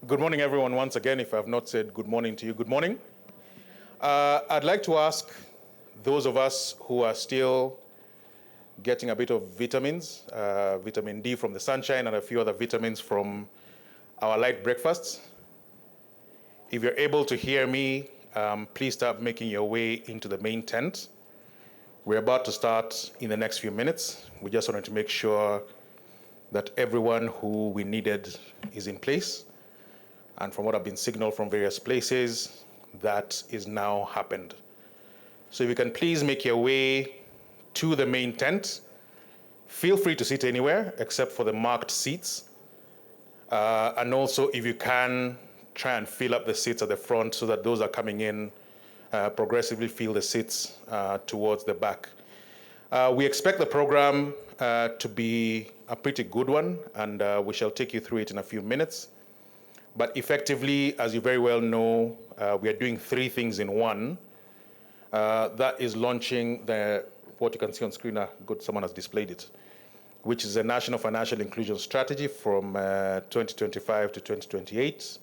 Good morning, everyone. Once again, if I have not said good morning to you, good morning. I'd like to ask those of us who are still getting a bit of vitamins, vitamin D from the sunshine and a few other vitamins from our light breakfasts. If you're able to hear me, please start making your way into the main tent. We're about to start in the next few minutes. We just wanted to make sure that everyone who we needed is in place. And from what I've been signaled from various places, that is now happened. So if you can please make your way to the main tent, feel free to sit anywhere except for the marked seats. And also, if you can, try and fill up the seats at the front so that those are coming in progressively fill the seats towards the back. We expect the program to be a pretty good one, and we shall take you through it in a few minutes. But effectively, as you very well know, we are doing three things in one. That is launching what you can see on screen, good, someone has displayed it, which is a National Financial Inclusion Strategy from 2025 to 2028,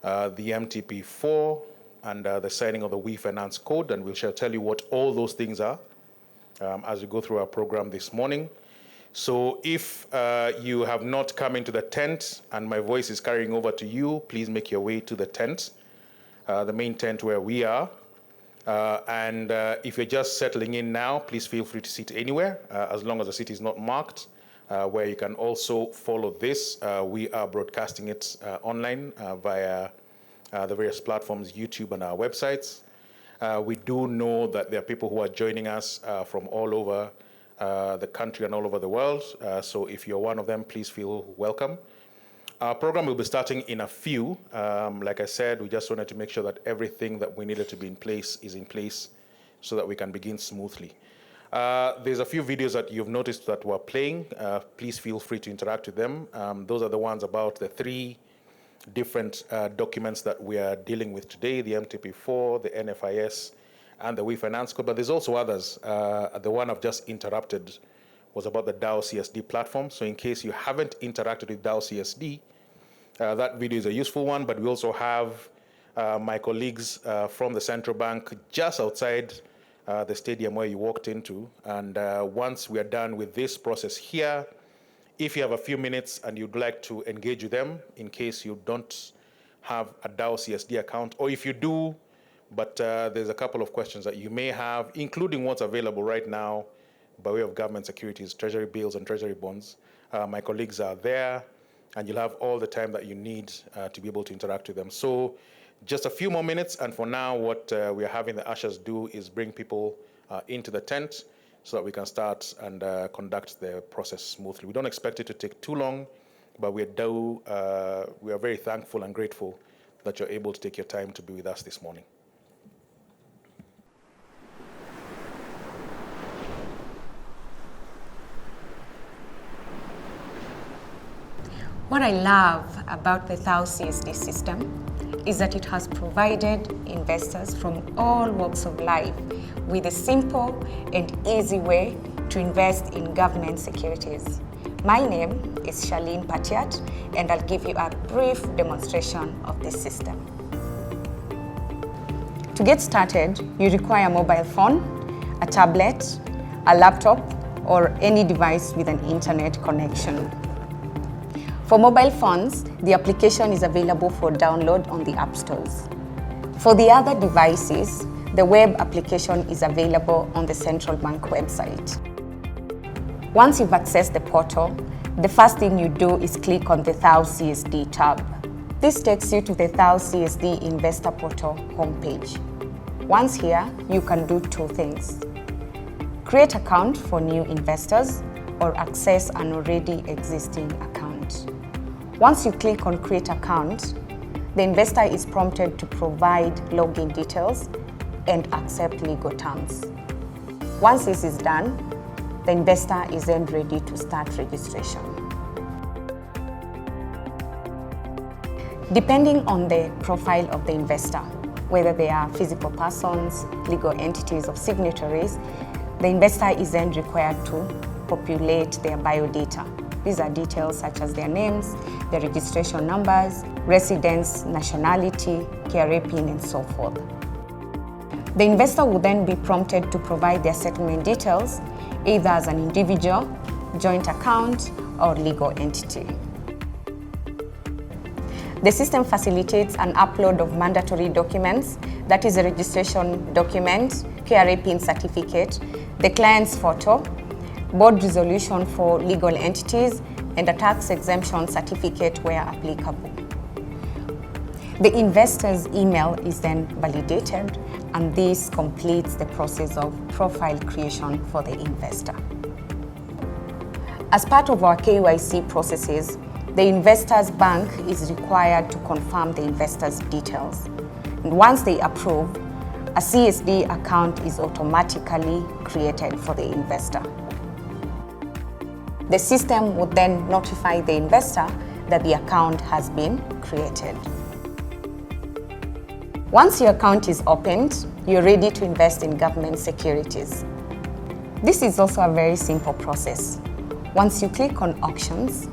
the MTP 4, and the signing of the We Finance Code, and we shall tell you what all those things are as we go through our program this morning. So if you have not come into the tent and my voice is carrying over to you, please make your way to the tent, the main tent where we are. And if you're just settling in now, please feel free to sit anywhere, as long as the seat is not marked, where you can also follow this. We are broadcasting it online via the various platforms, YouTube and our websites. We do know that there are people who are joining us from all over the country and all over the world. So if you're one of them, please feel welcome. Our program will be starting in a few. Like I said, we just wanted to make sure that everything that we needed to be in place is in place so that we can begin smoothly. There's a few videos that you've noticed that we're playing. Please feel free to interact with them. Those are the ones about the three different documents that we are dealing with today, the MTP4, the NFIS, and the We Finance Code, but there's also others. The one I've just interrupted was about the DAO CSD platform. So in case you haven't interacted with DAO CSD, that video is a useful one, but we also have my colleagues from the central bank just outside the stadium where you walked into. And once we are done with this process here, if you have a few minutes and you'd like to engage with them, in case you don't have a DAO CSD account, or if you do, but there's a couple of questions that you may have, including what's available right now by way of government securities, treasury bills and treasury bonds. My colleagues are there, and you'll have all the time that you need to be able to interact with them. So just a few more minutes, and for now, what we are having the ushers do is bring people into the tent so that we can start and conduct the process smoothly. We don't expect it to take too long, but we are very thankful and grateful that you're able to take your time to be with us this morning. What I love about the DAO CSD system is that it has provided investors from all walks of life with a simple and easy way to invest in government securities. My name is Charlene Patiat, and I'll give you a brief demonstration of this system. To get started, you require a mobile phone, a tablet, a laptop, or any device with an internet connection. For mobile phones, the application is available for download on the app stores. For the other devices, the web application is available on the central bank website. Once you've accessed the portal, the first thing you do is click on the DAO CSD tab. This takes you to the DAO CSD Investor Portal homepage. Once here, you can do two things: create an account for new investors or access an already existing account. Once you click on Create Account, the investor is prompted to provide login details and accept legal terms. Once this is done, the investor is then ready to start registration. Depending on the profile of the investor, whether they are physical persons, legal entities, or signatories, the investor is then required to populate their biodata. These are details such as their names, their registration numbers, residence, nationality, KRA PIN, and so forth. The investor will then be prompted to provide their settlement details, either as an individual, joint account, or legal entity. The system facilitates an upload of mandatory documents, that is a registration document, KRA PIN certificate, the client's photo, board resolution for legal entities, and a tax exemption certificate where applicable. The investor's email is then validated, and this completes the process of profile creation for the investor. As part of our KYC processes, the investor's bank is required to confirm the investor's details. And once they approve, a CSD account is automatically created for the investor. The system would then notify the investor that the account has been created. Once your account is opened, you're ready to invest in government securities. This is also a very simple process. Once you click on auctions,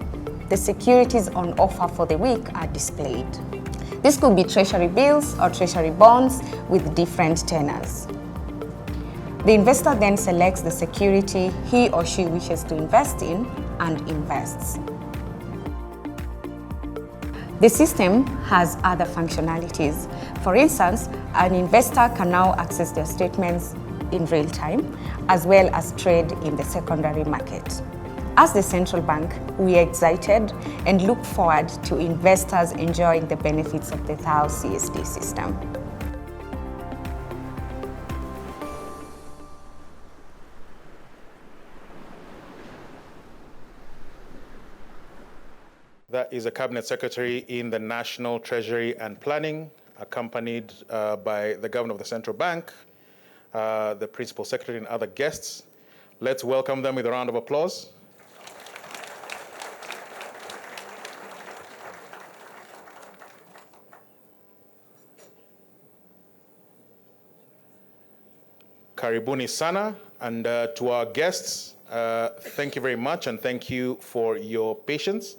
the securities on offer for the week are displayed. This could be treasury bills or treasury bonds with different tenors. The investor then selects the security he or she wishes to invest in and invests. The system has other functionalities. For instance, an investor can now access their statements in real time, as well as trade in the secondary market. As the central bank, we are excited and look forward to investors enjoying the benefits of the thorough CSD system. That is a cabinet secretary in the National Treasury and Planning, accompanied by the governor of the central bank, the principal secretary, and other guests. Let's welcome them with a round of applause. Karibuni sana, and to our guests, thank you very much, and thank you for your patience.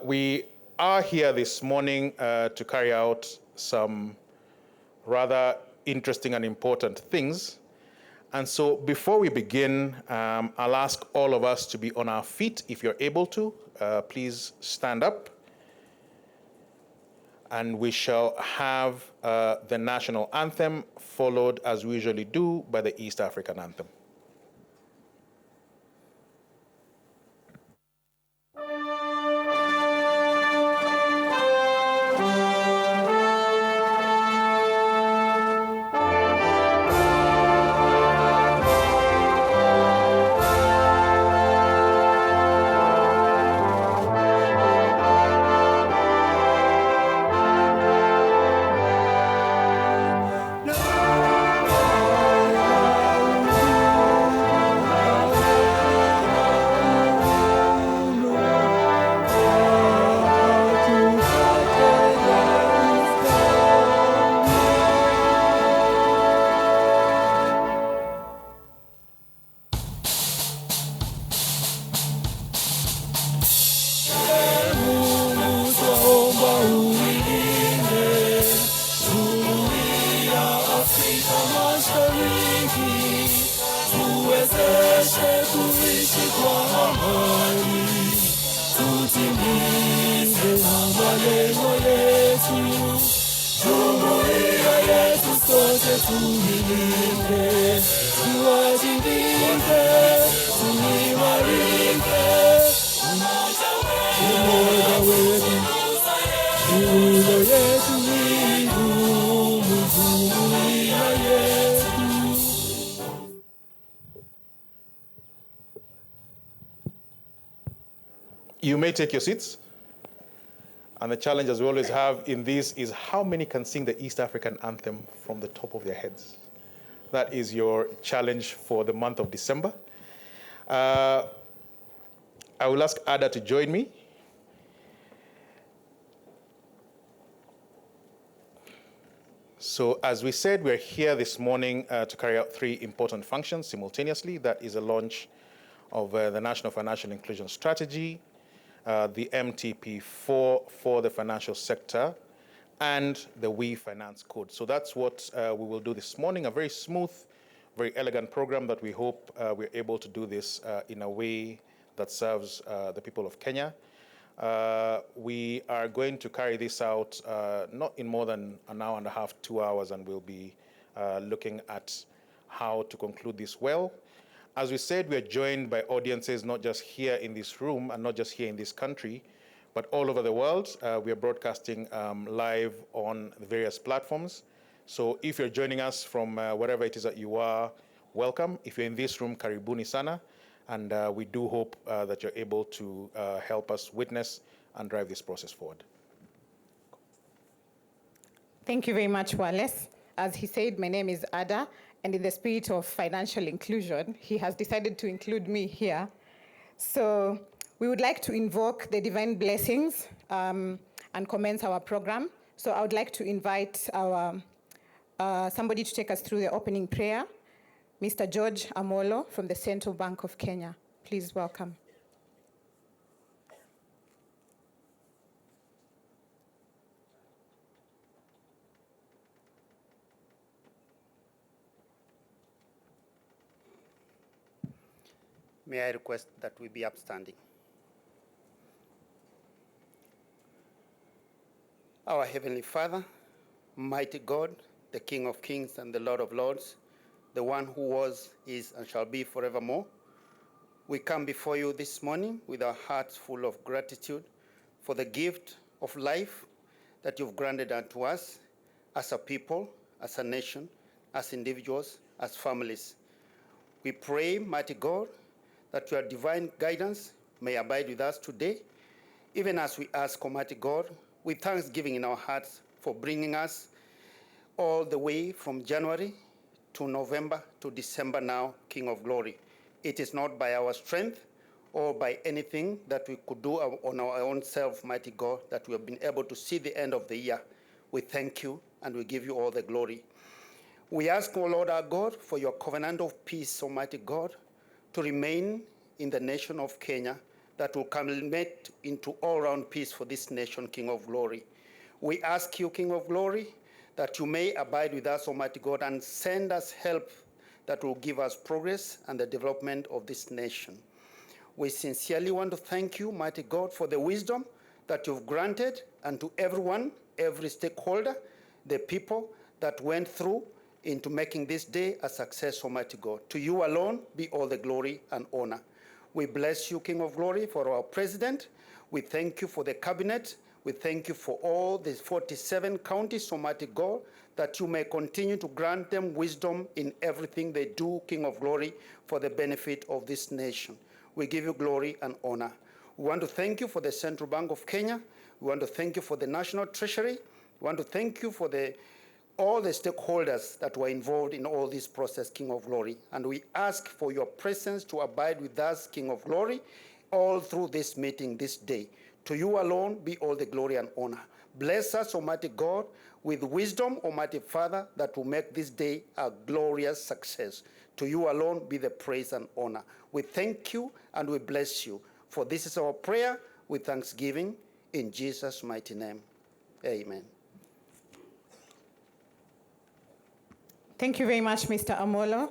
We are here this morning to carry out some rather interesting and important things. And so before we begin, I'll ask all of us to be on our feet. If you're able to, please stand up. And we shall have the national anthem, followed as we usually do by the East African anthem. You may take your seats. And the challenge, as we always have in this, is how many can sing the East African anthem from the top of their heads? That is your challenge for the month of December. I will ask Ada to join me. So as we said, we're here this morning to carry out three important functions simultaneously. That is a launch of the National Financial Inclusion Strategy, the MTP for the financial sector, and the We Finance Code. So that's what we will do this morning, a very smooth, very elegant program that we hope we're able to do this in a way that serves the people of Kenya. We are going to carry this out not in more than an hour and a half, 2 hours, and we'll be looking at how to conclude this well. As we said, we are joined by audiences not just here in this room and not just here in this country, but all over the world. We are broadcasting live on the various platforms. So if you're joining us from wherever it is that you are, welcome. If you're in this room, karibuni sana. And we do hope that you're able to help us witness and drive this process forward. Thank you very much, Wallace. As he said, my name is Ada, and in the spirit of financial inclusion, he has decided to include me here. So we would like to invoke the divine blessings and commence our program. So I would like to invite our somebody to take us through the opening prayer, Mr. George Amolo from the Central Bank of Kenya. Please welcome. May I request that we be upstanding. Our Heavenly Father, mighty God, the King of Kings and the Lord of Lords, the one who was, is, and shall be forevermore, we come before you this morning with our hearts full of gratitude for the gift of life that you've granted unto us as a people, as a nation, as individuals, as families. We pray, mighty God, that your divine guidance may abide with us today, even as we ask, Almighty God, with thanksgiving in our hearts for bringing us all the way from January to November to December now, King of Glory. It is not by our strength or by anything that we could do on our own self, mighty God, that we have been able to see the end of the year. We thank you and we give you all the glory. We ask, O Lord our God, for your covenant of peace, Almighty God, to remain in the nation of Kenya, that will culminate into all-round peace for this nation, King of Glory. We ask you, King of Glory, that you may abide with us, Almighty God, and send us help that will give us progress and the development of this nation. We sincerely want to thank you, mighty God, for the wisdom that you've granted unto everyone, every stakeholder, the people that went through into making this day a success, Almighty God. To you alone be all the glory and honor. We bless you, King of Glory, for our president. We thank you for the cabinet. We thank you for all the 47 counties, Almighty God, that you may continue to grant them wisdom in everything they do, King of Glory, for the benefit of this nation. We give you glory and honor. We want to thank you for the Central Bank of Kenya. We want to thank you for the National Treasury. We want to thank you for all the stakeholders that were involved in all this process, King of Glory. And we ask for your presence to abide with us, King of Glory, all through this meeting this day. To you alone be all the glory and honor. Bless us, Almighty God, with wisdom, Almighty Father, that will make this day a glorious success. To you alone be the praise and honor. We thank you and we bless you. For this is our prayer with thanksgiving in Jesus' mighty name. Amen. Thank you very much, Mr. Amolo.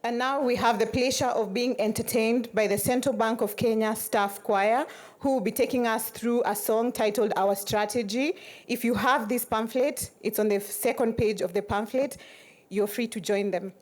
And now we have the pleasure of being entertained by the Central Bank of Kenya Staff Choir, who will be taking us through a song titled Our Strategy. If you have this pamphlet, it's on the second page of the pamphlet. You're free to join them.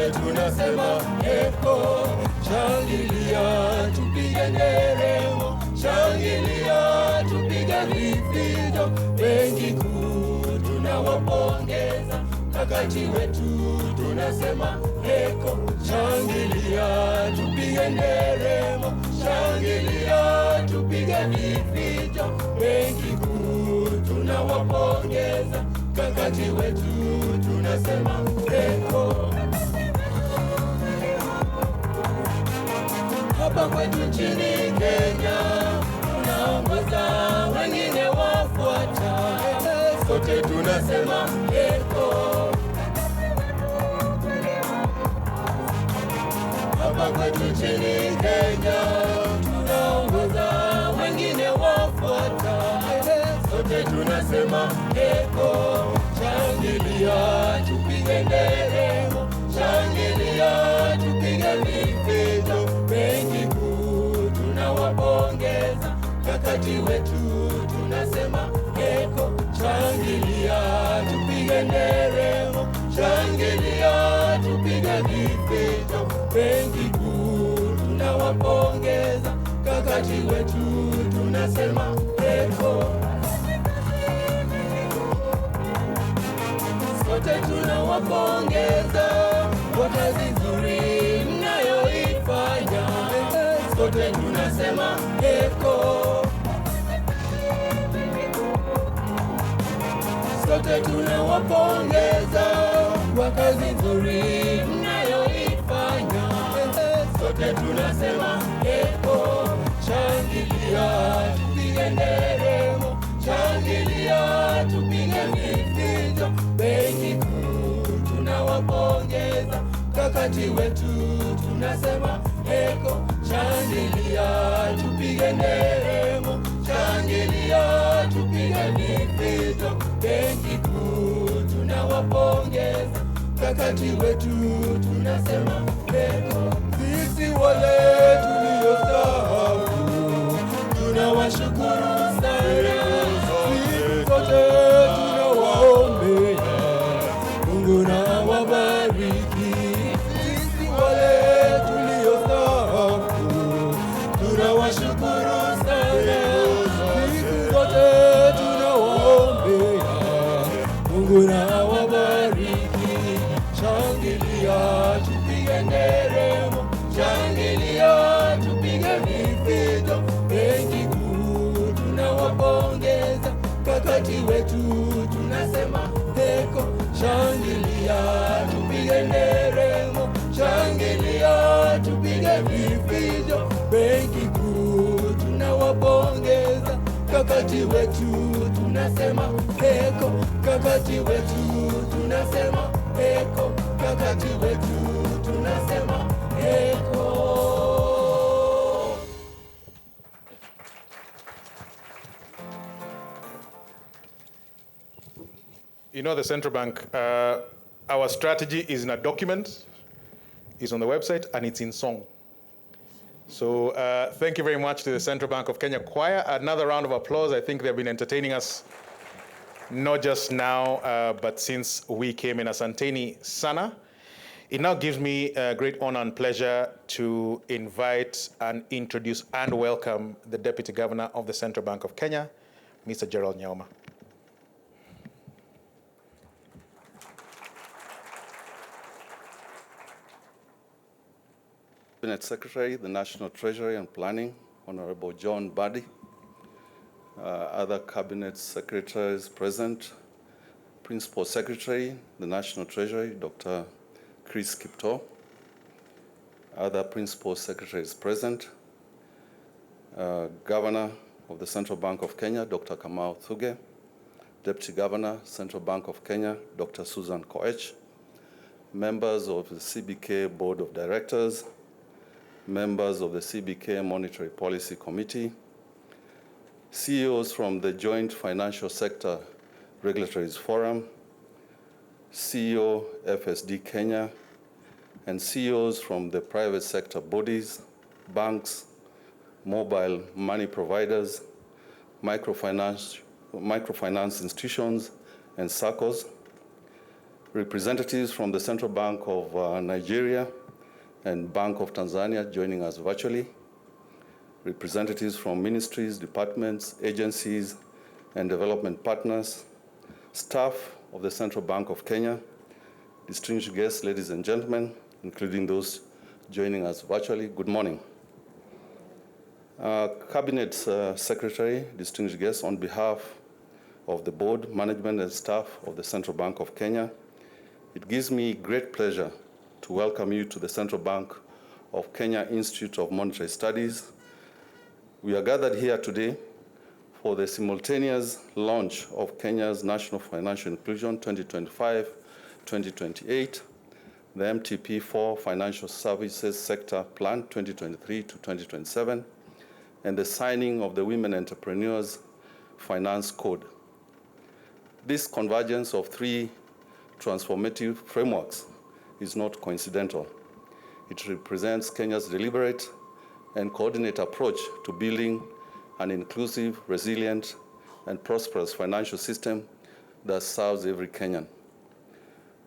Tunasema eko, shangilia tupige nderemo, shangilia tupige vifijo. Benki Kuu tunawapongeza, kakati wetu tunasema heko. Shangilia tupige nderemo, shangilia tupige vifijo. Benki Kuu tunawapongeza, kakati wetu tunasema heko. Hapa kwetu nchini Kenya tunaongoza, wengine wafuata, sote tunasema heko. Hapa kwetu nchini Kenya tunaongoza, wengine wafuata, sote tunasema heko. Shangilia tupige nderemo, shangilia tupige vifijo. Benki Kuu tunawapongeza, kakati wetu tunasema heko. Shangilia tupige nderemo, shangilia tupige vifijo. Benki Kuu tunawapongeza, kakati wetu tunasema heko. Sote tunawapongeza kwa kazi nzuri mnayoifanya, sote tunasema heko. Sote tunawapongeza kwa kazi nzuri mnayoifanya, sote tunasema heko. Shangilia tupige nderemo, shangilia tupige vifijo. Benki Kuu tunawapongeza, kakati wetu tunasema heko. Shangilia tupige nderemo, shangilia tupige vifijo. Benki Kuu tunawapongeza, kakati wetu tunasema heko. Sisi wale tuliostaafu tunawashukuru sana, sisi sote tunawaombea Mungu na wabariki. Sisi wale tuliostaafu tunawashukuru sana, sisi sote tunawaombea Mungu na wabariki. Shangilia tupige nderemo, shangilia tupige vifijo. Benki Kuu tunawapongeza, kakati wetu tunasema heko. Shangilia tupige nderemo, shangilia tupige vifijo. Benki Kuu tunawapongeza, kakati wetu tunasema heko. Kakati wetu tunasema heko, kakati wetu tunasema heko. You know, the central bank, our strategy is in a document, it's on the website, and it's in song. So thank you very much to the Central Bank of Kenya Choir. Another round of applause. I think they've been entertaining us not just now, but since we came in. Asanteni sana. It now gives me great honor and pleasure to invite and introduce and welcome the Deputy Governor of the Central Bank of Kenya, Mr. Gerald Nyauma. Cabinet Secretary, the National Treasury and Planning, Honorable John Buddy, other Cabinet Secretaries present, Principal Secretary, the National Treasury, Dr. Chris Kipto, other Principal Secretaries present, Governor of the Central Bank of Kenya, Dr. Kamau Thuge, Deputy Governor, Central Bank of Kenya, Dr. Susan Koech, members of the CBK Board of Directors, members of the CBK Monetary Policy Committee, CEOs from the Joint Financial Sector Regulatories Forum, CEO FSD Kenya, and CEOs from the private sector bodies, banks, mobile money providers, microfinance institutions, and SACCOs, representatives from the Central Bank of Nigeria and Bank of Tanzania joining us virtually, representatives from ministries, departments, agencies, and development partners, staff of the Central Bank of Kenya, distinguished guests, ladies and gentlemen, including those joining us virtually, good morning. Cabinet Secretary, distinguished guests, on behalf of the board, management, and staff of the Central Bank of Kenya, it gives me great pleasure to welcome you to the Central Bank of Kenya Institute of Monetary Studies. We are gathered here today for the simultaneous launch of Kenya's National Financial Inclusion 2025-2028, the MTP 4 Financial Services Sector Plan 2023 to 2027, and the signing of the Women Entrepreneurs Finance Code. This convergence of three transformative frameworks is not coincidental. It represents Kenya's deliberate and coordinated approach to building an inclusive, resilient, and prosperous financial system that serves every Kenyan.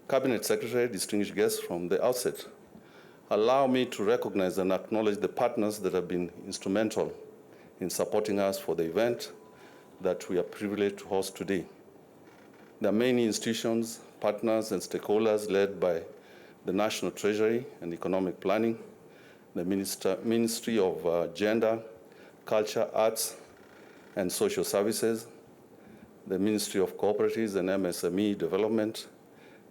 Cabinet Secretary, distinguished guests, from the outset, allow me to recognize and acknowledge the partners that have been instrumental in supporting us for the event that we are privileged to host today. There are many institutions, partners, and stakeholders led by the National Treasury and Economic Planning, the Ministry of Gender, Culture, Arts, and Social Services, the Ministry of Cooperatives and MSME Development,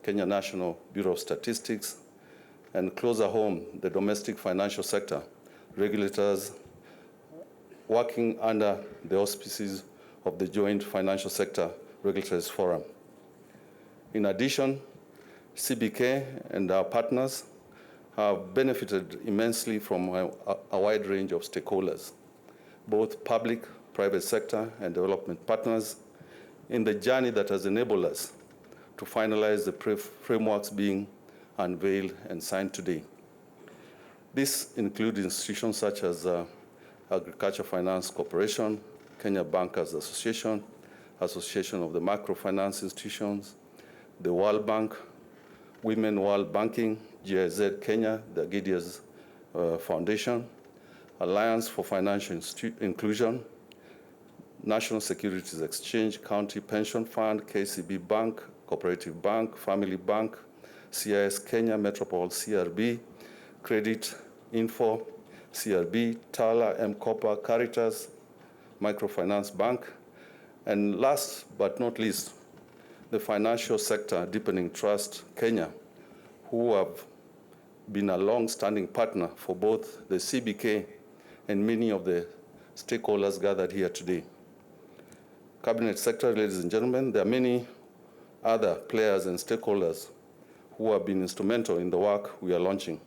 Kenya National Bureau of Statistics, and closer home, the domestic financial sector, regulators working under the auspices of the Joint Financial Sector Regulators Forum. In addition, CBK and our partners have benefited immensely from a wide range of stakeholders, both public, private sector, and development partners, in the journey that has enabled us to finalize the frameworks being unveiled and signed today. This includes institutions such as Agriculture Finance Corporation, Kenya Bankers Association, Association of the Microfinance Institutions, the World Bank, Women World Banking, GIZ Kenya, the Gideas Foundation, Alliance for Financial Inclusion, National Securities Exchange, County Pension Fund, KCB Bank, Cooperative Bank, Family Bank, CIS Kenya, Metropole CRB, Credit Info, CRB, Tala, M-Copper, Caritas, Microfinance Bank, and last but not least, the Financial Sector Deepening Trust Kenya, who have been a long-standing partner for both the CBK and many of the stakeholders gathered here today. Cabinet Secretary, ladies and gentlemen, there are many other players and stakeholders who have been instrumental in the work we are launching.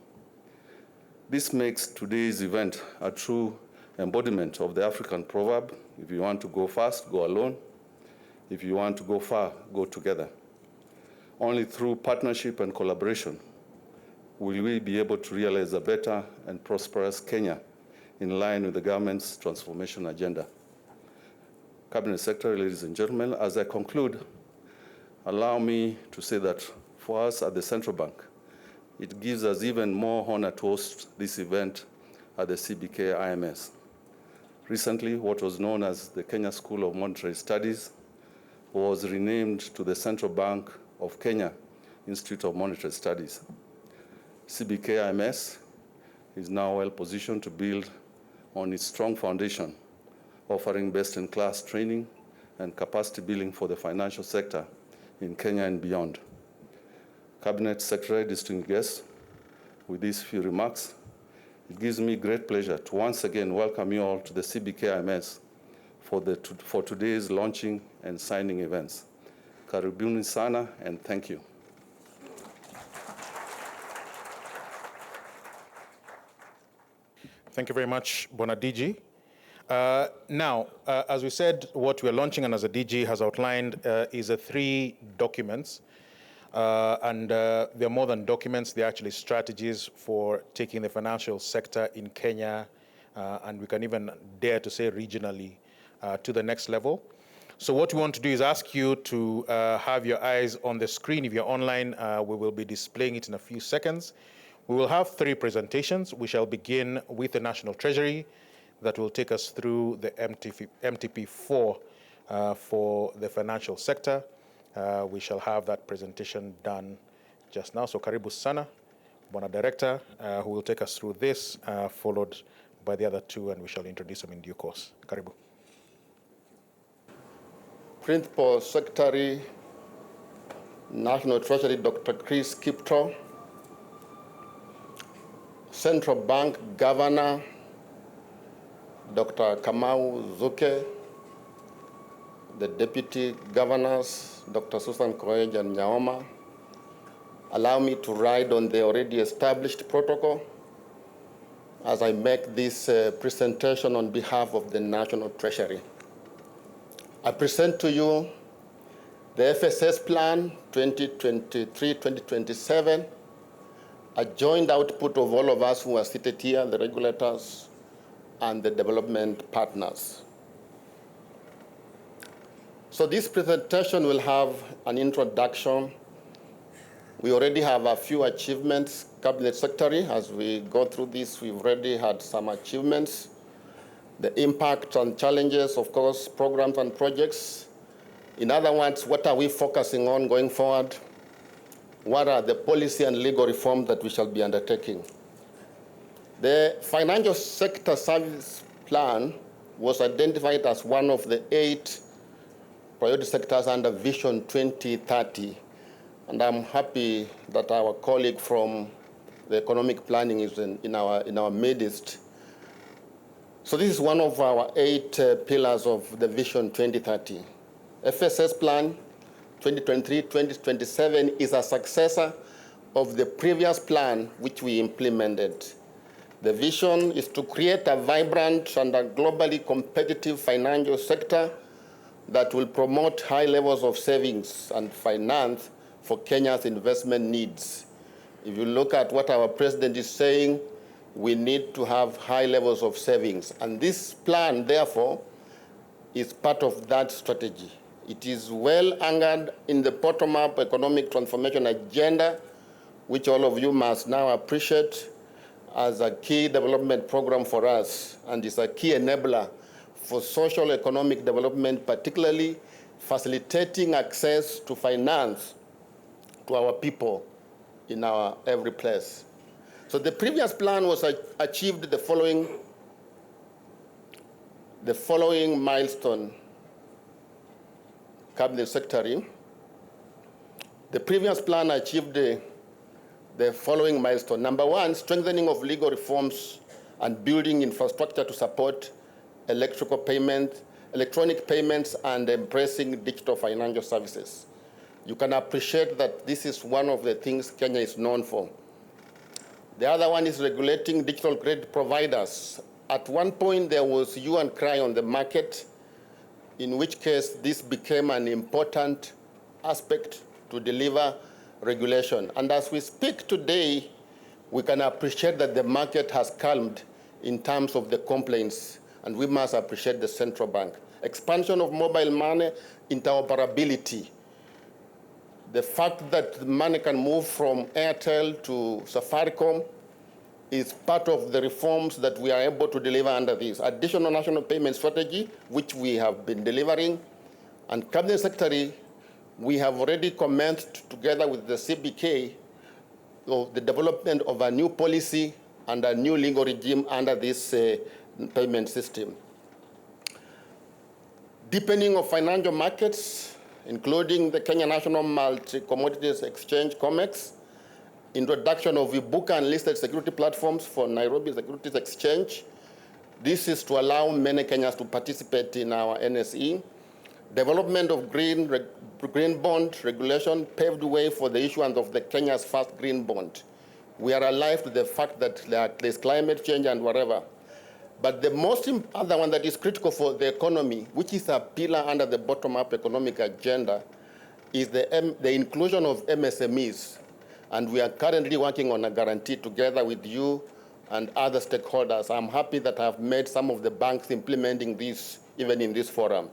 This makes today's event a true embodiment of the African proverb, if you want to go fast, go alone. If you want to go far, go together. Only through partnership and collaboration will we be able to realize a better and prosperous Kenya in line with the government's transformation agenda. Cabinet Secretary, ladies and gentlemen, as I conclude, allow me to say that for us at the Central Bank, it gives us even more honor to host this event at the CBK IMS. Recently, what was known as the Kenya School of Monetary Studies was renamed to the Central Bank of Kenya Institute of Monetary Studies. CBK IMS is now well positioned to build on its strong foundation, offering best-in-class training and capacity building for the financial sector in Kenya and beyond. Cabinet Secretary, distinguished guests, with these few remarks, it gives me great pleasure to once again welcome you all to the CBK IMS for today's launching and signing events. Karibuni sana, and thank you. Thank you very much, Bona DG. Now, as we said, what we're launching, and as the DG has outlined, is a 3 documents. And they're more than documents, they're actually strategies for taking the financial sector in Kenya, and we can even dare to say regionally, to the next level. So what we want to do is ask you to have your eyes on the screen. If you're online, we will be displaying it in a few seconds. We will have 3 presentations. We shall begin with the National Treasury that will take us through the MTP 4 for the financial sector. We shall have that presentation done just now. So karibu sana, Bwana Director, who will take us through this, followed by the other two, and we shall introduce them in due course. Karibu. Principal Secretary, National Treasury, Dr. Chris Kipto, Central Bank Governor, Dr. Kamau Zuke, the Deputy Governors, Dr. Susan Koech and Nyaoma. Allow me to ride on the already established protocol as I make this presentation on behalf of the National Treasury. I present to you the FSS Plan 2023-2027, a joint output of all of us who are seated here, the regulators and the development partners. So this presentation will have an introduction. We already have a few achievements. Cabinet Secretary, as we go through this, we've already had some achievements. The impact and challenges, of course, programs and projects. In other words, what are we focusing on going forward? What are the policy and legal reforms that we shall be undertaking? The Financial Sector Service Plan was identified as one of the 8 priority sectors under Vision 2030. And I'm happy that our colleague from the economic planning is in our midst. So this is one of our 8 pillars of the Vision 2030. FSS Plan 2023-2027 is a successor of the previous plan which we implemented. The vision is to create a vibrant and a globally competitive financial sector that will promote high levels of savings and finance for Kenya's investment needs. If you look at what our president is saying, we need to have high levels of savings. And this plan, therefore, is part of that strategy. It is well anchored in the bottom-up economic transformation agenda, which all of you must now appreciate as a key development program for us, and is a key enabler for social economic development, particularly facilitating access to finance to our people in our every place. So the previous plan was achieved the following milestone. Cabinet Secretary, the previous plan achieved the following milestone. Number 1, strengthening of legal reforms and building infrastructure to support electronic payments and embracing digital financial services. You can appreciate that this is one of the things Kenya is known for. The other one is regulating digital credit providers. At one point, there was hue and cry on the market, in which case this became an important aspect to deliver regulation. And as we speak today, we can appreciate that the market has calmed in terms of the complaints, and we must appreciate the central bank. Expansion of mobile money interoperability. The fact that money can move from Airtel to Safaricom is part of the reforms that we are able to deliver under this. Additional national payment strategy, which we have been delivering. And Cabinet Secretary, we have already commenced together with the CBK the development of a new policy and a new legal regime under this payment system. Deepening of financial markets, including the Kenya National Multi-Commodities Exchange, COMEX, introduction of Ibuka and listed security platforms for Nairobi Securities Exchange. This is to allow many Kenyans to participate in our NSE. Development of green bond regulation paved the way for the issuance of the Kenya's first green bond. We are alive to the fact that there's climate change and whatever. But the most other one that is critical for the economy, which is a pillar under the bottom-up economic agenda, is the inclusion of MSMEs. And we are currently working on a guarantee together with you and other stakeholders. I'm happy that I've made some of the banks implementing this, even in this forum.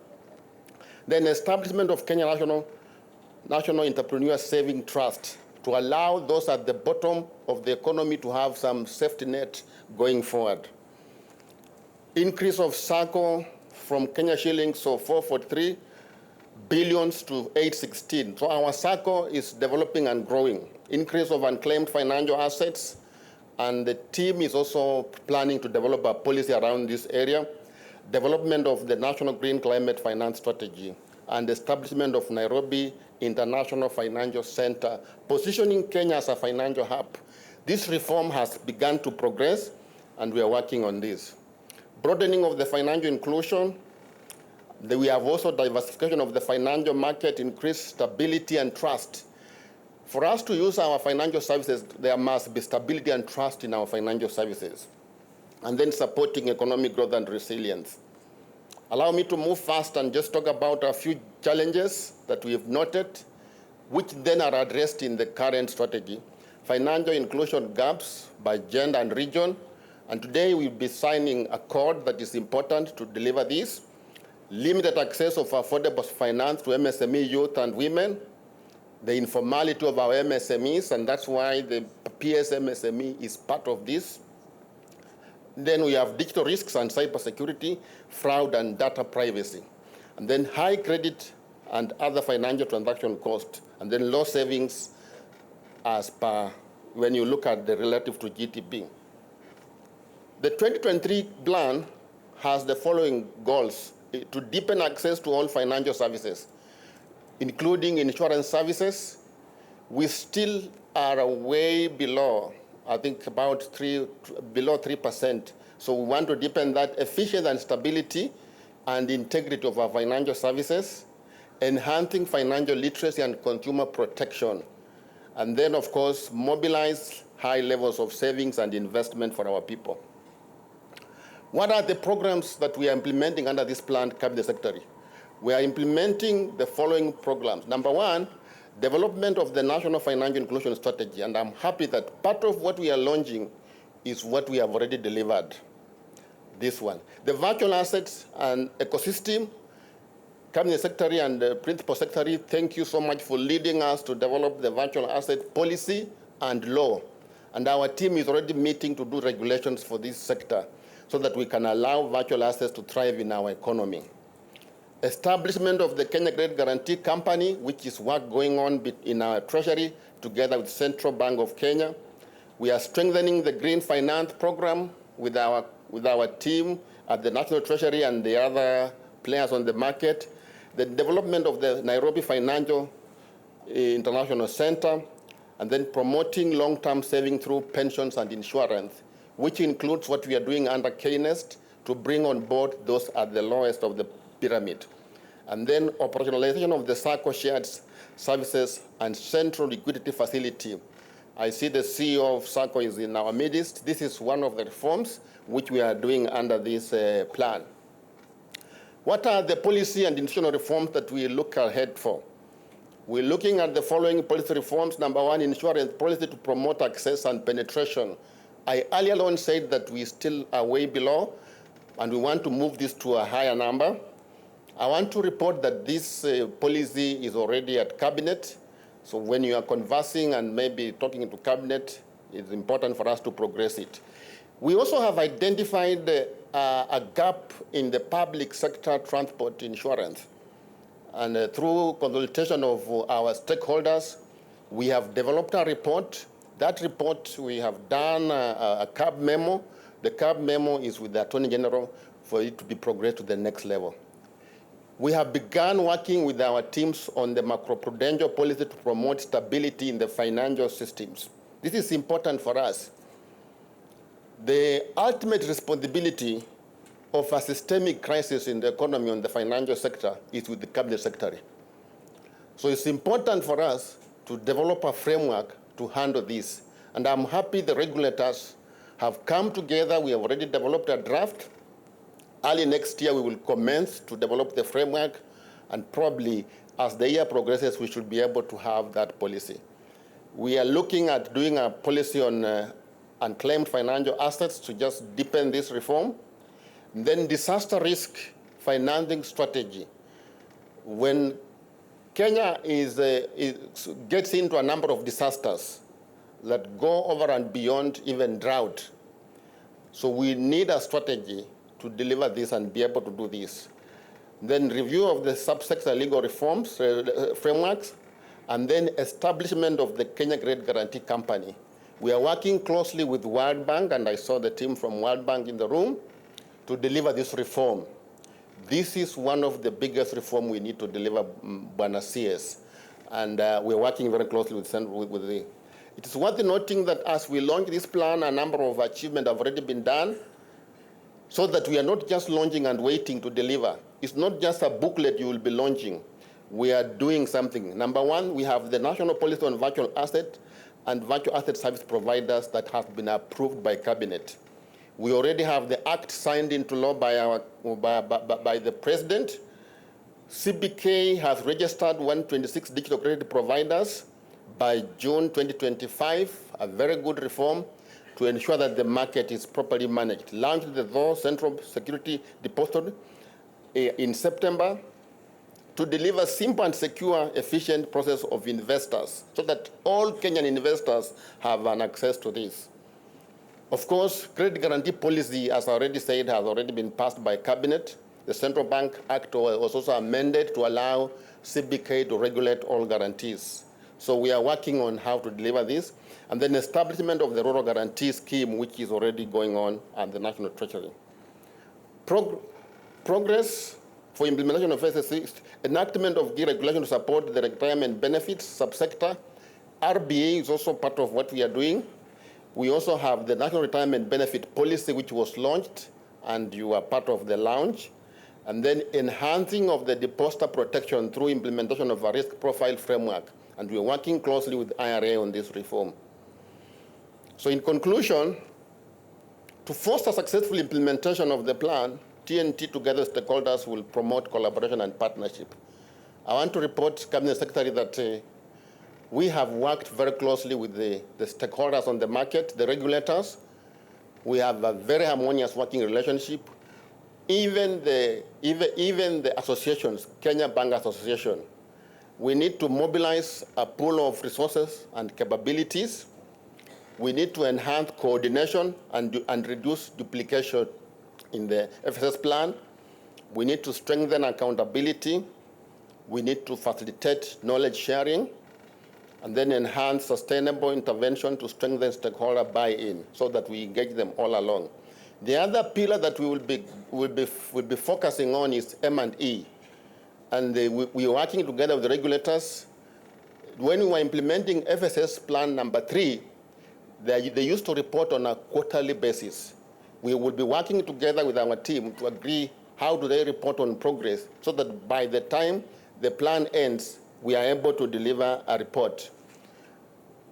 Then establishment of Kenya National Entrepreneur Saving Trust to allow those at the bottom of the economy to have some safety net going forward. Increase of SACCO from Kenya shillings, so 443 billions to 816. So our SACCO is developing and growing. Increase of unclaimed financial assets, and the team is also planning to develop a policy around this area. Development of the National Green Climate Finance Strategy, and establishment of Nairobi International Financial Center, positioning Kenya as a financial hub. This reform has begun to progress, and we are working on this. Broadening of the financial inclusion. We have also diversification of the financial market, increased stability and trust. For us to use our financial services, there must be stability and trust in our financial services. And then supporting economic growth and resilience. Allow me to move fast and just talk about a few challenges that we have noted, which then are addressed in the current strategy. Financial inclusion gaps by gender and region. And today we'll be signing a code that is important to deliver this. Limited access of affordable finance to MSME youth and women. The informality of our MSMEs, and that's why the PSMSME is part of this. Then we have digital risks and cybersecurity, fraud and data privacy. And then high credit and other financial transaction costs, and then low savings as per when you look at the relative to GDP. The 2023 plan has the following goals: to deepen access to all financial services, including insurance services. We still are way below, I think about below 3%. So we want to deepen that efficiency and stability and integrity of our financial services, enhancing financial literacy and consumer protection. And then, of course, mobilize high levels of savings and investment for our people. What are the programs that we are implementing under this plan, Cabinet Secretary? We are implementing the following programs. Number one, development of the National Financial Inclusion Strategy, and I'm happy that part of what we are launching is what we have already delivered, this one. The virtual assets and ecosystem, Cabinet Secretary and Principal Secretary, thank you so much for leading us to develop the virtual asset policy and law. And our team is already meeting to do regulations for this sector so that we can allow virtual assets to thrive in our economy. Establishment of the Kenya Credit Guarantee Company, which is work going on in our treasury together with Central Bank of Kenya. We are strengthening the Green Finance Program with our team at the National Treasury and the other players on the market. The development of the Nairobi Financial International Center, and then promoting long-term saving through pensions and insurance, which includes what we are doing under KNEST to bring on board those at the lowest of the pyramid. And then operationalization of the SACCO shared services and central liquidity facility. I see the CEO of SACCO is in our midst. This is one of the reforms which we are doing under this plan. What are the policy and institutional reforms that we look ahead for? We're looking at the following policy reforms. Number one, insurance policy to promote access and penetration. I earlier on said that we still are way below, and we want to move this to a higher number. I want to report that this policy is already at Cabinet. So when you are conversing and maybe talking to Cabinet, it's important for us to progress it. We also have identified a gap in the public sector transport insurance. And through consultation of our stakeholders, we have developed a report. That report, we have done a CAB memo. The CAB memo is with the Attorney General for it to be progressed to the next level. We have begun working with our teams on the macroprudential policy to promote stability in the financial systems. This is important for us. The ultimate responsibility of a systemic crisis in the economy on the financial sector is with the Cabinet Secretary. So it's important for us to develop a framework to handle this. And I'm happy the regulators have come together. We have already developed a draft. Early next year, we will commence to develop the framework, and probably as the year progresses, we should be able to have that policy. We are looking at doing a policy on unclaimed financial assets to just deepen this reform. And then disaster risk financing strategy. When Kenya gets into a number of disasters that go over and beyond even drought, so we need a strategy to deliver this and be able to do this. Then review of the subsector legal reforms, frameworks, and then establishment of the Kenya Credit Guarantee Company. We are working closely with World Bank, and I saw the team from World Bank in the room, to deliver this reform. This is one of the biggest reforms we need to deliver, Bwana CS. And we're working very closely with the. It is worth noting that as we launch this plan, a number of achievements have already been done, so that we are not just launching and waiting to deliver. It's not just a booklet you will be launching. We are doing something. Number one, we have the National Policy on Virtual Asset and Virtual Asset Service Providers that have been approved by Cabinet. We already have the act signed into law by the President. CBK has registered 126 digital credit providers by June 2025, a very good reform to ensure that the market is properly managed. Launched the Law Central Security Depository in September to deliver simple and secure, efficient process of investors so that all Kenyan investors have an access to this. Of course, credit guarantee policy, as I already said, has already been passed by Cabinet. The Central Bank Act was also amended to allow CBK to regulate all guarantees. So we are working on how to deliver this. And then establishment of the Rural Guarantee Scheme, which is already going on at the National Treasury. Progress for implementation of FSS, enactment of key regulation to support the retirement benefits subsector. RBA is also part of what we are doing. We also have the National Retirement Benefit Policy, which was launched, and you are part of the launch. And then enhancing of the depositor protection through implementation of a risk profile framework. And we're working closely with IRA on this reform. So in conclusion, to foster successful implementation of the plan, TNT together with stakeholders will promote collaboration and partnership. I want to report, Cabinet Secretary, that we have worked very closely with the stakeholders on the market, the regulators. We have a very harmonious working relationship. Even the associations, Kenya Bank Association, we need to mobilize a pool of resources and capabilities. We need to enhance coordination and reduce duplication in the FSS plan. We need to strengthen accountability. We need to facilitate knowledge sharing, and then enhance sustainable intervention to strengthen stakeholder buy-in so that we engage them all along. The other pillar that we will be focusing on is M&E. And we are working together with the regulators. When we were implementing FSS plan number 3, they used to report on a quarterly basis. We will be working together with our team to agree how do they report on progress so that by the time the plan ends, we are able to deliver a report.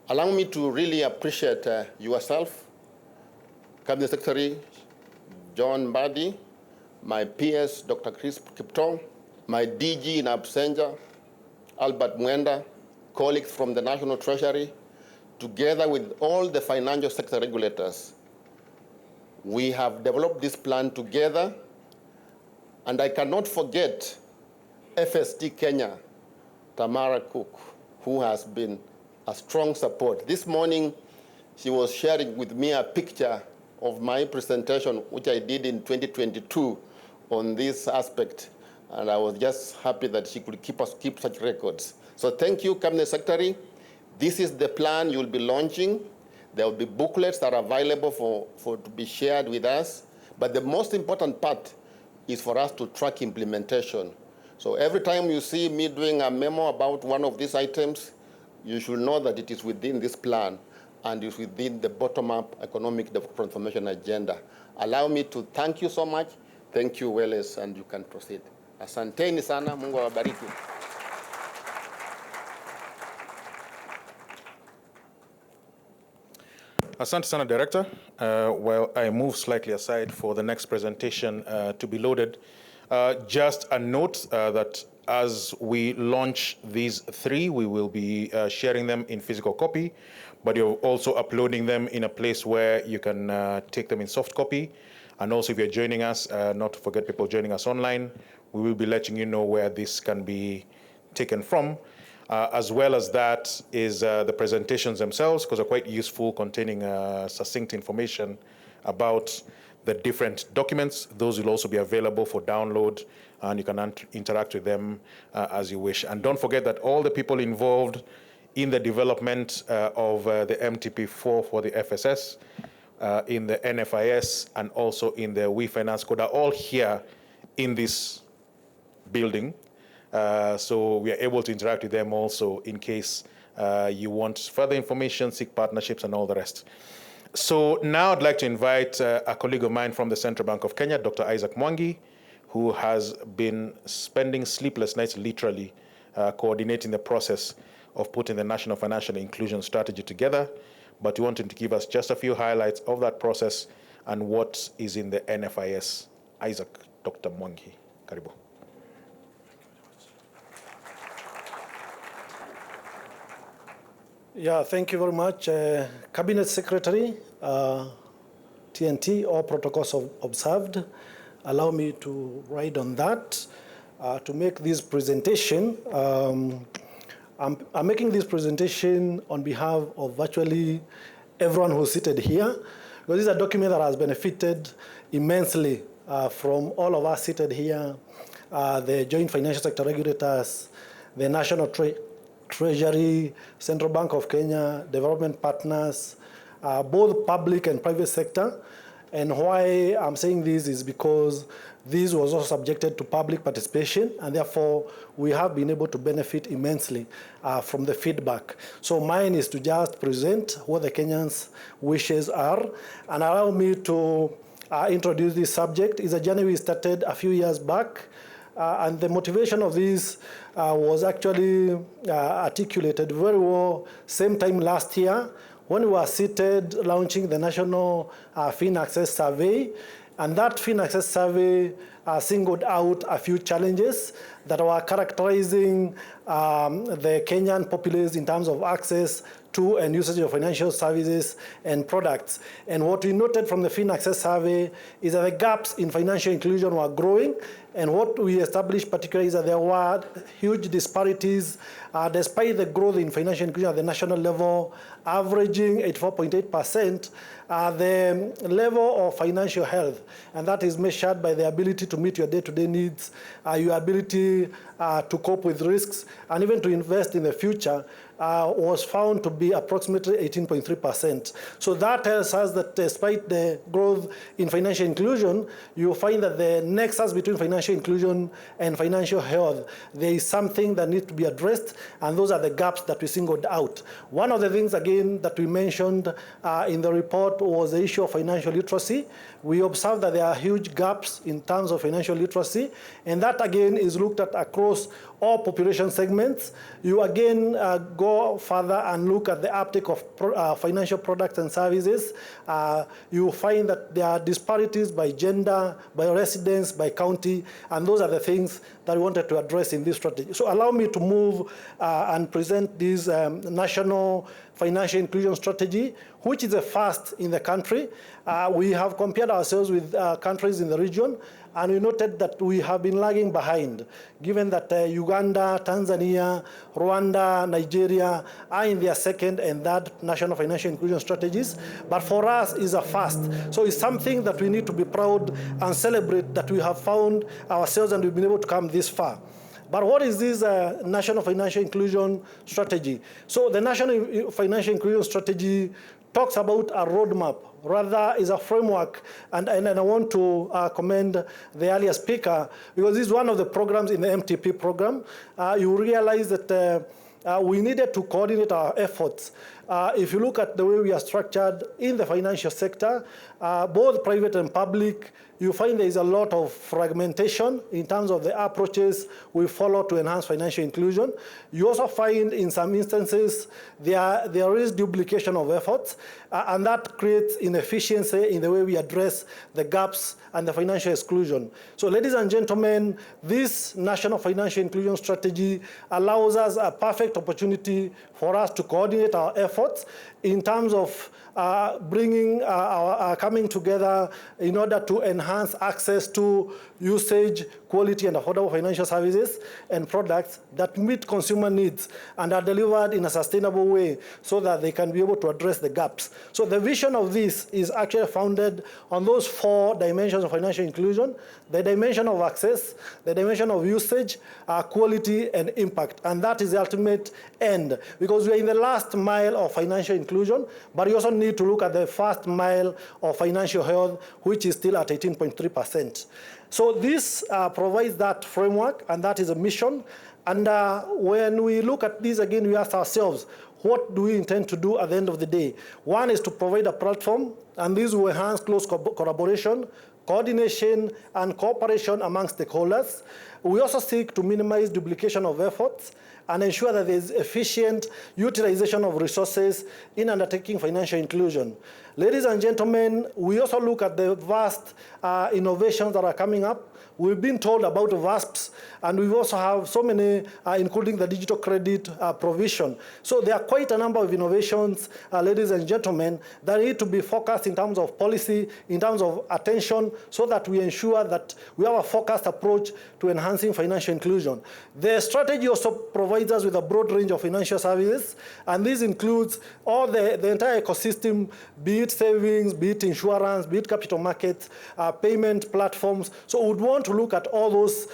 Allow me to really appreciate yourself, Cabinet Secretary John Mbadi, my PS, Dr. Chris Kiptong, my DG in absentia, Albert Mwenda, colleagues from the National Treasury, together with all the financial sector regulators. We have developed this plan together, and I cannot forget FST Kenya, Tamara Cook, who has been a strong support. This morning, she was sharing with me a picture of my presentation, which I did in 2022 on this aspect, and I was just happy that she could keep such records. So thank you, Cabinet Secretary. This is the plan you'll be launching. There will be booklets that are available to be shared with us, but the most important part is for us to track implementation. So every time you see me doing a memo about one of these items, you should know that it is within this plan and is within the bottom-up economic transformation agenda. Allow me to thank you so much. Thank you, Wallace, and you can proceed. Asanteni sana, Mungu awabariki. Asante sana, Director. While I move slightly aside for the next presentation to be loaded, just a note that as we launch these 3, we will be sharing them in physical copy, but you're also uploading them in a place where you can take them in soft copy. And also, if you're joining us, not to forget people joining us online, we will be letting you know where this can be taken from. As well as that is the presentations themselves, because they're quite useful, containing succinct information about the different documents. Those will also be available for download, and you can interact with them as you wish. And don't forget that all the people involved in the development of the MTP4 for the FSS, in the NFIS, and also in the We Finance Code are all here in this building. So we are able to interact with them also in case you want further information, seek partnerships, and all the rest. So now I'd like to invite a colleague of mine from the Central Bank of Kenya, Dr. Isaac Mwangi, who has been spending sleepless nights literally coordinating the process of putting the National Financial Inclusion Strategy together. But we want him to give us just a few highlights of that process and what is in the NFIS. Isaac, Dr. Mwangi, karibu. Yeah, thank you very much. Cabinet Secretary, TNT, all protocols observed. Allow me to ride on that. To make this presentation, I'm making this presentation on behalf of virtually everyone who's seated here, because this is a document that has benefited immensely from all of us seated here, the joint financial sector regulators, the National Treasury, Central Bank of Kenya, development partners, both public and private sector. And why I'm saying this is because this was also subjected to public participation, and therefore we have been able to benefit immensely from the feedback. So mine is to just present what the Kenyans' wishes are, and allow me to introduce this subject. It's a journey we started a few years back, and the motivation of this was actually articulated very well same time last year when we were seated launching the National Fin Access Survey. And that Fin Access Survey singled out a few challenges that were characterizing the Kenyan populace in terms of access to and usage of financial services and products. And what we noted from the Fin Access Survey is that the gaps in financial inclusion were growing. And what we established particularly is that there were huge disparities despite the growth in financial inclusion at the national level, averaging 84.8%, the level of financial health, and that is measured by the ability to meet your day-to-day needs, your ability to cope with risks, and even to invest in the future, was found to be approximately 18.3%. So that tells us that despite the growth in financial inclusion, you find that the nexus between financial inclusion and financial health, there is something that needs to be addressed, and those are the gaps that we singled out. One of the things, again, that we mentioned in the report was the issue of financial literacy. We observed that there are huge gaps in terms of financial literacy, and that, again, is looked at across all population segments. You, again, go further and look at the uptake of financial products and services. You find that there are disparities by gender, by residence, by county, and those are the things that we wanted to address in this strategy. So allow me to move and present this national financial inclusion strategy, which is the first in the country. We have compared ourselves with countries in the region, and we noted that we have been lagging behind, given that Uganda, Tanzania, Rwanda, Nigeria are in their second and third national financial inclusion strategies. But for us, it's a first. So it's something that we need to be proud and celebrate that we have found ourselves and we've been able to come this far. But what is this National Financial Inclusion Strategy? So the National Financial Inclusion Strategy talks about a roadmap, rather is a framework, and I want to commend the earlier speaker, because this is one of the programs in the MTP program. You realize that we needed to coordinate our efforts. If you look at the way we are structured in the financial sector, both private and public, you find there is a lot of fragmentation in terms of the approaches we follow to enhance financial inclusion. You also find in some instances there is duplication of efforts, and that creates inefficiency in the way we address the gaps and the financial exclusion. So ladies and gentlemen, this National Financial Inclusion Strategy allows us a perfect opportunity for us to coordinate our efforts in terms of coming together in order to enhance access to usage, quality, and affordable financial services and products that meet consumer needs and are delivered in a sustainable way so that they can be able to address the gaps. So the vision of this is actually founded on those 4 dimensions of financial inclusion: the dimension of access, the dimension of usage, quality, and impact. And that is the ultimate end, because we are in the last mile of financial inclusion, but you also need to look at the first mile of financial health, which is still at 18.3%. So this provides that framework, and that is a mission. And when we look at this again, we ask ourselves, what do we intend to do at the end of the day? One is to provide a platform, and this will enhance close collaboration, coordination, and cooperation among stakeholders. We also seek to minimize duplication of efforts and ensure that there is efficient utilization of resources in undertaking financial inclusion. Ladies and gentlemen, we also look at the vast innovations that are coming up. We've been told about VASPs, and we also have so many, including the digital credit provision. So there are quite a number of innovations, ladies and gentlemen, that need to be focused in terms of policy, in terms of attention, so that we ensure that we have a focused approach to enhancing financial inclusion. The strategy also provides us with a broad range of financial services, and this includes all the entire ecosystem, be it savings, be it insurance, be it capital markets, payment platforms. So we would want to look at all those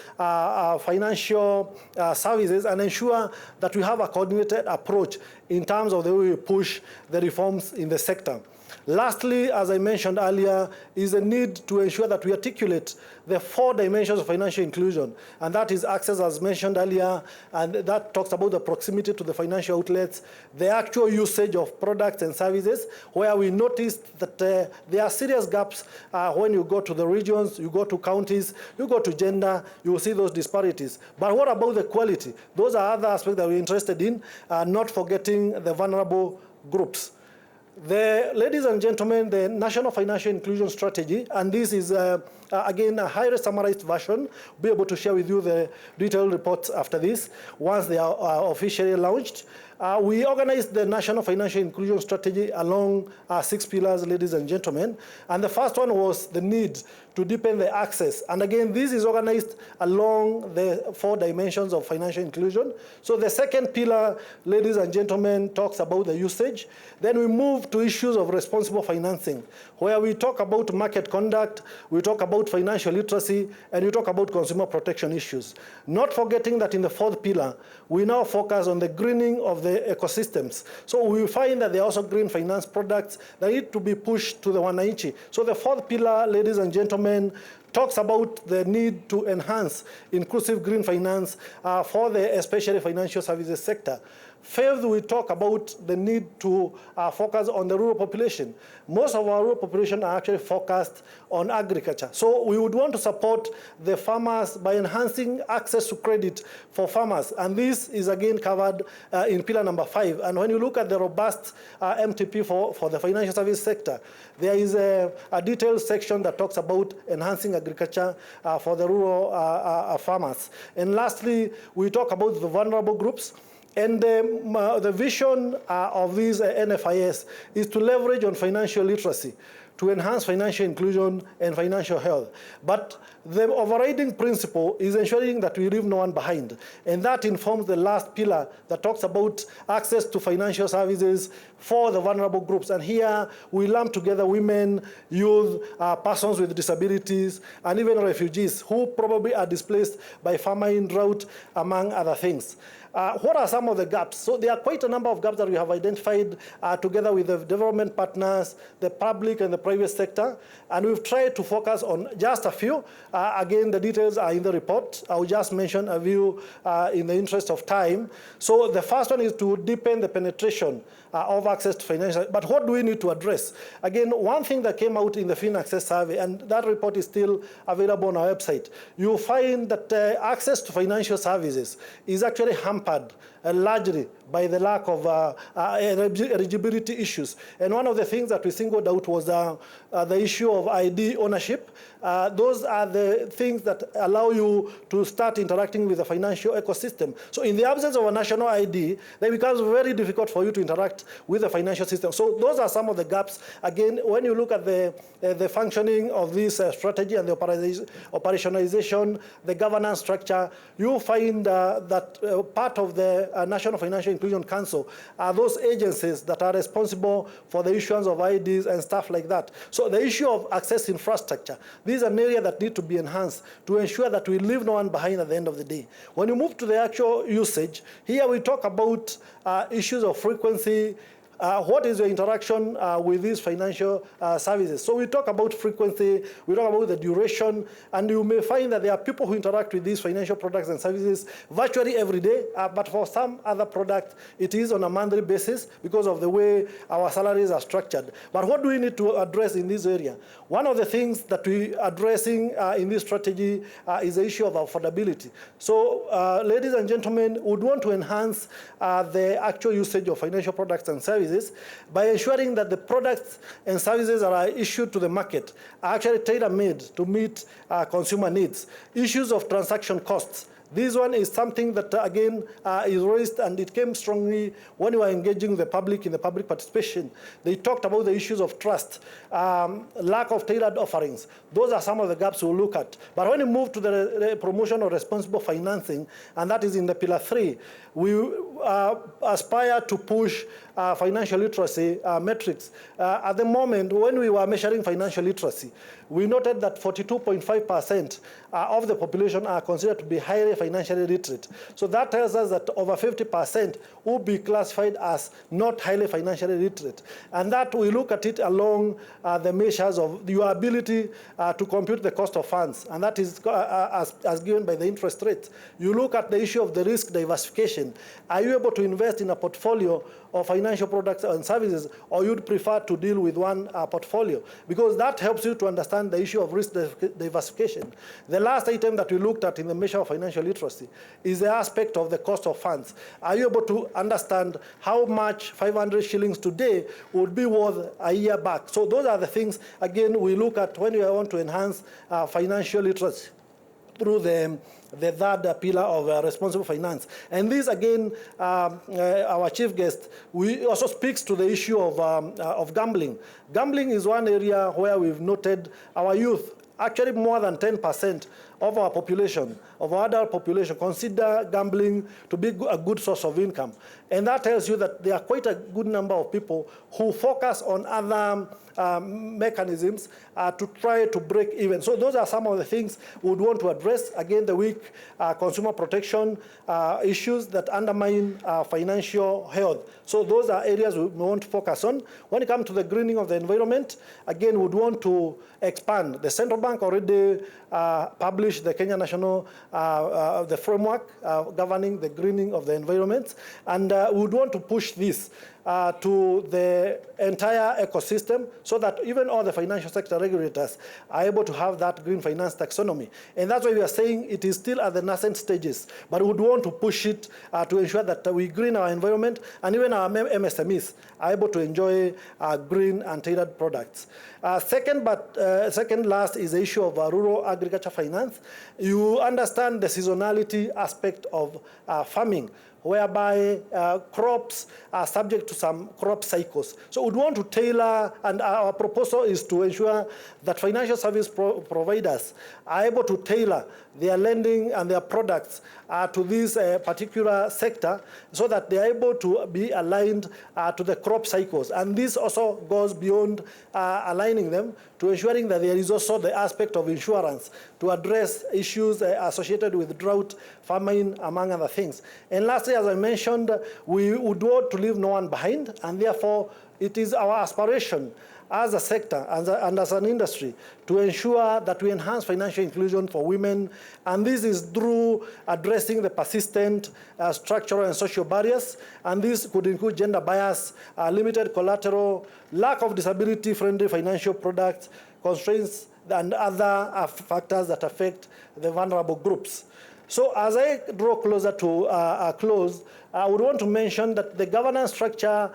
financial services and ensure that we have a coordinated approach in terms of the way we push the reforms in the sector. Lastly, as I mentioned earlier, is a need to ensure that we articulate the 4 dimensions of financial inclusion, and that is access, as mentioned earlier, and that talks about the proximity to the financial outlets, the actual usage of products and services, where we noticed that there are serious gaps when you go to the regions, you go to counties, you go to gender, you will see those disparities. But what about the quality? Those are other aspects that we're interested in, not forgetting the vulnerable groups. Ladies and gentlemen, the National Financial Inclusion Strategy, and this is, again, a highly summarized version. We'll be able to share with you the detailed reports after this, once they are officially launched. We organized the National Financial Inclusion Strategy along 6 pillars, ladies and gentlemen. And the first one was the need to deepen the access. And again, this is organized along the 4 dimensions of financial inclusion. So the second pillar, ladies and gentlemen, talks about the usage. Then we move to issues of responsible financing, where we talk about market conduct, we talk about financial literacy, and we talk about consumer protection issues. Not forgetting that in the 4th pillar, we now focus on the greening of the ecosystems. So we find that there are also green finance products that need to be pushed to the wananchi. So the 4th pillar, ladies and gentlemen, talks about the need to enhance inclusive green finance for the especially financial services sector. 5th, we talk about the need to focus on the rural population. Most of our rural population are actually focused on agriculture. So we would want to support the farmers by enhancing access to credit for farmers. And this is again covered in pillar number 5. And when you look at the robust MTP for the financial service sector, there is a detailed section that talks about enhancing agriculture for the rural farmers. And lastly, we talk about the vulnerable groups. And the vision of this NFIS is to leverage on financial literacy to enhance financial inclusion and financial health. But the overriding principle is ensuring that we leave no one behind. And that informs the last pillar that talks about access to financial services for the vulnerable groups. And here we lump together women, youth, persons with disabilities, and even refugees who probably are displaced by famine, drought, among other things. What are some of the gaps? So there are quite a number of gaps that we have identified together with the development partners, the public and the private sector, and we've tried to focus on just a few. Again, the details are in the report. I'll just mention a few in the interest of time. So the first one is to deepen the penetration of access to financial. But what do we need to address? Again, one thing that came out in the FinAccess survey, and that report is still available on our website, you'll find that access to financial services is actually hampered largely by the lack of eligibility issues. And one of the things that we singled out was the issue of ID ownership. Those are the things that allow you to start interacting with the financial ecosystem. So in the absence of a national ID, then it becomes very difficult for you to interact with the financial system. So those are some of the gaps. Again, when you look at the functioning of this strategy and the operationalization, the governance structure, you find that part of the National Financial Inclusion Council are those agencies that are responsible for the issuance of IDs and stuff like that. So the issue of access infrastructure, these are an area that need to be enhanced to ensure that we leave no one behind at the end of the day. When you move to the actual usage, here we talk about issues of frequency. What is your interaction with these financial services? So we talk about frequency, we talk about the duration, and you may find that there are people who interact with these financial products and services virtually every day, but for some other products, it is on a monthly basis because of the way our salaries are structured. But what do we need to address in this area? One of the things that we are addressing in this strategy is the issue of affordability. So, ladies and gentlemen, we would want to enhance the actual usage of financial products and services by ensuring that the products and services that are issued to the market are actually tailor-made to meet consumer needs. Issues of transaction costs. This one is something that, again, is raised, and it came strongly when we were engaging the public in the public participation. They talked about the issues of trust, lack of tailored offerings. Those are some of the gaps we'll look at. But when you move to the promotion of responsible financing, and that is in the Pillar 3, we aspire to push financial literacy metrics. At the moment, when we were measuring financial literacy, we noted that 42.5% of the population are considered to be highly financially literate. So that tells us that over 50% will be classified as not highly financially literate. And that we look at it along the measures of your ability to compute the cost of funds, and that is as given by the interest rate. You look at the issue of the risk diversification. Are you able to invest in a portfolio of financial products and services, or you'd prefer to deal with one portfolio? Because that helps you to understand the issue of risk diversification. The last item that we looked at in the measure of financial literacy is the aspect of the cost of funds. Are you able to understand how much 500 shillings today would be worth a year back? So those are the things, again, we look at when we want to enhance financial literacy through the third pillar of responsible finance. And this, again, our chief guest, we also speaks to the issue of gambling. Gambling is one area where we've noted our youth, actually more than 10% of our population, of our adult population, consider gambling to be a good source of income. And that tells you that there are quite a good number of people who focus on other mechanisms to try to break even. So those are some of the things we would want to address. Again, the weak consumer protection issues that undermine financial health. So those are areas we want to focus on. When it comes to the greening of the environment, again, we would want to expand. The central bank already published the Kenya National the framework governing the greening of the environment, and we would want to push this to the entire ecosystem so that even all the financial sector regulators are able to have that green finance taxonomy. And that's why we are saying it is still at the nascent stages, but we would want to push it to ensure that we green our environment, and even our MSMEs are able to enjoy green and tailored products. Second last is the issue of rural agriculture finance. You understand the seasonality aspect of farming, whereby crops are subject to some crop cycles. So we'd want to tailor, and our proposal is to ensure that financial service providers are able to tailor their lending and their products to this particular sector so that they are able to be aligned to the crop cycles. And this also goes beyond aligning them to ensuring that there is also the aspect of insurance to address issues associated with drought, famine, among other things. And lastly, as I mentioned, we would want to leave no one behind, and therefore it is our aspiration as a sector and as an industry to ensure that we enhance financial inclusion for women, and this is through addressing the persistent structural and social barriers, and this could include gender bias, limited collateral, lack of disability-friendly financial products, constraints, and other factors that affect the vulnerable groups. So as I draw closer to a close, I would want to mention that the governance structure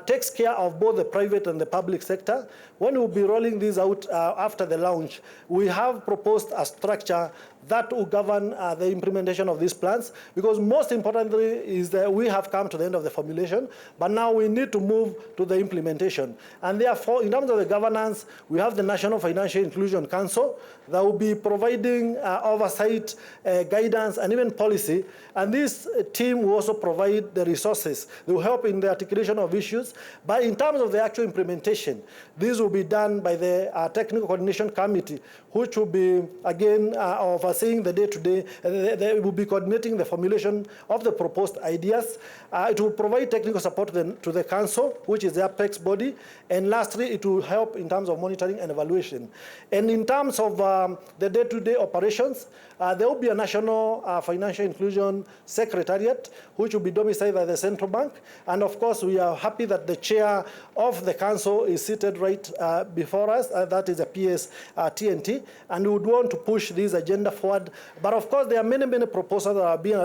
takes care of both the private and the public sector. When we'll be rolling this out after the launch, we have proposed a structure that will govern the implementation of these plans, because most importantly is that we have come to the end of the formulation, but now we need to move to the implementation. And therefore, in terms of the governance, we have the National Financial Inclusion Council that will be providing oversight, guidance, and even policy. And this team will also provide the resources. They will help in the articulation of issues. But in terms of the actual implementation, this will be done by the Technical Coordination Committee, which will be, again, overseeing the day-to-day. They will be coordinating the formulation of the proposed ideas. It will provide technical support to the council, which is the apex body. And lastly, it will help in terms of monitoring and evaluation. And in terms of the day-to-day operations, there will be a National Financial Inclusion Secretariat, which will be domiciled by the Central Bank. And of course, we are happy that the chair of the council is seated right before us. That is the PS TNT. And we would want to push this agenda forward. But of course, there are many, many proposals that are being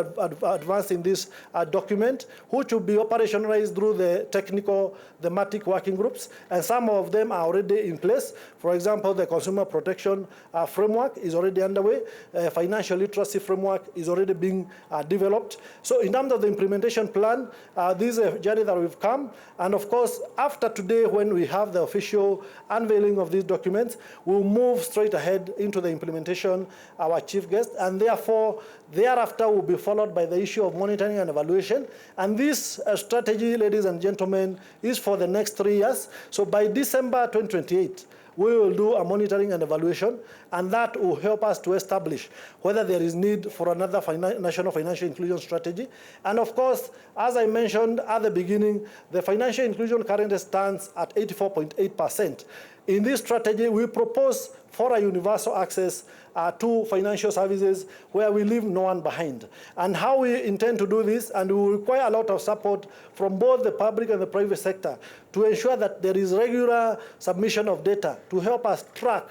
advanced in this document, which will be operationalized through the technical thematic working groups. And some of them are already in place. For example, the consumer protection framework is already underway. Financial literacy framework is already being developed. So in terms of the implementation plan, this is a journey that we've come. And of course, after today, when we have the official unveiling of these documents, we'll move straight ahead into the implementation, our chief guest. And therefore, thereafter will be followed by the issue of monitoring and evaluation. And this strategy, ladies and gentlemen, is for the next 3 years. So by December 2028, we will do a monitoring and evaluation, and that will help us to establish whether there is need for another national financial inclusion strategy. And of course, as I mentioned at the beginning, the financial inclusion currently stands at 84.8%. In this strategy, we propose for a universal access to financial services where we leave no one behind. And how we intend to do this, and we will require a lot of support from both the public and the private sector to ensure that there is regular submission of data to help us track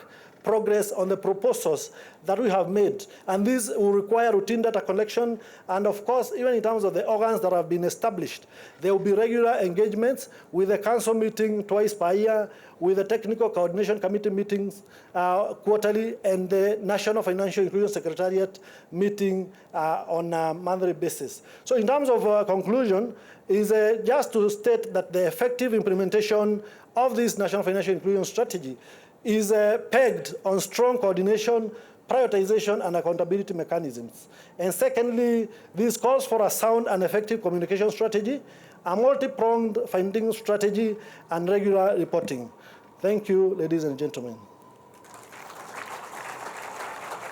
progress on the proposals that we have made. And this will require routine data collection. And of course, even in terms of the organs that have been established, there will be regular engagements with the council meeting twice per year, with the technical coordination committee meetings quarterly, and the National Financial Inclusion Secretariat meeting on a monthly basis. So in terms of conclusion, is just to state that the effective implementation of this National Financial Inclusion Strategy is pegged on strong coordination, prioritization, and accountability mechanisms. And secondly, this calls for a sound and effective communication strategy, a multi-pronged funding strategy, and regular reporting. Thank you, ladies and gentlemen.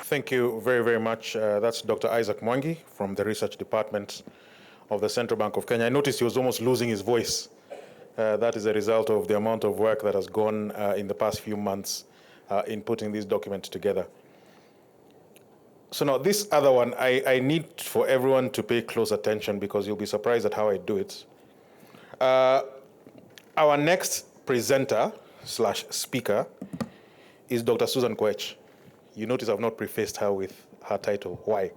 Thank you very, very much. That's Dr. Isaac Mwangi from the Research Department of the Central Bank of Kenya. I noticed he was almost losing his voice. That is a result of the amount of work that has gone in the past few months in putting this document together. So now this other one, I need for everyone to pay close attention because you'll be surprised at how I do it. Our next presenter / speaker is Dr. Susan Koech. You notice I've not prefaced her with her title. Why?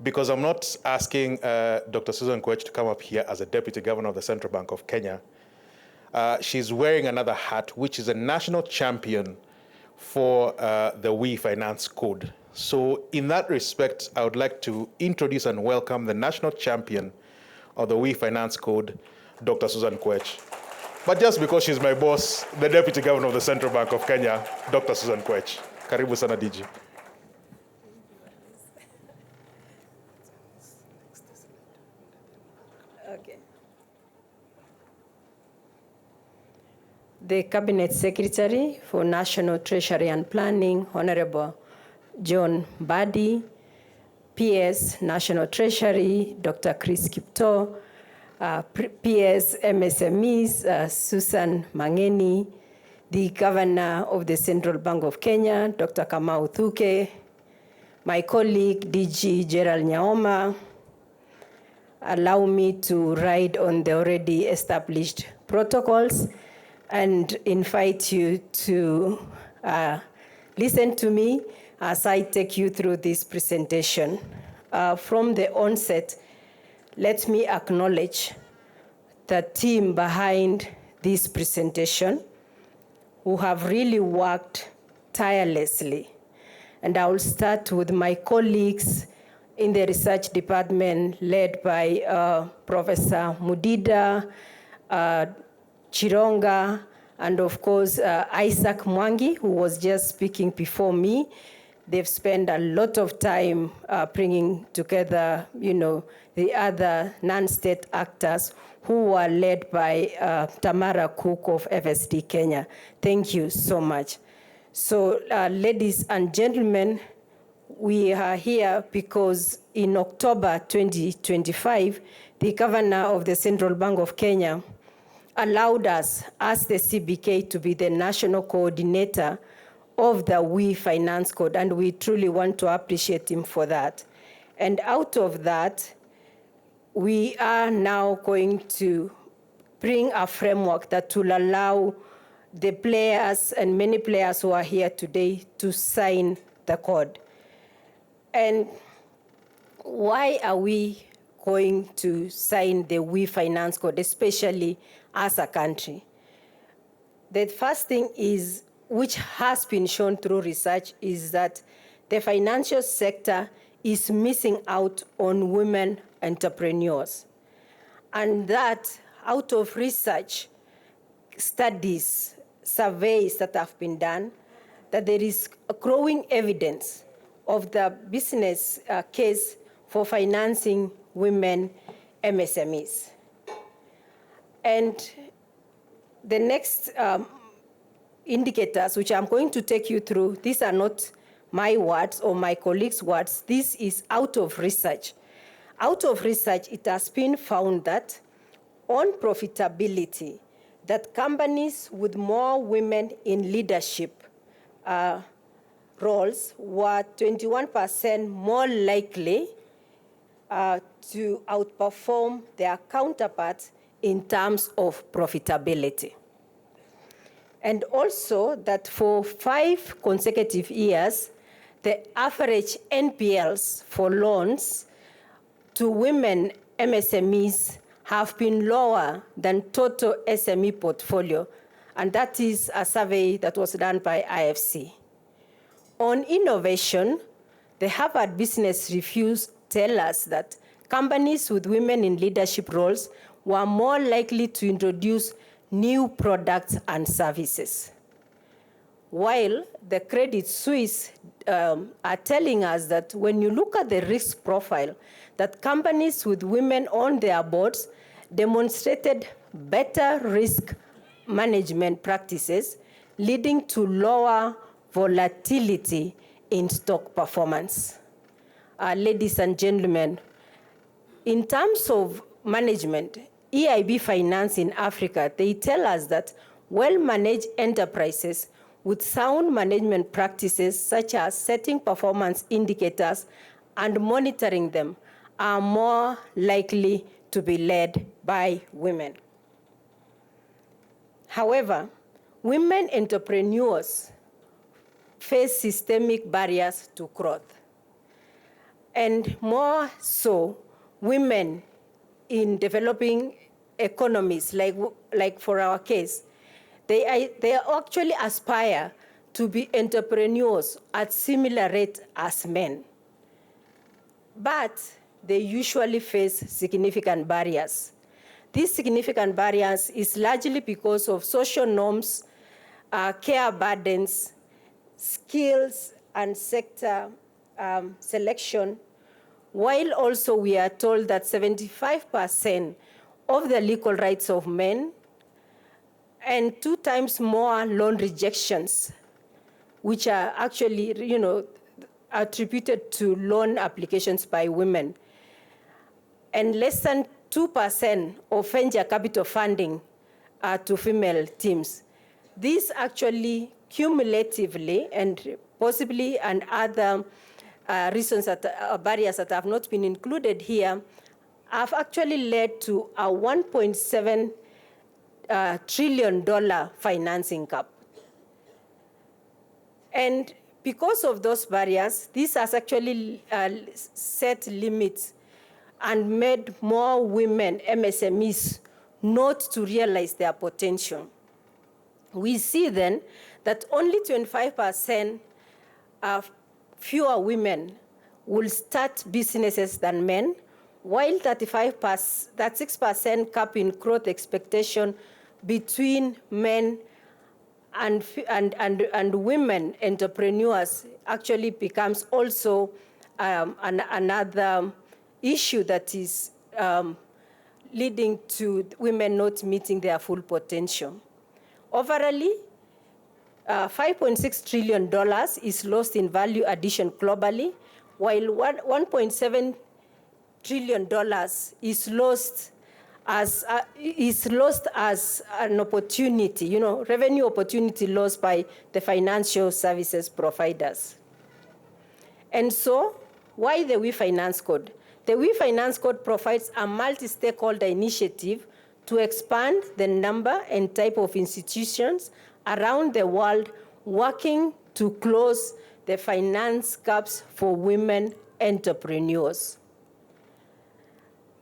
Because I'm not asking Dr. Susan Koech to come up here as a Deputy Governor of the Central Bank of Kenya. She's wearing another hat, which is a national champion for the We Finance Code. So in that respect, I would like to introduce and welcome the national champion of the We Finance Code, Dr. Susan Koech. But just because she's my boss, the Deputy Governor of the Central Bank of Kenya, Dr. Susan Koech. Karibu sana DG. Okay. The Cabinet Secretary for National Treasury and Planning, Honorable John Mbadi, PS National Treasury, Dr. Chris Kipto, PS MSMEs, Susan Mangeni, the Governor of the Central Bank of Kenya, Dr. Kamau Thuke, my colleague DG Gerald Nyaoma. Allow me to ride on the already established protocols and invite you to listen to me as I take you through this presentation. From the onset, let me acknowledge the team behind this presentation who have really worked tirelessly. And I will start with my colleagues in the research department led by Professor Mudida, Chironga, and of course, Isaac Mwangi, who was just speaking before me. They've spent a lot of time bringing together, the other non-state actors who were led by Tamara Cook of FSD Kenya. Thank you so much. So, ladies and gentlemen, we are here because in October 2025, the Governor of the Central Bank of Kenya allowed us, as the CBK, to be the national coordinator of the We Finance Code, and we truly want to appreciate him for that. And out of that, we are now going to bring a framework that will allow the players and many players who are here today to sign the code. And why are we going to sign the We Finance Code, especially as a country? The first thing is, which has been shown through research, is that the financial sector is missing out on women entrepreneurs. And that, out of research, studies, surveys that have been done, that there is a growing evidence of the business case for financing women MSMEs. And the next indicators, which I'm going to take you through, these are not my words or my colleagues' words. This is out of research. Out of research, it has been found that on profitability, that companies with more women in leadership roles were 21% more likely to outperform their counterparts in terms of profitability. And also that for 5 consecutive years, the average NPLs for loans to women MSMEs have been lower than total SME portfolio, and that is a survey that was done by IFC. On innovation, the Harvard Business Reviews tell us that companies with women in leadership roles were more likely to introduce new products and services. While the Credit Suisse are telling us that when you look at the risk profile, that companies with women on their boards demonstrated better risk management practices, leading to lower volatility in stock performance. Ladies and gentlemen, in terms of management, EIB Finance in Africa, they tell us that well-managed enterprises with sound management practices, such as setting performance indicators and monitoring them, are more likely to be led by women. However, women entrepreneurs face systemic barriers to growth. And more so, women in developing economies, like for our case, they actually aspire to be entrepreneurs at similar rate as men. But they usually face significant barriers. These significant barriers is largely because of social norms, care burdens, skills and sector selection, while also we are told that 75% of the legal rights of men and 2 times more loan rejections, which are actually, attributed to loan applications by women, and less than 2% of venture capital funding to female teams. These actually cumulatively and possibly and other reasons that barriers that have not been included here have actually led to a $1.7 trillion financing gap. And because of those barriers, this has actually set limits and made more women MSMEs not to realize their potential. We see then that only 25% of fewer women will start businesses than men, while 36% gap in growth expectation between men and women entrepreneurs actually becomes also another issue that is leading to women not meeting their full potential. Overall, $5.6 trillion is lost in value addition globally, while $1.7 trillion is lost as an opportunity, revenue opportunity lost by the financial services providers. And so, why the We Finance Code? The We Finance Code provides a multi-stakeholder initiative to expand the number and type of institutions around the world working to close the finance gaps for women entrepreneurs.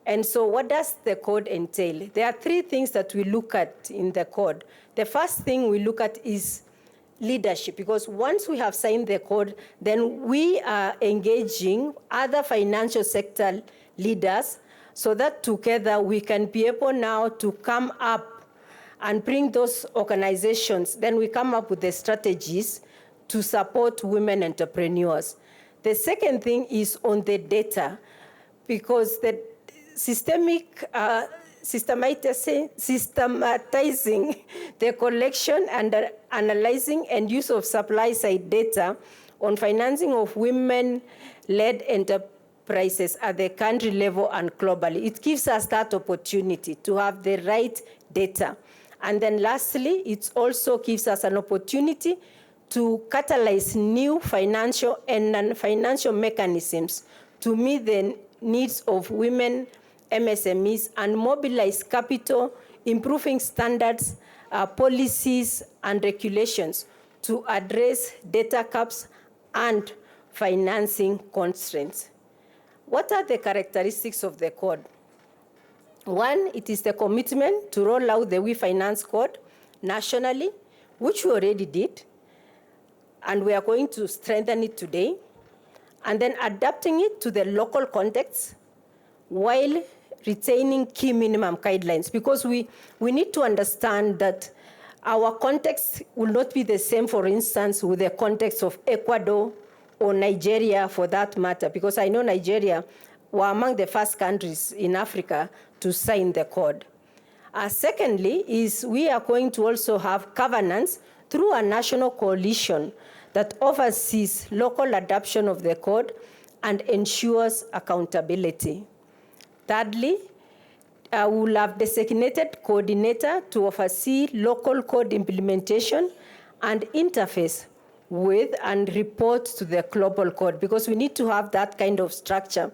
And so what does the code entail? There are three things that we look at in the code. The first thing we look at is leadership, because once we have signed the code, then we are engaging other financial sector leaders so that together we can be able now to come up and bring those organizations, then we come up with the strategies to support women entrepreneurs. The second thing is on the data, because the systematizing the collection and analyzing and use of supply-side data on financing of women-led enterprises at the country level and globally. It gives us that opportunity to have the right data. And then lastly, it also gives us an opportunity to catalyze new financial and non-financial mechanisms to meet the needs of women MSMEs and mobilize capital, improving standards, policies, and regulations to address data gaps and financing constraints. What are the characteristics of the code? One, it is the commitment to roll out the We Finance Code nationally, which we already did, and we are going to strengthen it today, and then adapting it to the local context while retaining key minimum guidelines, because we need to understand that our context will not be the same, for instance, with the context of Ecuador or Nigeria for that matter, because I know Nigeria were among the first countries in Africa to sign the code. Secondly, is we are going to also have governance through a national coalition that oversees local adoption of the code and ensures accountability. Thirdly, we will have designated coordinator to oversee local code implementation and interface with and report to the global code, because we need to have that kind of structure.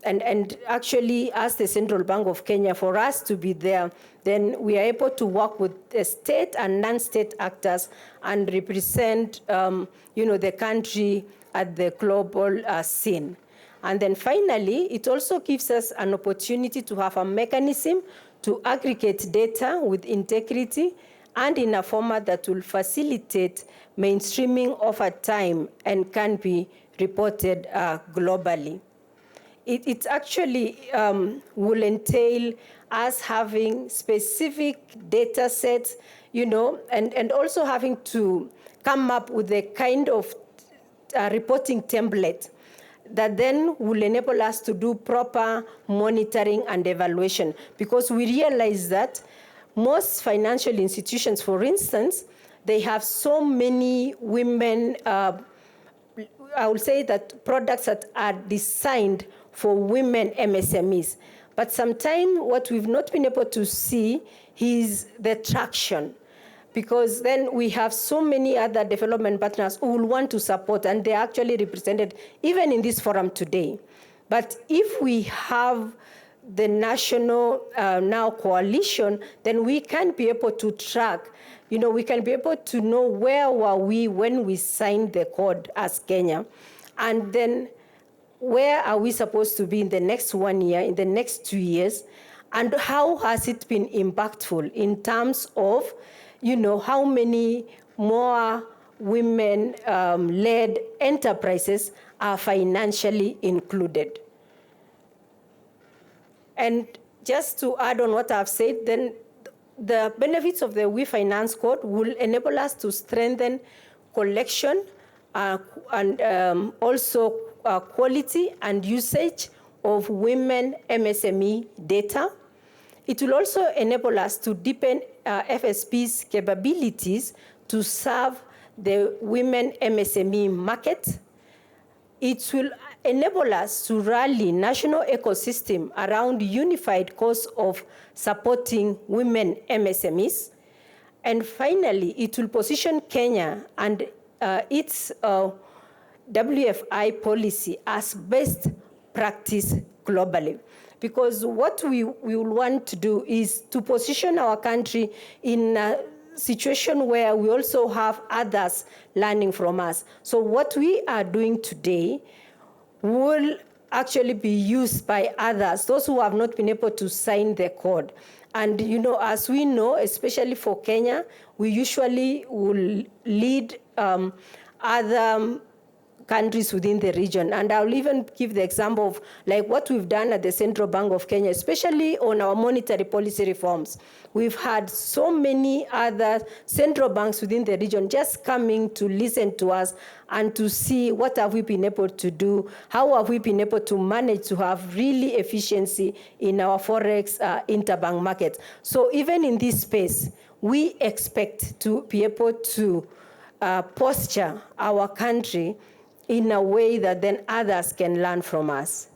And actually, as the Central Bank of Kenya, for us to be there, then we are able to work with the state and non-state actors and represent the country at the global scene. And then finally, it also gives us an opportunity to have a mechanism to aggregate data with integrity and in a format that will facilitate mainstreaming over time and can be reported globally. It actually will entail us having specific data sets, and also having to come up with a kind of reporting template that then will enable us to do proper monitoring and evaluation, because we realize that most financial institutions, for instance, they have so many women, I would say that products that are designed for women MSMEs. But sometimes what we've not been able to see is the traction, because then we have so many other development partners who will want to support, and they're actually represented even in this forum today. But if we have the national now coalition, then we can be able to track, we can be able to know where were we when we signed the code as Kenya. And then where are we supposed to be in the next 1 year, in the next 2 years, and how has it been impactful in terms of, how many more women-led enterprises are financially included. And just to add on what I've said, then the benefits of the We Finance Code will enable us to strengthen collection and also quality and usage of women MSME data. It will also enable us to deepen FSP's capabilities to serve the women MSME market. It will enable us to rally national ecosystem around unified cause of supporting women MSMEs. And finally, it will position Kenya and its WFI policy as best practice globally. Because what we will want to do is to position our country in a situation where we also have others learning from us. So what we are doing today will actually be used by others, those who have not been able to sign the code. And as we know, especially for Kenya, we usually will lead other countries within the region. And I'll even give the example of like what we've done at the Central Bank of Kenya, especially on our monetary policy reforms. We've had so many other central banks within the region just coming to listen to us and to see what have we been able to do, how have we been able to manage to have really efficiency in our forex interbank markets. So even in this space, we expect to be able to posture our country in a way that then others can learn from us.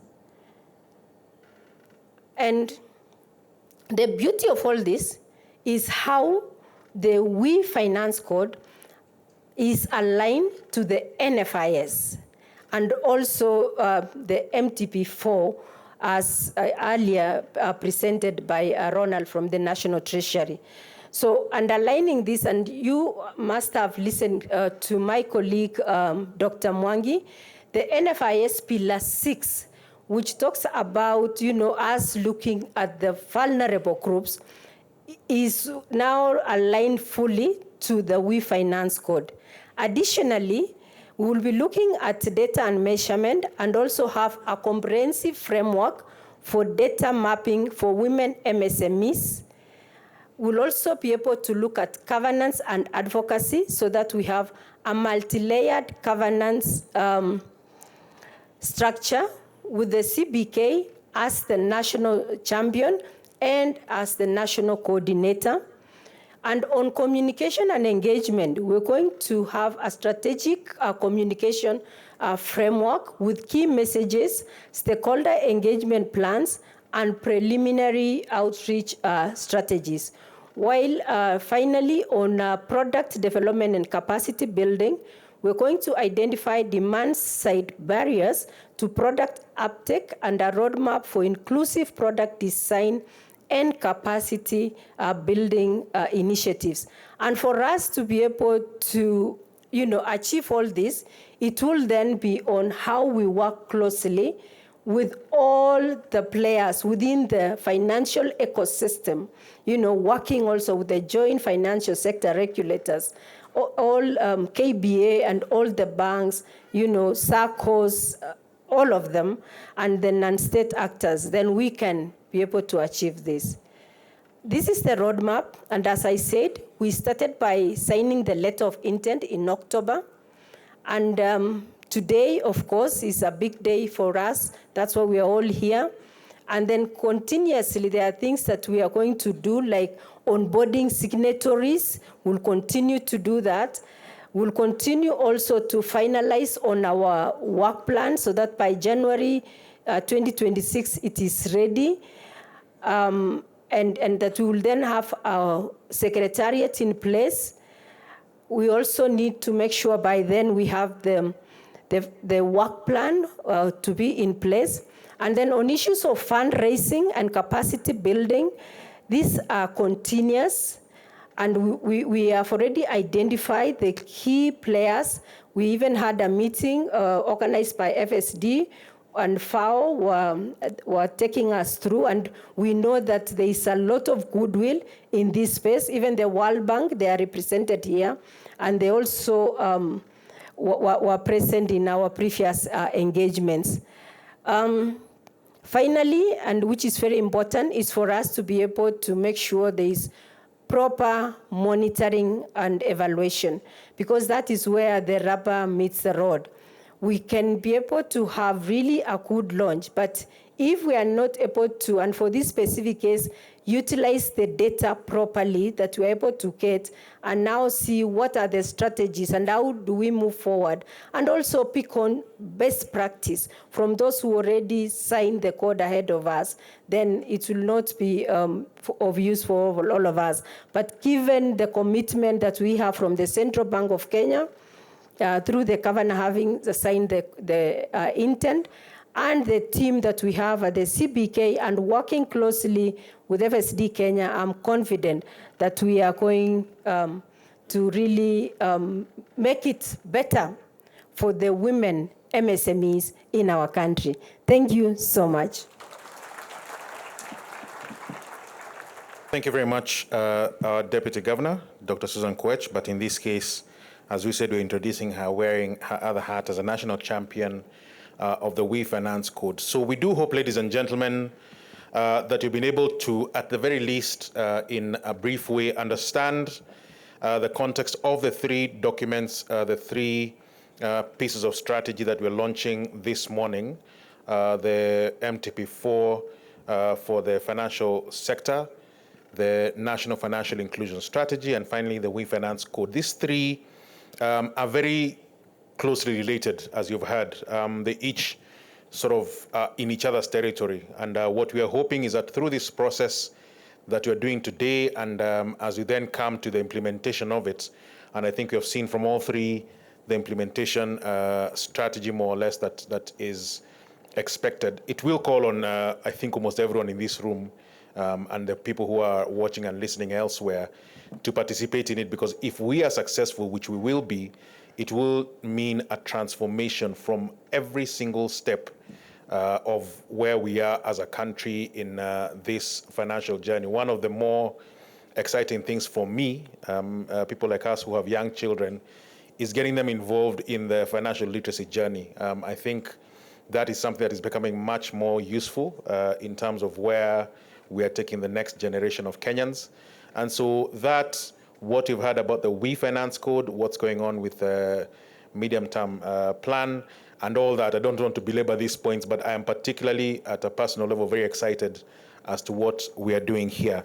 And the beauty of all this is how the We Finance Code is aligned to the NFIS and also the MTP4 as earlier presented by Ronald from the National Treasury. So underlining this, and you must have listened to my colleague, Dr. Mwangi, the NFIS Pillar 6, which talks about, us looking at the vulnerable groups, is now aligned fully to the We Finance Code. Additionally, we will be looking at data and measurement and also have a comprehensive framework for data mapping for women MSMEs. We'll also be able to look at governance and advocacy so that we have a multi-layered governance structure with the CBK as the national champion and as the national coordinator. And on communication and engagement, we're going to have a strategic communication framework with key messages, stakeholder engagement plans, and preliminary outreach strategies. While finally, on product development and capacity building, we're going to identify demand-side barriers to product uptake and a roadmap for inclusive product design and capacity building initiatives. And for us to be able to achieve all this, it will then be on how we work closely with all the players within the financial ecosystem, working also with the joint financial sector regulators, all KBA and all the banks, SACCOs, all of them, and the non-state actors, then we can be able to achieve this. This is the roadmap, and as I said, we started by signing the letter of intent in October, and today, of course, is a big day for us. That's why we are all here. And then continuously, there are things that we are going to do, like onboarding signatories. We'll continue to do that. We'll continue also to finalize on our work plan so that by January 2026, it is ready. And that we will then have our secretariat in place. We also need to make sure by then we have the work plan to be in place. And then on issues of fundraising and capacity building, these are continuous. And we have already identified the key players. We even had a meeting organized by FSD and FAO were taking us through, and we know that there is a lot of goodwill in this space. Even the World Bank, they are represented here, and they also were present in our previous engagements. Finally, and which is very important, is for us to be able to make sure there is proper monitoring and evaluation, because that is where the rubber meets the road. We can be able to have really a good launch, but if we are not able to, and for this specific case, utilize the data properly that we're able to get, and now see what are the strategies and how do we move forward, and also pick on best practice from those who already signed the code ahead of us, then it will not be of use for all of us. But given the commitment that we have from the Central Bank of Kenya, through the governor having signed the intent, and the team that we have at the CBK and working closely with FSD Kenya, I'm confident that we are going to really make it better for the women MSMEs in our country. Thank you so much. Thank you very much, our Deputy Governor, Dr. Susan Koech, but in this case, as we said, we're introducing her wearing her other hat as a national champion of the We Finance Code. So we do hope, ladies and gentlemen, that you've been able to, at the very least, in a brief way, understand the context of the three documents, the three pieces of strategy that we're launching this morning, the MTP4 for the financial sector, the National Financial Inclusion Strategy, and finally the We Finance Code. These three are very closely related, as you've heard. They each sort of in each other's territory. And what we are hoping is that through this process that we're doing today, and as we then come to the implementation of it, and I think we have seen from all three the implementation strategy more or less that is expected, it will call on, I think, almost everyone in this room and the people who are watching and listening elsewhere to participate in it, because if we are successful, which we will be, it will mean a transformation from every single step of where we are as a country in this financial journey. One of the more exciting things for me, people like us who have young children, is getting them involved in the financial literacy journey. I think that is something that is becoming much more useful in terms of where we are taking the next generation of Kenyans. And so that, what you've heard about the We Finance Code, what's going on with the medium-term plan, and all that, I don't want to belabor these points, but I am particularly, at a personal level, very excited as to what we are doing here.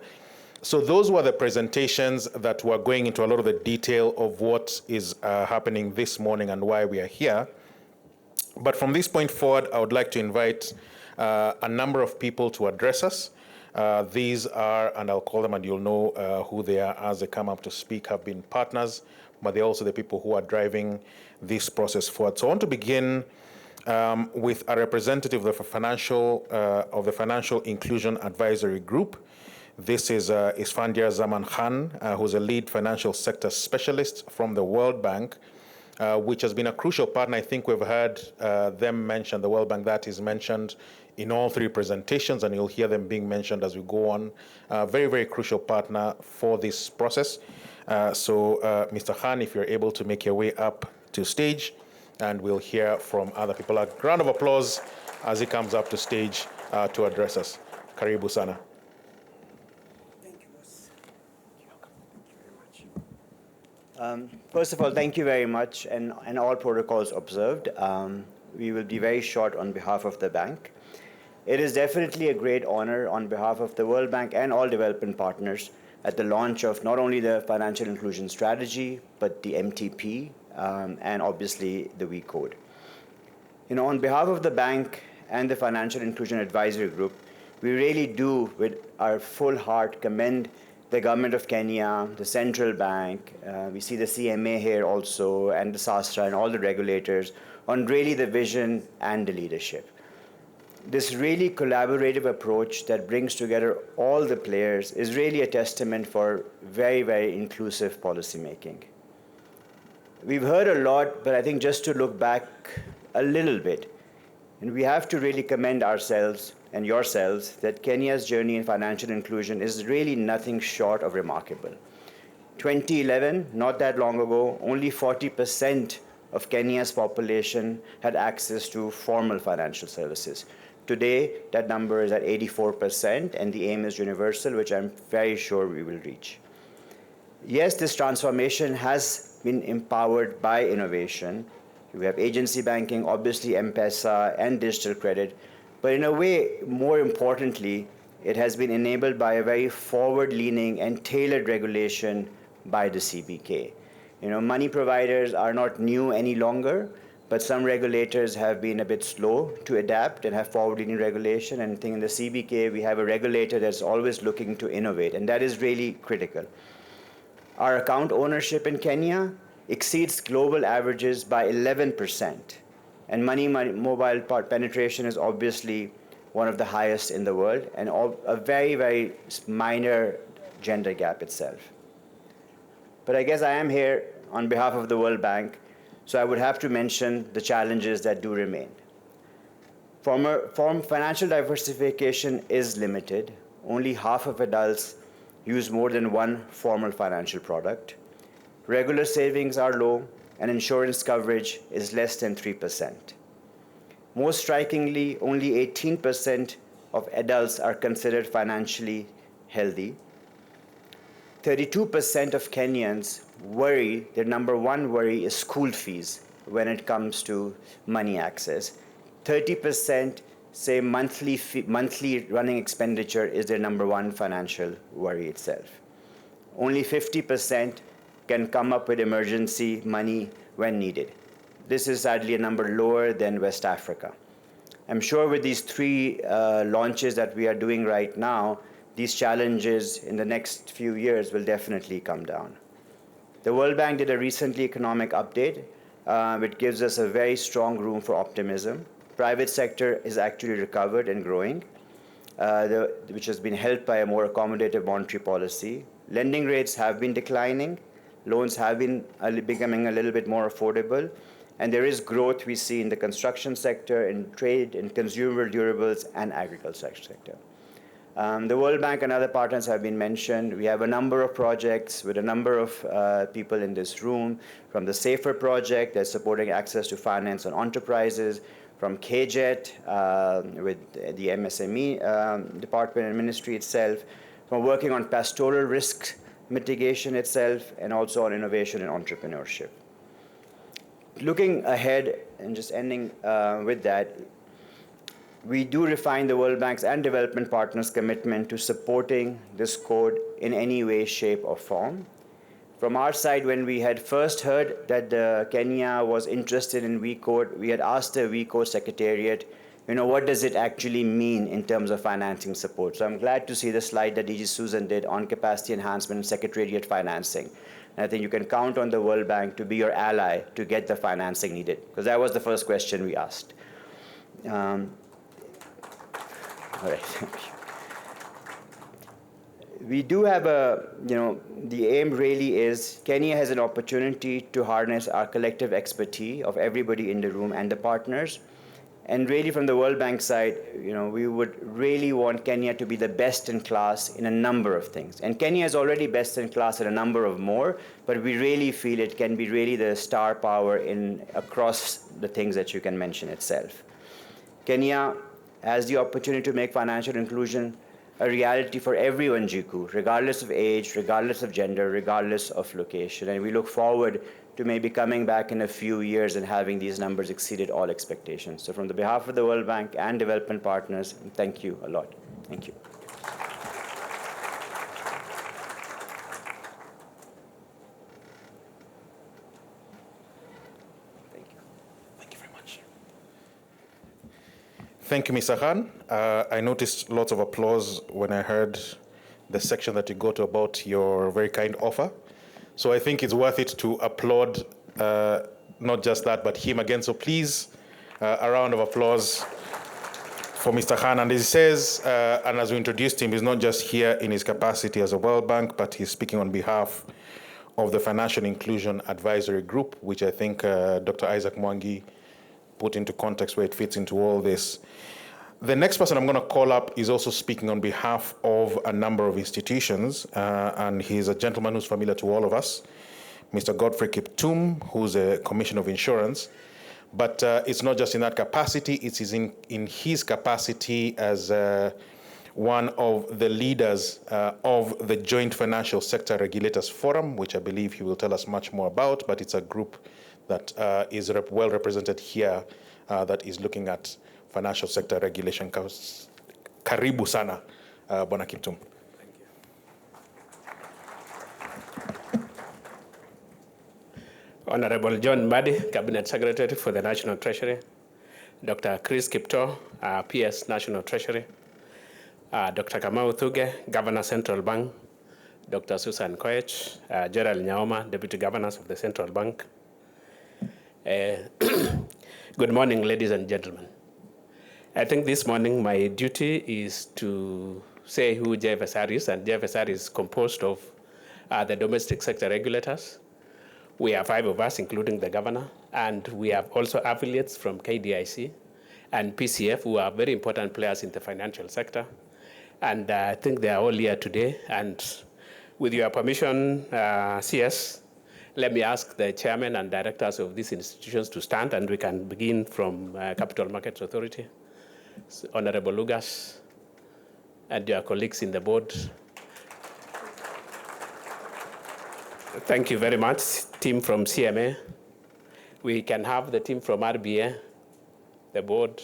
So those were the presentations that were going into a lot of the detail of what is happening this morning and why we are here. But from this point forward, I would like to invite a number of people to address us. These are, and I'll call them and you'll know who they are as they come up to speak, have been partners, but they're also the people who are driving this process forward. So I want to begin with a representative of the Financial Inclusion Advisory Group. This is Isfandia Zaman Khan, who's a lead financial sector specialist from the World Bank, which has been a crucial partner. I think we've heard them mention, the World Bank, that is mentioned in all three presentations, and you'll hear them being mentioned as we go on. Very, very crucial partner for this process. So Mr. Khan, if you're able to make your way up to stage, and we'll hear from other people. A round of applause as he comes up to stage to address us. Karibu sana. First of all, thank you very much, and all protocols observed. We will be very short on behalf of the bank. It is definitely a great honor on behalf of the World Bank and all development partners at the launch of not only the Financial Inclusion Strategy, but the MTP, and obviously the We Code. You know, on behalf of the bank and the Financial Inclusion Advisory Group, we really do, with our full heart, commend the government of Kenya, the central bank, we see the CMA here also, and the SASTRA and all the regulators on really the vision and the leadership. This really collaborative approach that brings together all the players is really a testament for very, very inclusive policymaking. We've heard a lot, but I think just to look back a little bit, And we have to really commend ourselves and yourselves that Kenya's journey in financial inclusion is really nothing short of remarkable. 2011, not that long ago, only 40% of Kenya's population had access to formal financial services. Today, that number is at 84%, and the aim is universal, which I'm very sure we will reach. Yes, this transformation has been empowered by innovation. We have agency banking, obviously M-Pesa, and digital credit. But in a way, more importantly, it has been enabled by a very forward-leaning and tailored regulation by the CBK. Money providers are not new any longer, but some regulators have been a bit slow to adapt and have forward-leaning regulation. And I think in the CBK, we have a regulator that's always looking to innovate, and that is really critical. Our account ownership in Kenya exceeds global averages by 11%. And money mobile penetration is obviously one of the highest in the world, and a very, very minor gender gap itself. But I guess I am here on behalf of the World Bank, so I would have to mention the challenges that do remain. Financial diversification is limited. Only half of adults use more than one formal financial product. Regular savings are low, and insurance coverage is less than 3%. Most strikingly, only 18% of adults are considered financially healthy. 32% of Kenyans worry, their number one worry is school fees when it comes to money access. 30% say monthly running expenditure is their number one financial worry itself. Only 50% can come up with emergency money when needed. This is sadly a number lower than West Africa. I'm sure with these three launches that we are doing right now, these challenges in the next few years will definitely come down. The World Bank did a recently economic update, which gives us a very strong room for optimism. Private sector is actually recovered and growing, which has been helped by a more accommodative monetary policy. Lending rates have been declining. Loans have been becoming a little bit more affordable. And there is growth we see in the construction sector, in trade, in consumer durables, and agriculture sector. The World Bank and other partners have been mentioned. We have a number of projects with a number of people in this room, from the SAFER project that's supporting access to finance on enterprises, from KJET with the MSME department and ministry itself, from working on pastoral risk mitigation itself, and also on innovation and entrepreneurship. Looking ahead and just ending with that, we do refine the World Bank's and development partners' commitment to supporting this code in any way, shape, or form. From our side, when we had first heard that Kenya was interested in WeCode, we had asked the WeCode Secretariat, what does it actually mean in terms of financing support? So I'm glad to see the slide that DG Susan did on capacity enhancement and Secretariat financing. And I think you can count on the World Bank to be your ally to get the financing needed, because that was the first question we asked. All right, thank you. We do have the aim really is Kenya has an opportunity to harness our collective expertise of everybody in the room and the partners. And really from the World Bank side, we would really want Kenya to be the best in class in a number of things. And Kenya is already best in class in a number of more, but we really feel it can be really the star power across the things that you can mention itself. Kenya has the opportunity to make financial inclusion a reality for everyone, Jiku, regardless of age, regardless of gender, regardless of location. And we look forward to maybe coming back in a few years and having these numbers exceeded all expectations. So from the behalf of the World Bank and development partners, thank you a lot. Thank you. Thank you, Mr. Khan. I noticed lots of applause when I heard the section that you got about your very kind offer. So I think it's worth it to applaud not just that, but him again. So please, a round of applause for Mr. Khan. And as he says, and as we introduced him, he's not just here in his capacity as a World Bank, but he's speaking on behalf of the Financial Inclusion Advisory Group, which I think Dr. Isaac Mwangi put into context where it fits into all this. The next person I'm going to call up is also speaking on behalf of a number of institutions, and he's a gentleman who's familiar to all of us, Mr. Godfrey Kiptum, who's a Commissioner of Insurance. But it's not just in that capacity, it is in his capacity as one of the leaders of the Joint Financial Sector Regulators Forum, which I believe he will tell us much more about, but it's a group that is well represented here that is looking at financial sector regulation. Karibu sana, Bwana Kiptum. Honorable John Mbadi, Cabinet Secretary for the National Treasury, Dr. Chris Kipto, PS National Treasury, Dr. Kamau Thuge, Governor Central Bank, Dr. Susan Koech, Gerald Nyaoma, Deputy Governors of the Central Bank. Good morning, ladies and gentlemen. I think this morning my duty is to say who JFSR is, and JFSR is composed of the domestic sector regulators. We are 5 of us, including the governor, and we have also affiliates from KDIC and PCF, who are very important players in the financial sector. And I think they are all here today. And with your permission, CS, let me ask the chairman and directors of these institutions to stand, and we can begin from Capital Markets Authority. So, Honorable Lugas and your colleagues in the board. Thank you very much, team from CMA. We can have the team from RBA, the board.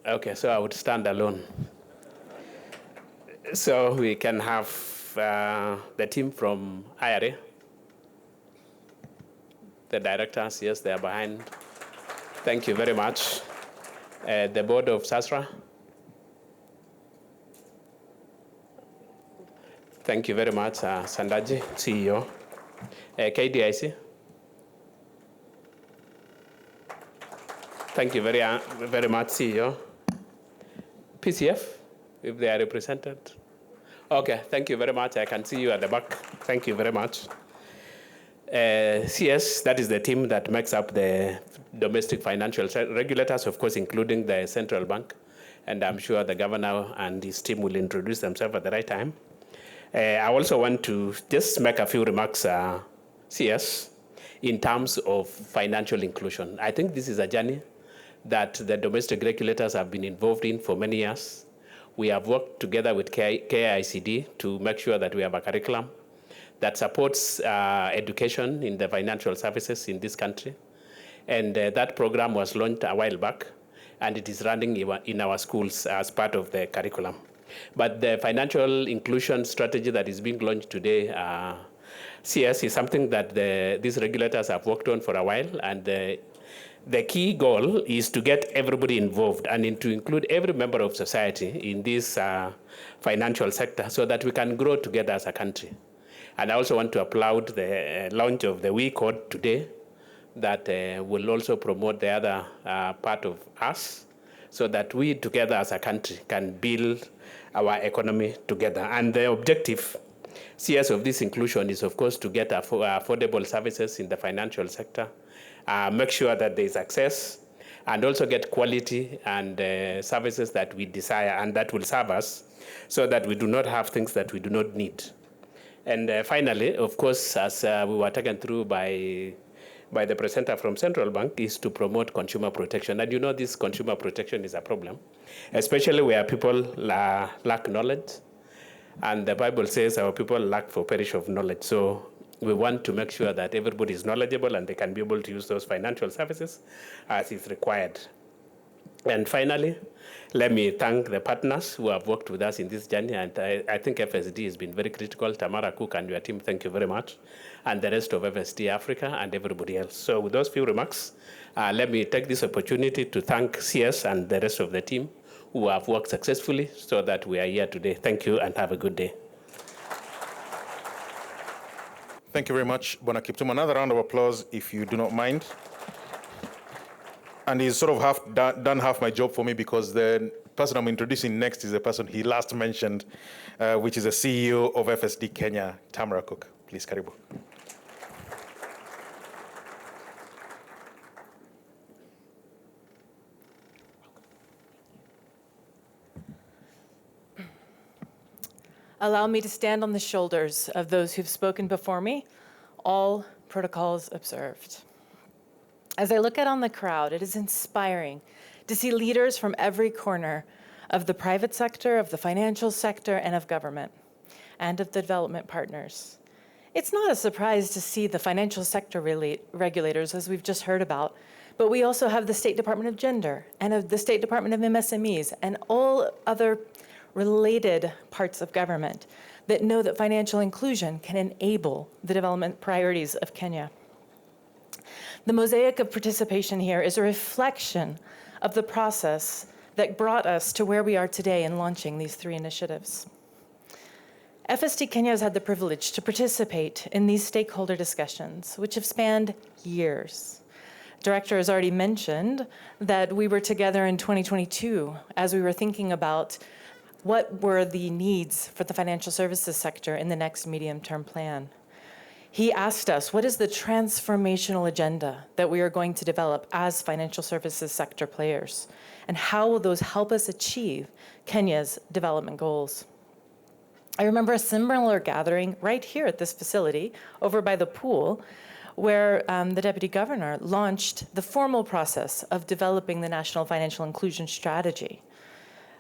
Okay, so I would stand alone. So we can have the team from IRA, the directors, yes, they are behind. Thank you very much. The board of SASRA. Thank you very much, Sandaji, CEO. KDIC. Thank you very much, CEO. PCF, if they are represented. Okay, thank you very much. I can see you at the back. Thank you very much. CS, that is the team that makes up the domestic financial regulators, of course, including the central bank. And I'm sure the governor and his team will introduce themselves at the right time. I also want to just make a few remarks, CS, in terms of financial inclusion. I think this is a journey that the domestic regulators have been involved in for many years. We have worked together with KICD to make sure that we have a curriculum that supports education in the financial services in this country. And that program was launched a while back, and it is running in our schools as part of the curriculum. But the financial inclusion strategy that is being launched today, CS, is something that these regulators have worked on for a while, and the key goal is to get everybody involved and to include every member of society in this financial sector so that we can grow together as a country. And I also want to applaud the launch of the We Code today that will also promote the other part of us so that we together as a country can build our economy together. And the objective, CS, of this inclusion is, of course, to get affordable services in the financial sector, make sure that there is access, and also get quality and services that we desire and that will serve us so that we do not have things that we do not need. And finally, of course, as we were taken through by the presenter from Central Bank, is to promote consumer protection. And you know this consumer protection is a problem, especially where people lack knowledge. And the Bible says our people lack for perish of knowledge. So we want to make sure that everybody is knowledgeable and they can be able to use those financial services as is required. And finally, let me thank the partners who have worked with us in this journey. And I think FSD has been very critical. Tamara Cook and your team, thank you very much. And the rest of FSD Africa and everybody else. So with those few remarks, let me take this opportunity to thank CS and the rest of the team who have worked successfully so that we are here today. Thank you and have a good day. Thank you very much, Bwana Kiptum. Another round of applause, if you do not mind. And he's sort of done half my job for me because the person I'm introducing next is the person he last mentioned, which is the CEO of FSD Kenya, Tamara Cook. Please, karibu. Allow me to stand on the shoulders of those who've spoken before me, all protocols observed. As I look out on the crowd, it is inspiring to see leaders from every corner of the private sector, of the financial sector, and of government, and of the development partners. It's not a surprise to see the financial sector regulators, as we've just heard about, but we also have the State Department of Gender and of the State Department of MSMEs and all other related parts of government that know that financial inclusion can enable the development priorities of Kenya. The mosaic of participation here is a reflection of the process that brought us to where we are today in launching these 3 initiatives. FSD Kenya has had the privilege to participate in these stakeholder discussions, which have spanned years. Director has already mentioned that we were together in 2022 as we were thinking about what were the needs for the financial services sector in the next medium-term plan. He asked us, what is the transformational agenda that we are going to develop as financial services sector players? And how will those help us achieve Kenya's development goals? I remember a similar gathering right here at this facility, over by the pool, where the Deputy Governor launched the formal process of developing the National Financial Inclusion Strategy.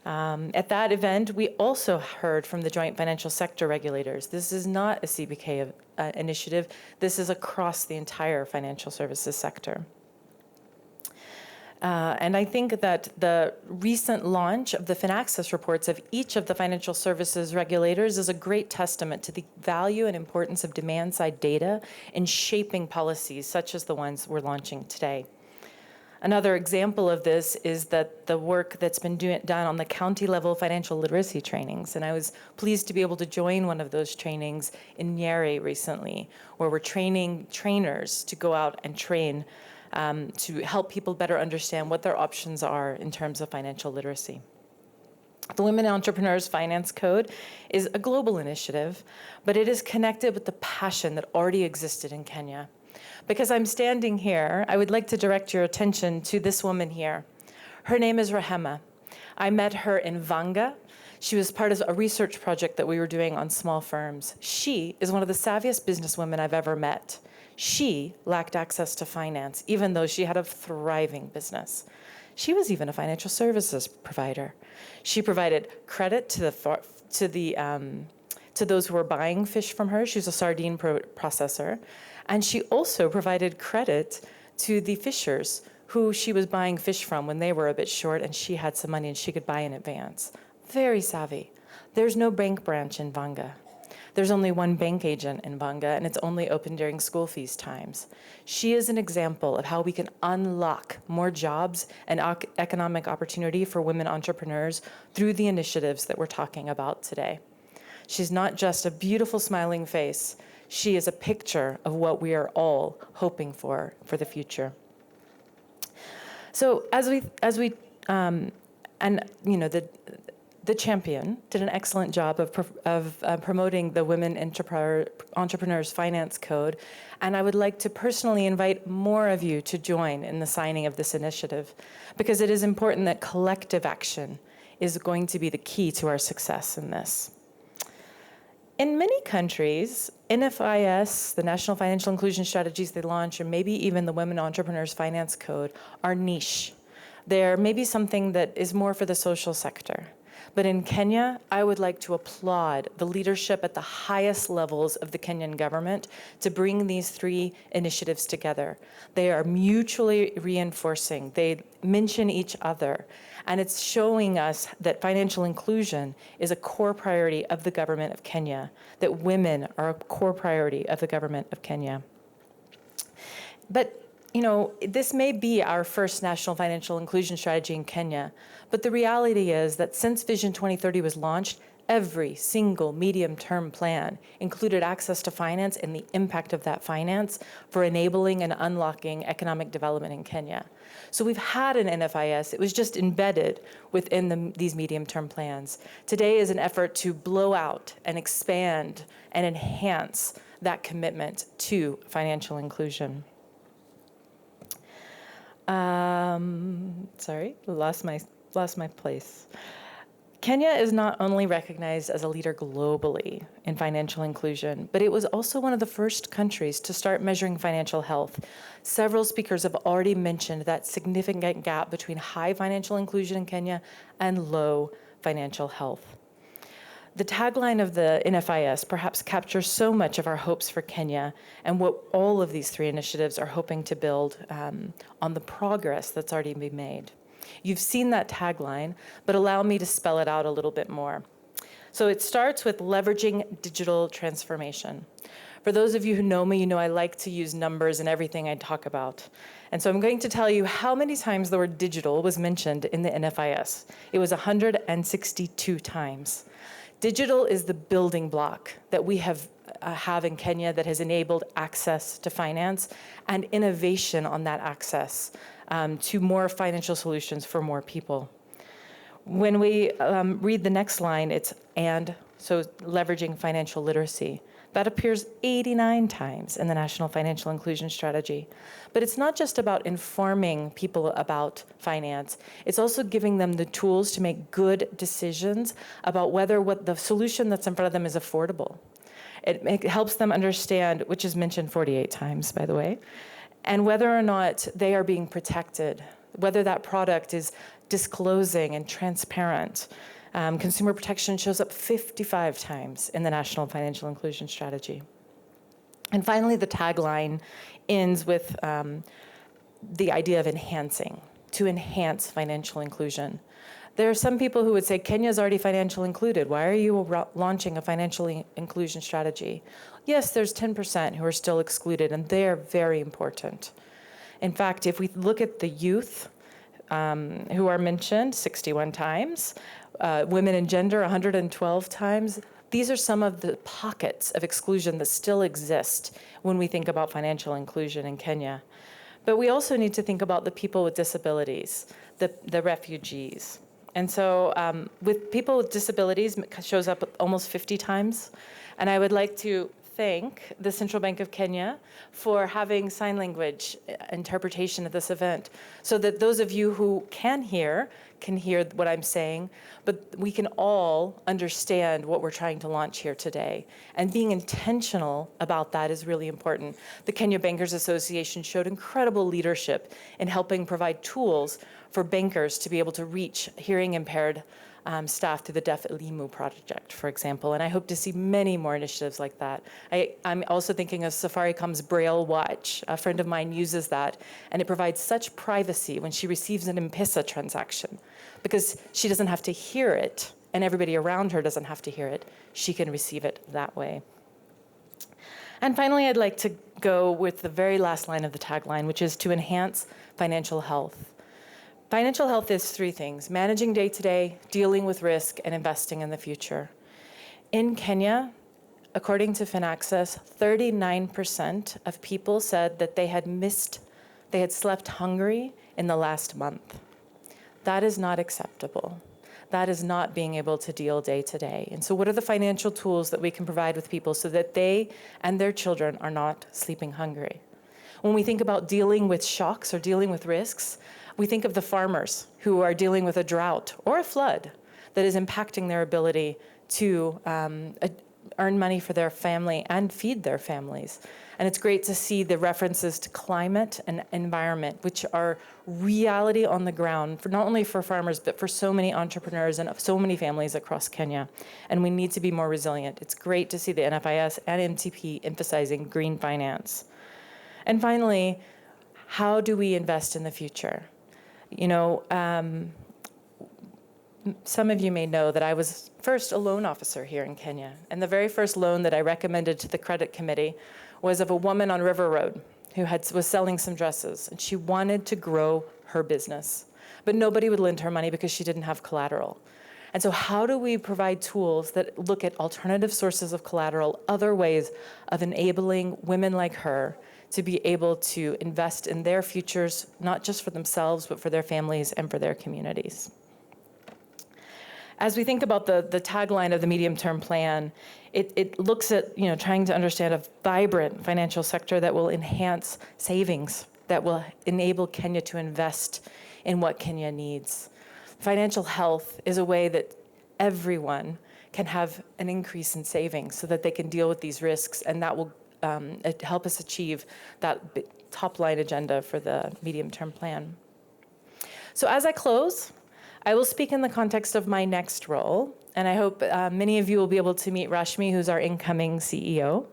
At that event, we also heard from the joint financial sector regulators. This is not a CBK initiative. This is across the entire financial services sector. And I think that the recent launch of the FinAccess reports of each of the financial services regulators is a great testament to the value and importance of demand-side data in shaping policies such as the ones we're launching today. Another example of this is that the work that's been done on the county-level financial literacy trainings, and I was pleased to be able to join one of those trainings in Nyeri recently, where we're training trainers to go out and train to help people better understand what their options are in terms of financial literacy. The Women Entrepreneurs Finance Code is a global initiative, but it is connected with the passion that already existed in Kenya. Because I'm standing here, I would like to direct your attention to this woman here. Her name is Rehema. I met her in Vanga. She was part of a research project that we were doing on small firms. She is one of the savviest businesswomen I've ever met. She lacked access to finance, even though she had a thriving business. She was even a financial services provider. She provided credit to those who were buying fish from her. She was a sardine processor. And she also provided credit to the fishers who she was buying fish from when they were a bit short and she had some money and she could buy in advance. Very savvy. There's no bank branch in Vanga. There's only one bank agent in Vanga, and it's only open during school fees times. She is an example of how we can unlock more jobs and economic opportunity for women entrepreneurs through the initiatives that we're talking about today. She's not just a beautiful smiling face. She is a picture of what we are all hoping for the future. So the champion did an excellent job of promoting the Women Entrepreneurs Finance Code, and I would like to personally invite more of you to join in the signing of this initiative, because it is important that collective action is going to be the key to our success in this. In many countries, NFIS, the National Financial Inclusion Strategies they launch, or maybe even the Women Entrepreneurs Finance Code, are niche. They're maybe something that is more for the social sector. But in Kenya, I would like to applaud the leadership at the highest levels of the Kenyan government to bring these 3 initiatives together. They are mutually reinforcing. They mention each other. And it's showing us that financial inclusion is a core priority of the government of Kenya, that women are a core priority of the government of Kenya. But this may be our first national financial inclusion strategy in Kenya, but the reality is that since Vision 2030 was launched, every single medium-term plan included access to finance and the impact of that finance for enabling and unlocking economic development in Kenya. So we've had an NFIS. It was just embedded within these medium-term plans. Today is an effort to blow out and expand and enhance that commitment to financial inclusion. Sorry, lost my place. Kenya is not only recognized as a leader globally in financial inclusion, but it was also one of the first countries to start measuring financial health. Several speakers have already mentioned that significant gap between high financial inclusion in Kenya and low financial health. The tagline of the NFIS perhaps captures so much of our hopes for Kenya and what all of these three initiatives are hoping to build on the progress that's already been made. You've seen that tagline, but allow me to spell it out a little bit more. So it starts with leveraging digital transformation. For those of you who know me, you know I like to use numbers in everything I talk about. And so I'm going to tell you how many times the word digital was mentioned in the NFIS. It was 162 times. Digital is the building block that we have in Kenya that has enabled access to finance and innovation on that access to more financial solutions for more people. When we read the next line, it's so leveraging financial literacy. That appears 89 times in the National Financial Inclusion Strategy. But it's not just about informing people about finance, it's also giving them the tools to make good decisions about whether what the solution that's in front of them is affordable. It helps them understand, which is mentioned 48 times, by the way, and whether or not they are being protected, whether that product is disclosing and transparent. Consumer protection shows up 55 times in the National Financial Inclusion Strategy. And finally, the tagline ends with the idea of enhancing, to enhance financial inclusion. There are some people who would say, Kenya's already financially included. Why are you launching a financial inclusion strategy? Yes, there's 10% who are still excluded, and they're very important. In fact, if we look at the youth who are mentioned 61 times, women and gender 112 times, these are some of the pockets of exclusion that still exist when we think about financial inclusion in Kenya. But we also need to think about the people with disabilities, the refugees. And so with people with disabilities, it shows up almost 50 times. And I would like to thank the Central Bank of Kenya for having sign language interpretation at this event, so that those of you who can hear what I'm saying, but we can all understand what we're trying to launch here today. And being intentional about that is really important. The Kenya Bankers Association showed incredible leadership in helping provide tools for bankers to be able to reach hearing impaired staff through the Deaf Elimu project, for example, and I hope to see many more initiatives like that. I'm also thinking of Safaricom's Braille Watch. A friend of mine uses that, and it provides such privacy when she receives an M-Pesa transaction, because she doesn't have to hear it, and everybody around her doesn't have to hear it. She can receive it that way. And finally, I'd like to go with the very last line of the tagline, which is to enhance financial health. Financial health is three things: managing day-to-day, dealing with risk, and investing in the future. In Kenya, according to FinAccess, 39% of people said that they had slept hungry in the last month. That is not acceptable. That is not being able to deal day-to-day. And so what are the financial tools that we can provide with people so that they and their children are not sleeping hungry? When we think about dealing with shocks or dealing with risks, we think of the farmers who are dealing with a drought or a flood that is impacting their ability to earn money for their family and feed their families. And it's great to see the references to climate and environment, which are reality on the ground, for not only for farmers, but for so many entrepreneurs and so many families across Kenya. And we need to be more resilient. It's great to see the NFIS and MTP emphasizing green finance. And finally, how do we invest in the future? You know, some of you may know that I was first a loan officer here in Kenya. And the very first loan that I recommended to the credit committee was of a woman on River Road who was selling some dresses. And she wanted to grow her business. But nobody would lend her money because she didn't have collateral. And so how do we provide tools that look at alternative sources of collateral, other ways of enabling women like her to be able to invest in their futures, not just for themselves, but for their families and for their communities? As we think about the tagline of the medium-term plan, it looks at trying to understand a vibrant financial sector that will enhance savings, that will enable Kenya to invest in what Kenya needs. Financial health is a way that everyone can have an increase in savings so that they can deal with these risks, and that will help us achieve that top line agenda for the medium-term plan. So as I close, I will speak in the context of my next role, and I hope many of you will be able to meet Rashmi, who's our incoming CEO.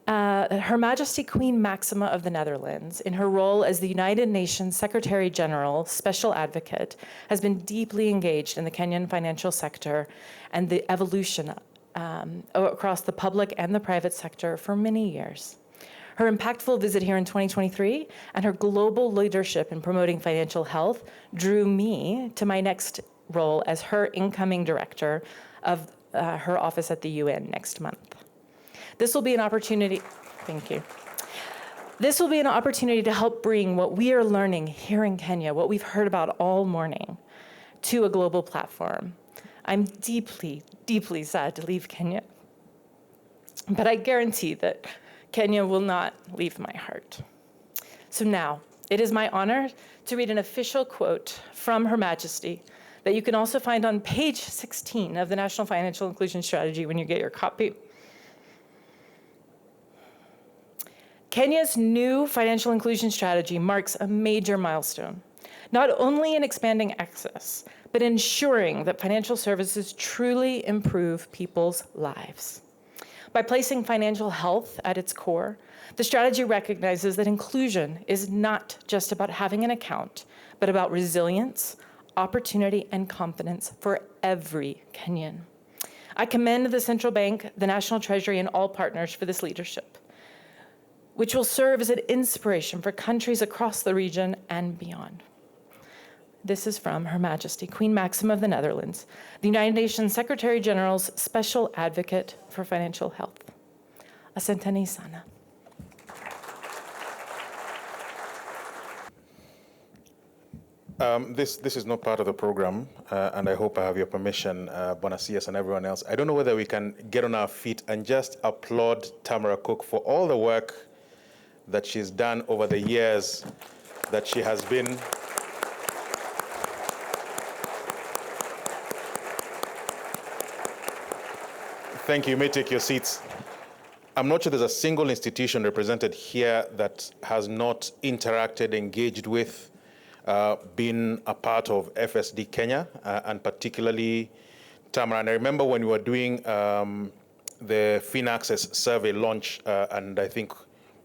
Her Majesty Queen Maxima of the Netherlands, in her role as the United Nations Secretary General Special Advocate, has been deeply engaged in the Kenyan financial sector and the evolution across the public and the private sector for many years. Her impactful visit here in 2023 and her global leadership in promoting financial health drew me to my next role as her incoming director of her office at the UN next month. This will be an opportunity, thank you. This will be an opportunity to help bring what we are learning here in Kenya, what we've heard about all morning, to a global platform. I'm deeply, deeply sad to leave Kenya, but I guarantee that Kenya will not leave my heart. So now, it is my honor to read an official quote from Her Majesty that you can also find on page 16 of the National Financial Inclusion Strategy when you get your copy. Kenya's new financial inclusion strategy marks a major milestone, not only in expanding access, but ensuring that financial services truly improve people's lives. By placing financial health at its core, the strategy recognizes that inclusion is not just about having an account, but about resilience, opportunity, and confidence for every Kenyan. I commend the Central Bank, the National Treasury, and all partners for this leadership, which will serve as an inspiration for countries across the region and beyond. This is from Her Majesty Queen Maxima of the Netherlands, the United Nations Secretary General's Special Advocate for Financial Health. Asanteni sana. This is not part of the program, and I hope I have your permission, Bonasias and everyone else. I don't know whether we can get on our feet and just applaud Tamara Cook for all the work that she's done over the years that she has been Thank you. You may take your seats. I'm not sure there's a single institution represented here that has not interacted, engaged with, been a part of FSD Kenya, and particularly Tamara. And I remember when we were doing the FinAccess survey launch, and I think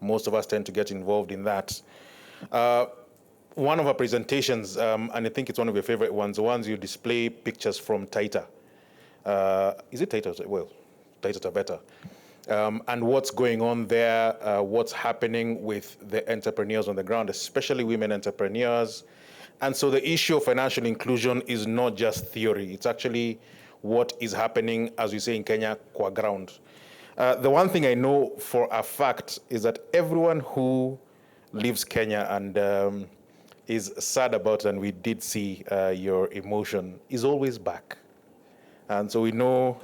most of us tend to get involved in that. One of our presentations, and I think it's one of your favorite ones, the ones you display pictures from Taita. Is it Taita? Well, Taita Taveta. And what's going on there, what's happening with the entrepreneurs on the ground, especially women entrepreneurs. And so the issue of financial inclusion is not just theory. It's actually what is happening, as we say in Kenya, kwa ground. The one thing I know for a fact is that everyone who leaves Kenya and is sad about it, and we did see your emotion, is always back. And so we know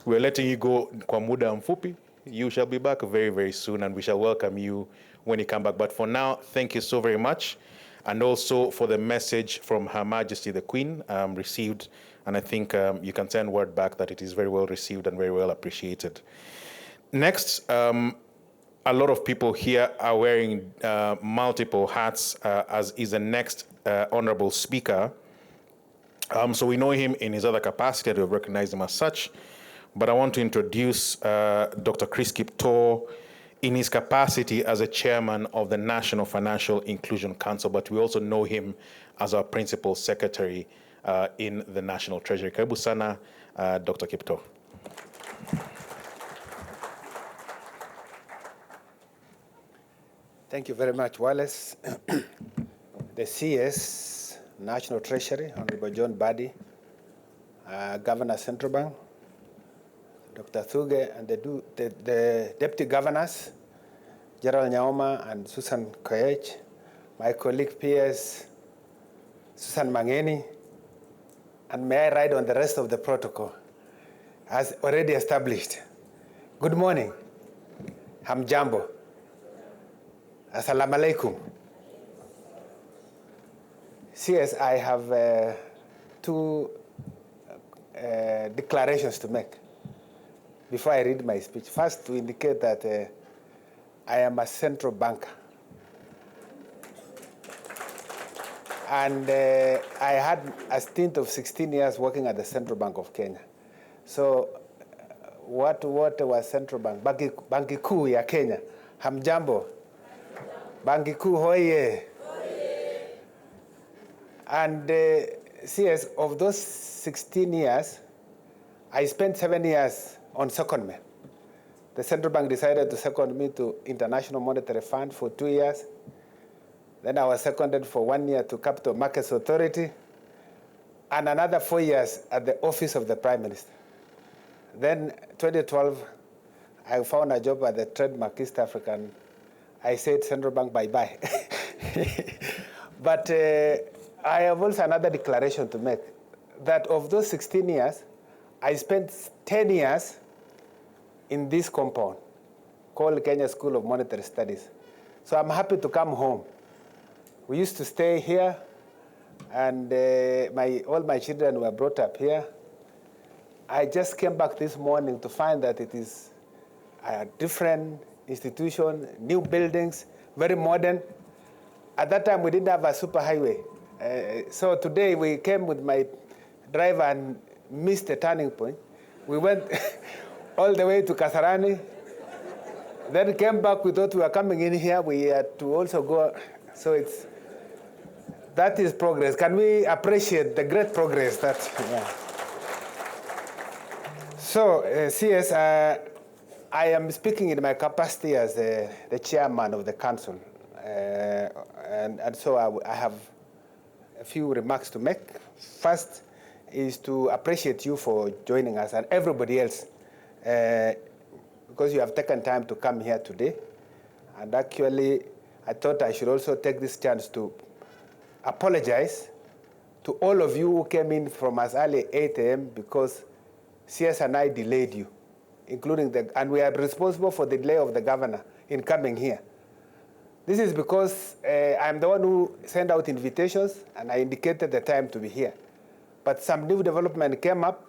we're letting you go kwa muda mfupi. You shall be back very, very soon, and we shall welcome you when you come back. But for now, thank you so very much. And also for the message from Her Majesty the Queen received. And I think you can send word back that it is very well received and very well appreciated. Next, a lot of people here are wearing multiple hats, as is the next honorable speaker. So we know him in his other capacity, and we've recognized him as such. But I want to introduce Dr. Chris Kiptoo in his capacity as a chairman of the National Financial Inclusion Council, but we also know him as our principal secretary in the National Treasury. Karibu sana, Dr. Kiptoo. Thank you very much, Wallace. The CS, National Treasury, Honorable John Badi, Governor Central Bank, Dr. Thuge, and the Deputy Governors, Gerald Nyaoma and Susan Koech, my colleague peers, Susan Mangeni, and may I ride on the rest of the protocol as already established. Good morning. Hamjambo. Assalamu alaikum. CS, I have two declarations to make before I read my speech. First, to indicate that I am a central banker. And I had a stint of 16 years working at the Central Bank of Kenya. So what was Central Bank? Banki Kuu ya Kenya. Hamjambo. Banki Kuu hoye. And CS, of those 16 years, I spent 7 years on secondment. The Central Bank decided to second me to International Monetary Fund for 2 years. Then I was seconded for 1 year to Capital Markets Authority, and another 4 years at the Office of the Prime Minister. Then 2012, I found a job at the Trademark East African. I said Central Bank bye-bye. But I have also another declaration to make, that of those 16 years, I spent 10 years in this compound called Kenya School of Monetary Studies. So I'm happy to come home. We used to stay here, and all my children were brought up here. I just came back this morning to find that it is a different institution, new buildings, very modern. At that time, we didn't have a superhighway. So today, we came with my driver and missed the turning point. We went all the way to Kasarani, then came back. We thought we were coming in here. We had to also go. So that is progress. Can we appreciate the great progress that, yeah. So, CS, I am speaking in my capacity as the chairman of the council. And so I have a few remarks to make. First is to appreciate you for joining us and everybody else, because you have taken time to come here today. And actually, I thought I should also take this chance to apologize to all of you who came in from as early 8 a.m. because CS and I delayed you, and we are responsible for the delay of the governor in coming here. This is because I'm the one who sent out invitations, and I indicated the time to be here. But some new development came up.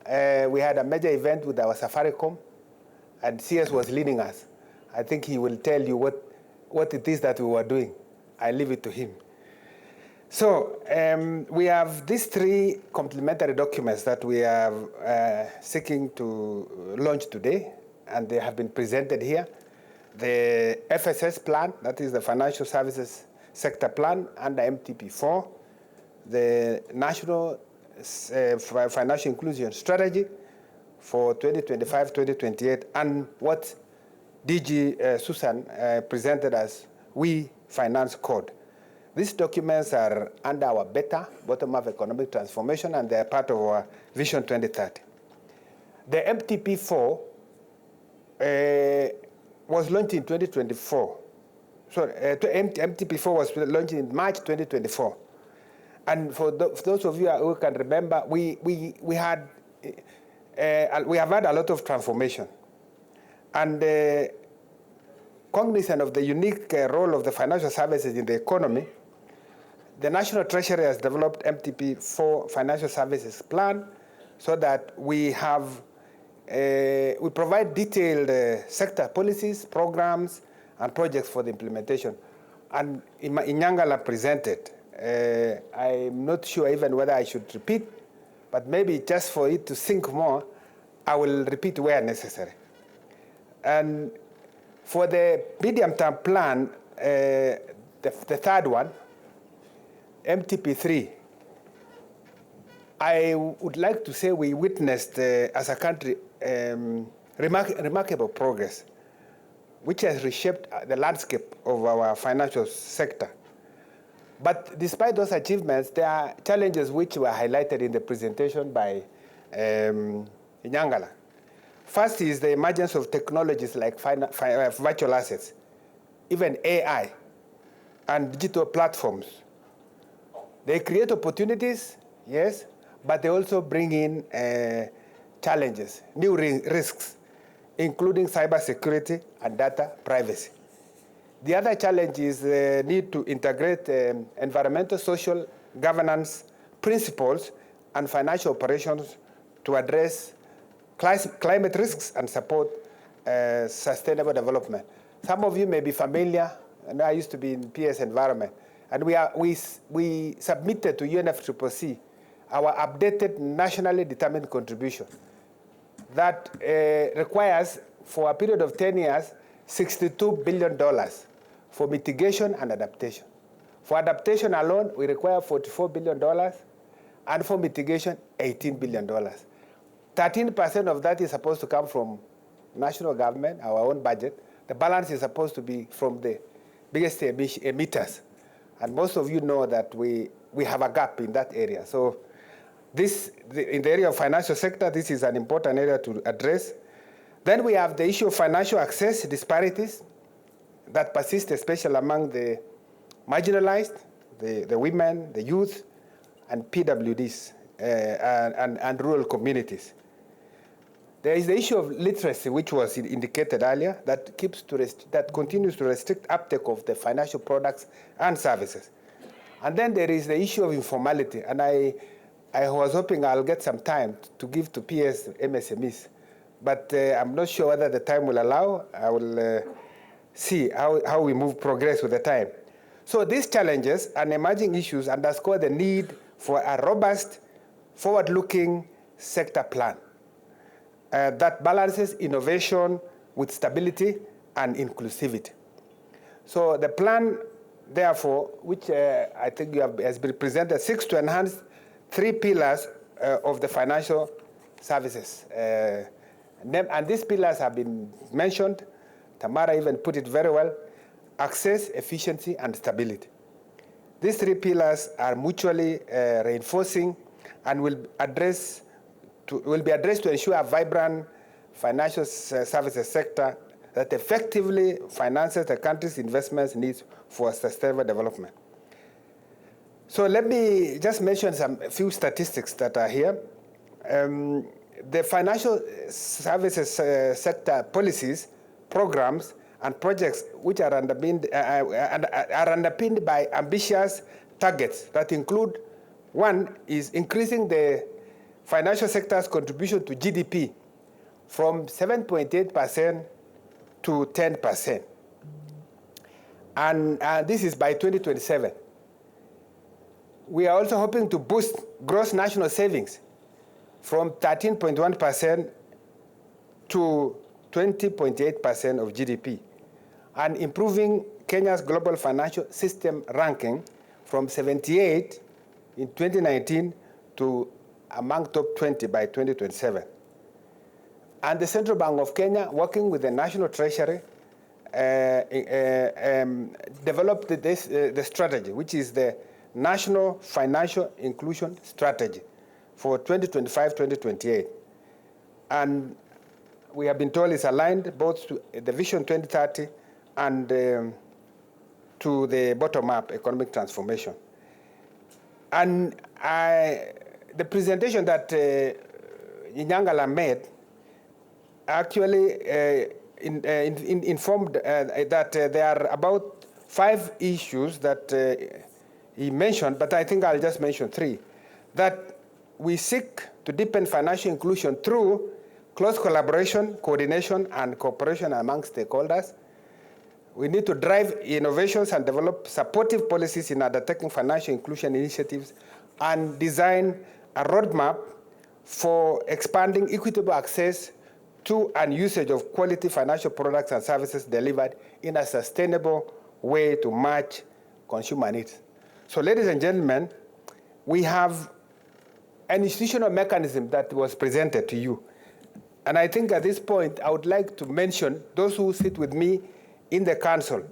We had a major event with our Safaricom, and CS was leading us. I think he will tell you what it is that we were doing. I leave it to him. So we have these 3 complementary documents that we are seeking to launch today, and they have been presented here. The FSS plan, that is the Financial Services Sector Plan under MTP4, the National Financial Inclusion Strategy for 2025-2028, and what DG Susan presented as We Finance Code. These documents are under our BETA, Bottom-up Economic Transformation, and they're part of our Vision 2030. The MTP4 was launched in 2024. Sorry, MTP4 was launched in March 2024. And for those of you who can remember, we have had a lot of transformation. And cognizant of the unique role of the financial services in the economy, the National Treasury has developed MTP4 Financial Services Plan so that we provide detailed sector policies, programs, and projects for the implementation. And Inyangala presented. I'm not sure even whether I should repeat, but maybe just for it to sink more, I will repeat where necessary. And for the medium-term plan, the third one, MTP3, I would like to say we witnessed, as a country, remarkable progress, which has reshaped the landscape of our financial sector. But despite those achievements, there are challenges which were highlighted in the presentation by Inyangala. First is the emergence of technologies like virtual assets, even AI, and digital platforms. They create opportunities, yes, but they also bring in challenges, new risks, including cybersecurity and data privacy. The other challenge is the need to integrate environmental, social governance principles and financial operations to address climate risks and support sustainable development. Some of you may be familiar, and I used to be in PS environment, and we submitted to UNFCCC our updated nationally determined contribution that requires, for a period of 10 years, $62 billion for mitigation and adaptation. For adaptation alone, we require $44 billion, and for mitigation, $18 billion. 13% of that is supposed to come from national government, our own budget. The balance is supposed to be from the biggest emitters. And most of you know that we have a gap in that area. So in the area of financial sector, this is an important area to address. Then we have the issue of financial access disparities that persist, especially among the marginalized, the women, the youth, and PWDs, and rural communities. There is the issue of literacy, which was indicated earlier, that continues to restrict uptake of the financial products and services. And then there is the issue of informality, and I was hoping I'll get some time to give to PS MSMEs, but I'm not sure whether the time will allow. I will see how we progress with the time. So these challenges and emerging issues underscore the need for a robust, forward-looking sector plan that balances innovation with stability and inclusivity. So the plan, therefore, which I think has been presented, seeks to enhance 3 pillars of the financial services. And these pillars have been mentioned. Tamara even put it very well: access, efficiency, and stability. These 3 pillars are mutually reinforcing and will be addressed to ensure a vibrant financial services sector that effectively finances the country's investment needs for sustainable development. So let me just mention a few statistics that are here. The financial services sector policies, programs, and projects which are underpinned by ambitious targets that include: 1 is increasing the financial sector's contribution to GDP from 7.8% to 10%. And this is by 2027. We are also hoping to boost gross national savings from 13.1% to 20.8% of GDP, and improving Kenya's global financial system ranking from 78 in 2019 to among top 20 by 2027. And the Central Bank of Kenya, working with the National Treasury, developed the strategy, which is the National Financial Inclusion Strategy for 2025-2028. And we have been told it's aligned both to the Vision 2030 and to the bottom-up economic transformation. And the presentation that Nyangala made actually informed that there are about 5 issues that he mentioned, but I think I'll just mention 3. That we seek to deepen financial inclusion through close collaboration, coordination, and cooperation among stakeholders. We need to drive innovations and develop supportive policies in undertaking financial inclusion initiatives and design a roadmap for expanding equitable access to and usage of quality financial products and services delivered in a sustainable way to match consumer needs. So, ladies and gentlemen, we have an institutional mechanism that was presented to you. And I think at this point, I would like to mention those who sit with me in the council.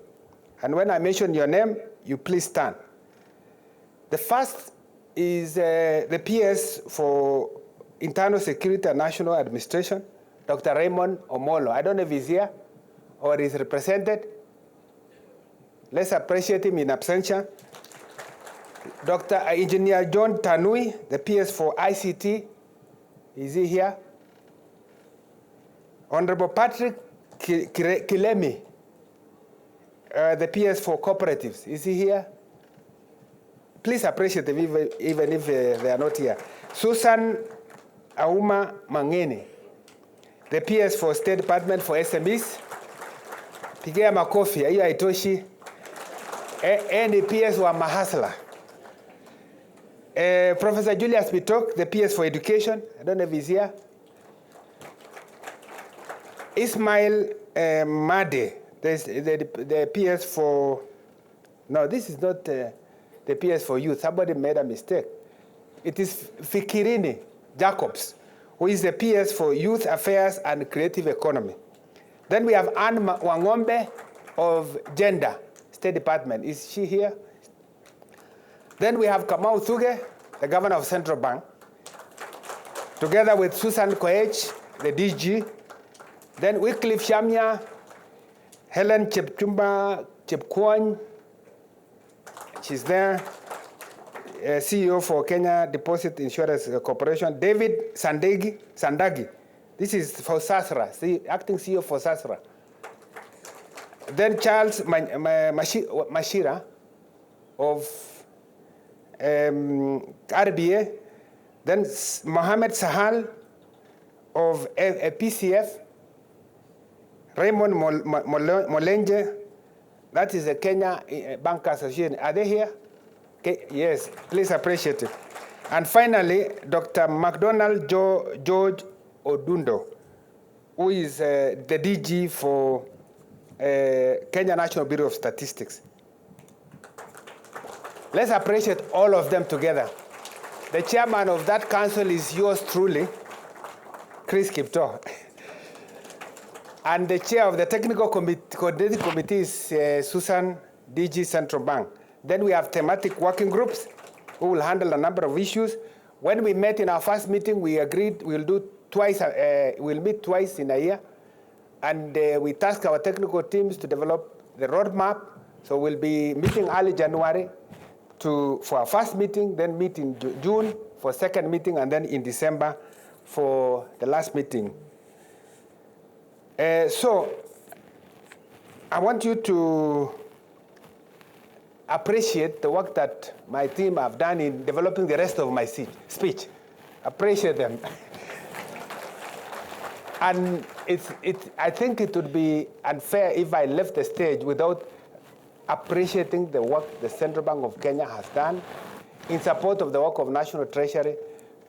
And when I mention your name, you please stand. The first is the PS for Internal Security and National Administration, Dr. Raymond Omolo. I don't know if he's here or is represented. Let's appreciate him in absentia. Dr. Engineer John Tanui, the PS for ICT. Is he here? Honorable Patrick Kilemi, the PS for Cooperatives. Is he here? Please appreciate them even if they are not here. Susan Auma Mangeni, the PS for State Department for SMEs. Pigia makofi, hiyo haitoshi. Ni PS wa mahasla. Professor Julius Bitok, the PS for Education. I don't know if he's here. Ismail Made, the PS for... No, this is not the PS for Youth. Somebody made a mistake. It is Fikirini Jacobs, who is the PS for Youth Affairs and Creative Economy. Then we have Anne Wangombe of Gender, State Department. Is she here? Then we have Kamau Thuge, the Governor of Central Bank, together with Susan Koech, the DG. Then Wycliffe Shamya, Helen Chepchumba Chepkwony, she's there. CEO for Kenya Deposit Insurance Corporation. David Sandagi, this is for SASRA, acting CEO for SASRA. Then Charles Mashira of RBA. Then Mohammed Sahal of PCF. Raymond Molenje, that is the Kenya Bankers Association. Are they here? Okay, yes, please appreciate it. And finally, Dr. McDonald George Odundo, who is the DG for Kenya National Bureau of Statistics. Let's appreciate all of them together. The chairman of that council is yours truly, Chris Kipto. And the chair of the technical coordinating committee is Susan, DG Central Bank. Then we have thematic working groups who will handle a number of issues. When we met in our first meeting, we agreed we'll meet twice in a year. And we tasked our technical teams to develop the roadmap. So we'll be meeting early January for our first meeting, then meet in June for second meeting, and then in December for the last meeting. So I want you to appreciate the work that my team have done in developing the rest of my speech. Appreciate them. And I think it would be unfair if I left the stage without appreciating the work the Central Bank of Kenya has done in support of the work of National Treasury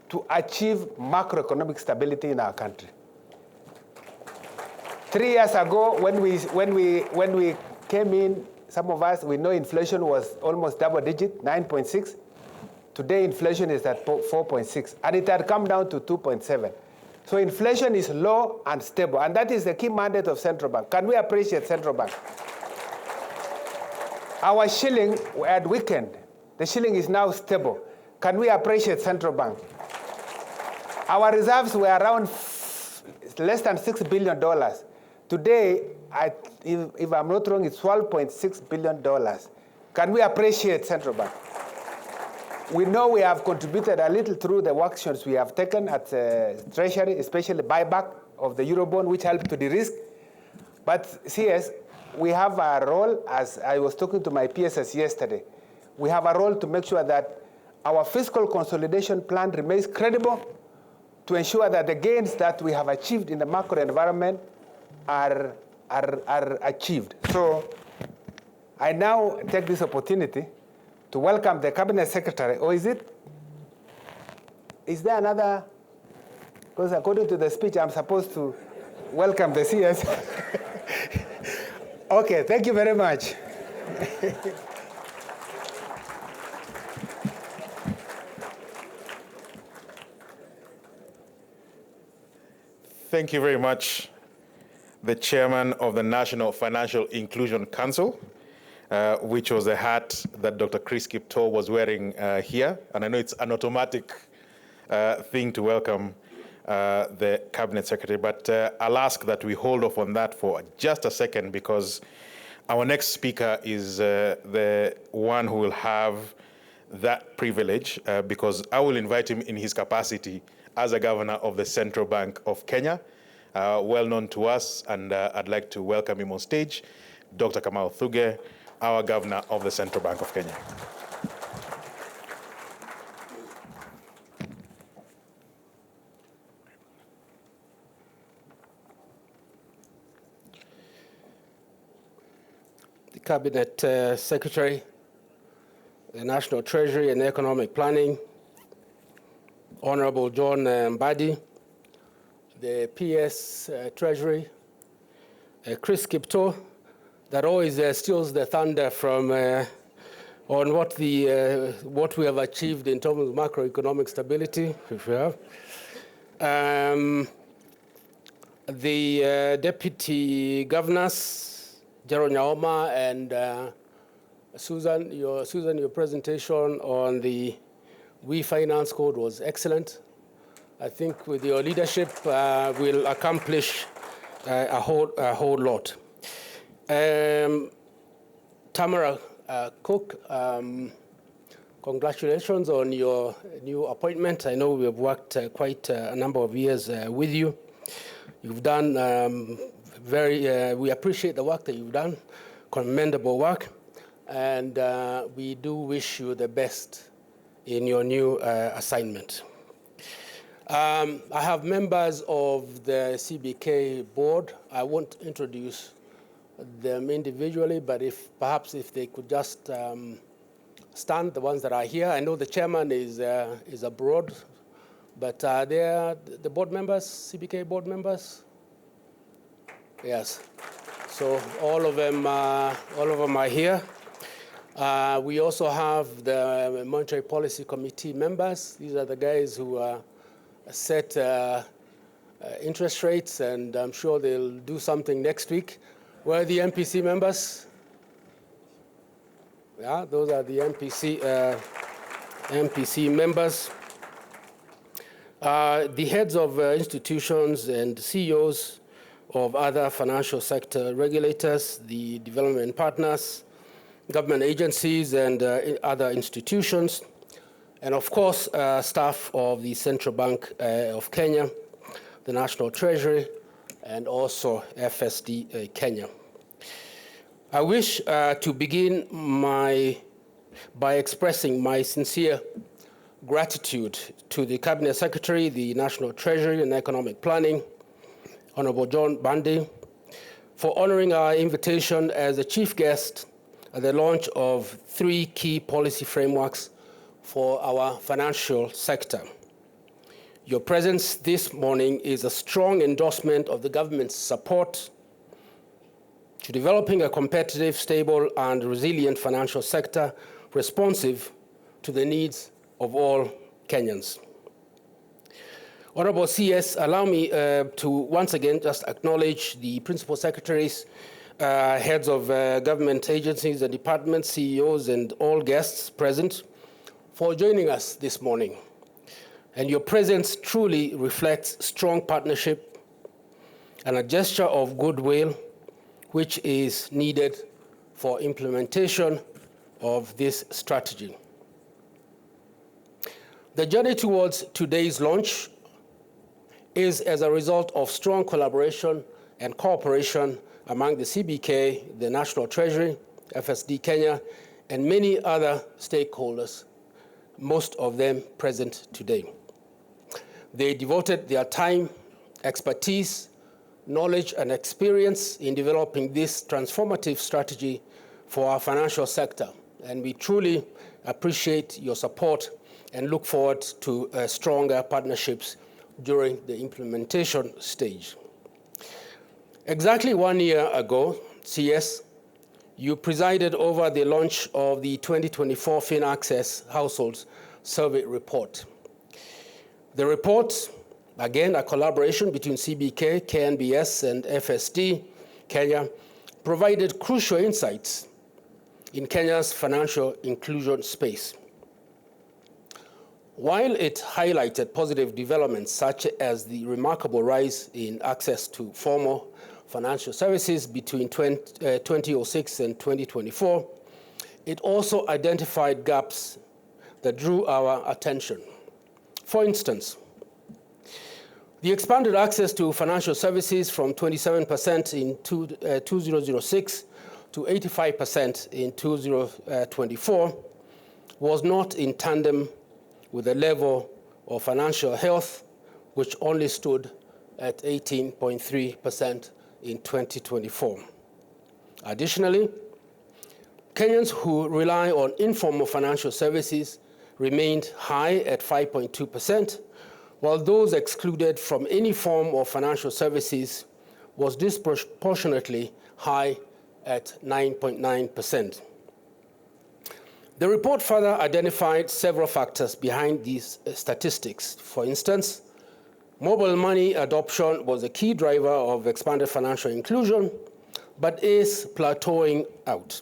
to achieve macroeconomic stability in our country. 3 years ago, when we came in, some of us, we know inflation was almost double digit, 9.6. Today, inflation is at 4.6, and it had come down to 2.7. So inflation is low and stable, and that is the key mandate of Central Bank. Can we appreciate Central Bank? Our shilling had weakened. The shilling is now stable. Can we appreciate Central Bank? Our reserves were around less than $6 billion. Today, if I'm not wrong, it's $12.6 billion. Can we appreciate Central Bank? We know we have contributed a little through the actions we have taken at Treasury, especially buyback of the Eurobond, which helped to de-risk. But CS, we have a role, as I was talking to my PSS yesterday, we have a role to make sure that our fiscal consolidation plan remains credible to ensure that the gains that we have achieved in the macro environment are achieved. So I now take this opportunity to welcome the Cabinet Secretary, or is there another, because according to the speech, I'm supposed to welcome the CS. Okay, thank you very much. Thank you very much, the chairman of the National Financial Inclusion Council, which was a hat that Dr. Chris Kipto was wearing here. And I know it's an automatic thing to welcome the Cabinet Secretary, but I'll ask that we hold off on that for just a second, because our next speaker is the one who will have that privilege, because I will invite him in his capacity as a governor of the Central Bank of Kenya, well known to us, and I'd like to welcome him on stage, Dr. Kamau Thuge, our governor of the Central Bank of Kenya. the Cabinet Secretary, the National Treasury and Economic Planning, Honorable John Mbadi, the PS Treasury, Chris Kipto, that always steals the thunder from on what we have achieved in terms of macroeconomic stability, if we have. The Deputy Governors, Jero Nyaoma and Susan, your presentation on the We Finance Code was excellent. I think with your leadership, we'll accomplish a whole lot. Tamara Cook, congratulations on your new appointment. I know we have worked quite a number of years with you. You've done we appreciate the work that you've done, commendable work, and we do wish you the best in your new assignment. I have members of the CBK board. I won't introduce them individually, but perhaps if they could just stand, the ones that are here. I know the chairman is abroad, but they are the board members, CBK board members. Yes, so all of them are here. We also have the Monetary Policy Committee members. These are the guys who set interest rates, and I'm sure they'll do something next week. Where are the MPC members? Yeah, those are the MPC members. The heads of institutions and CEOs of other financial sector regulators, the development partners, government agencies, and other institutions, and of course, staff of the Central Bank of Kenya, the National Treasury, and also FSD Kenya. I wish to begin by expressing my sincere gratitude to the Cabinet Secretary, the National Treasury and Economic Planning, Honorable John Mbadi, for honoring our invitation as a chief guest at the launch of 3 key policy frameworks for our financial sector. Your presence this morning is a strong endorsement of the government's support to developing a competitive, stable, and resilient financial sector responsive to the needs of all Kenyans. Honorable CS, allow me to once again just acknowledge the principal secretaries, heads of government agencies and departments, CEOs, and all guests present for joining us this morning. And your presence truly reflects strong partnership and a gesture of goodwill which is needed for implementation of this strategy. The journey towards today's launch is as a result of strong collaboration and cooperation among the CBK, the National Treasury, FSD Kenya, and many other stakeholders, most of them present today. They devoted their time, expertise, knowledge, and experience in developing this transformative strategy for our financial sector. And we truly appreciate your support and look forward to stronger partnerships during the implementation stage. Exactly 1 year ago, CS, you presided over the launch of the 2024 FinAccess Households Survey Report. The report, again, a collaboration between CBK, KNBS, and FSD Kenya, provided crucial insights in Kenya's financial inclusion space. While it highlighted positive developments such as the remarkable rise in access to formal financial services between 2006 and 2024, it also identified gaps that drew our attention. For instance, the expanded access to financial services from 27% in 2006 to 85% in 2024 was not in tandem with the level of financial health, which only stood at 18.3% in 2024. Additionally, Kenyans who rely on informal financial services remained high at 5.2%, while those excluded from any form of financial services was disproportionately high at 9.9%. The report further identified several factors behind these statistics. For instance, mobile money adoption was a key driver of expanded financial inclusion, but is plateauing out.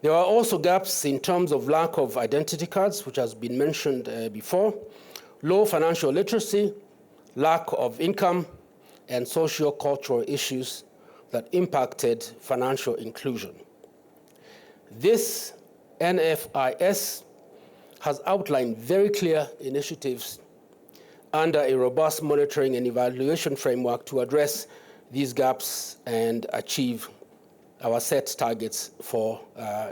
There are also gaps in terms of lack of identity cards, which has been mentioned before, low financial literacy, lack of income, and socio-cultural issues that impacted financial inclusion. This NFIS has outlined very clear initiatives under a robust monitoring and evaluation framework to address these gaps and achieve our set targets for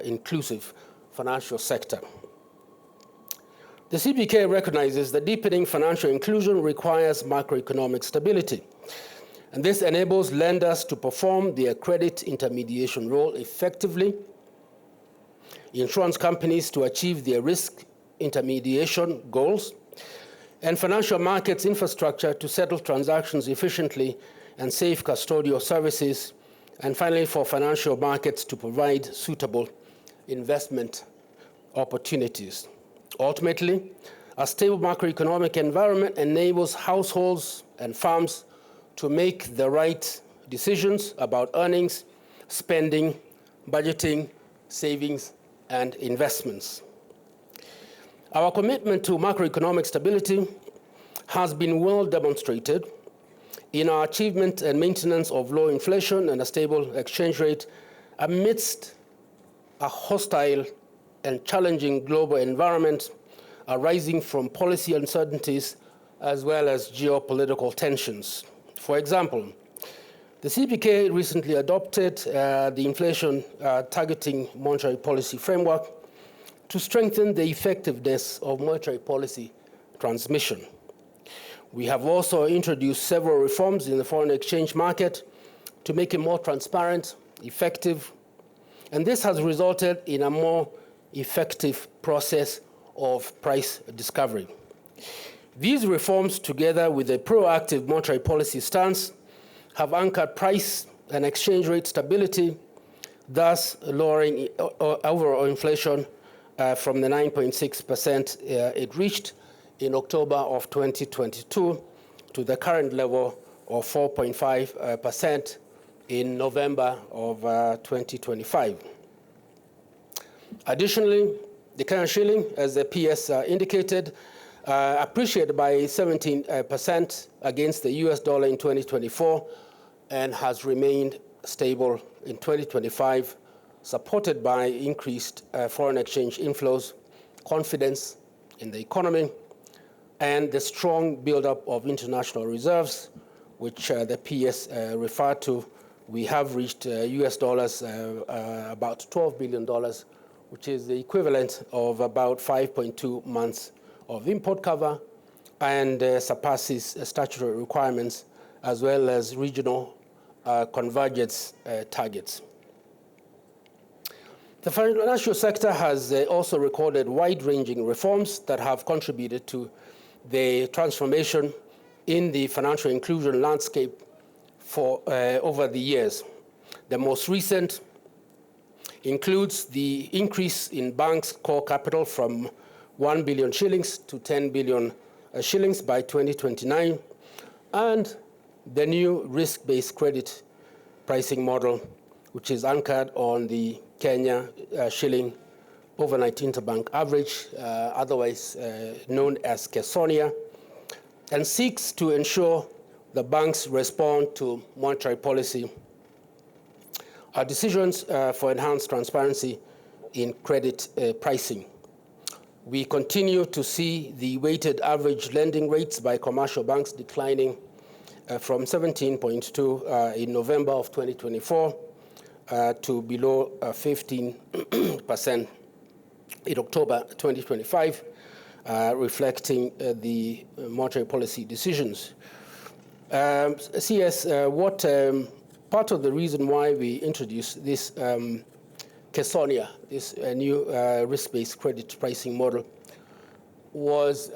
inclusive financial sector. The CBK recognizes that deepening financial inclusion requires macroeconomic stability, and this enables lenders to perform their credit intermediation role effectively, insurance companies to achieve their risk intermediation goals, and financial markets infrastructure to settle transactions efficiently and safe custodial services, and finally for financial markets to provide suitable investment opportunities. Ultimately, a stable macroeconomic environment enables households and firms to make the right decisions about earnings, spending, budgeting, savings, and investments. Our commitment to macroeconomic stability has been well demonstrated in our achievement and maintenance of low inflation and a stable exchange rate amidst a hostile and challenging global environment arising from policy uncertainties as well as geopolitical tensions. For example, the CBK recently adopted the inflation targeting monetary policy framework to strengthen the effectiveness of monetary policy transmission. We have also introduced several reforms in the foreign exchange market to make it more transparent, effective, and this has resulted in a more effective process of price discovery. These reforms, together with a proactive monetary policy stance, have anchored price and exchange rate stability, thus lowering overall inflation from the 9.6% it reached in October of 2022 to the current level of 4.5% in November of 2025. Additionally, the Kenyan shilling, as the PS indicated, appreciated by 17% against the US dollar in 2024 and has remained stable in 2025, supported by increased foreign exchange inflows, confidence in the economy, and the strong buildup of international reserves, which the PS referred to. We have reached US dollars about $12 billion, which is the equivalent of about 5.2 months of import cover and surpasses statutory requirements as well as regional convergence targets. The financial sector has also recorded wide-ranging reforms that have contributed to the transformation in the financial inclusion landscape for over the years. The most recent includes the increase in banks' core capital from 1 billion shillings to 10 billion shillings by 2029, and the new risk-based credit pricing model, which is anchored on the Kenya shilling overnight interbank average, otherwise known as KESONIA, and seeks to ensure the banks respond to monetary policy decisions for enhanced transparency in credit pricing. We continue to see the weighted average lending rates by commercial banks declining from 17.2 in November of 2024 to below 15% in October 2025, reflecting the monetary policy decisions. CS, what part of the reason why we introduced this Kesonia, this new risk-based credit pricing model, was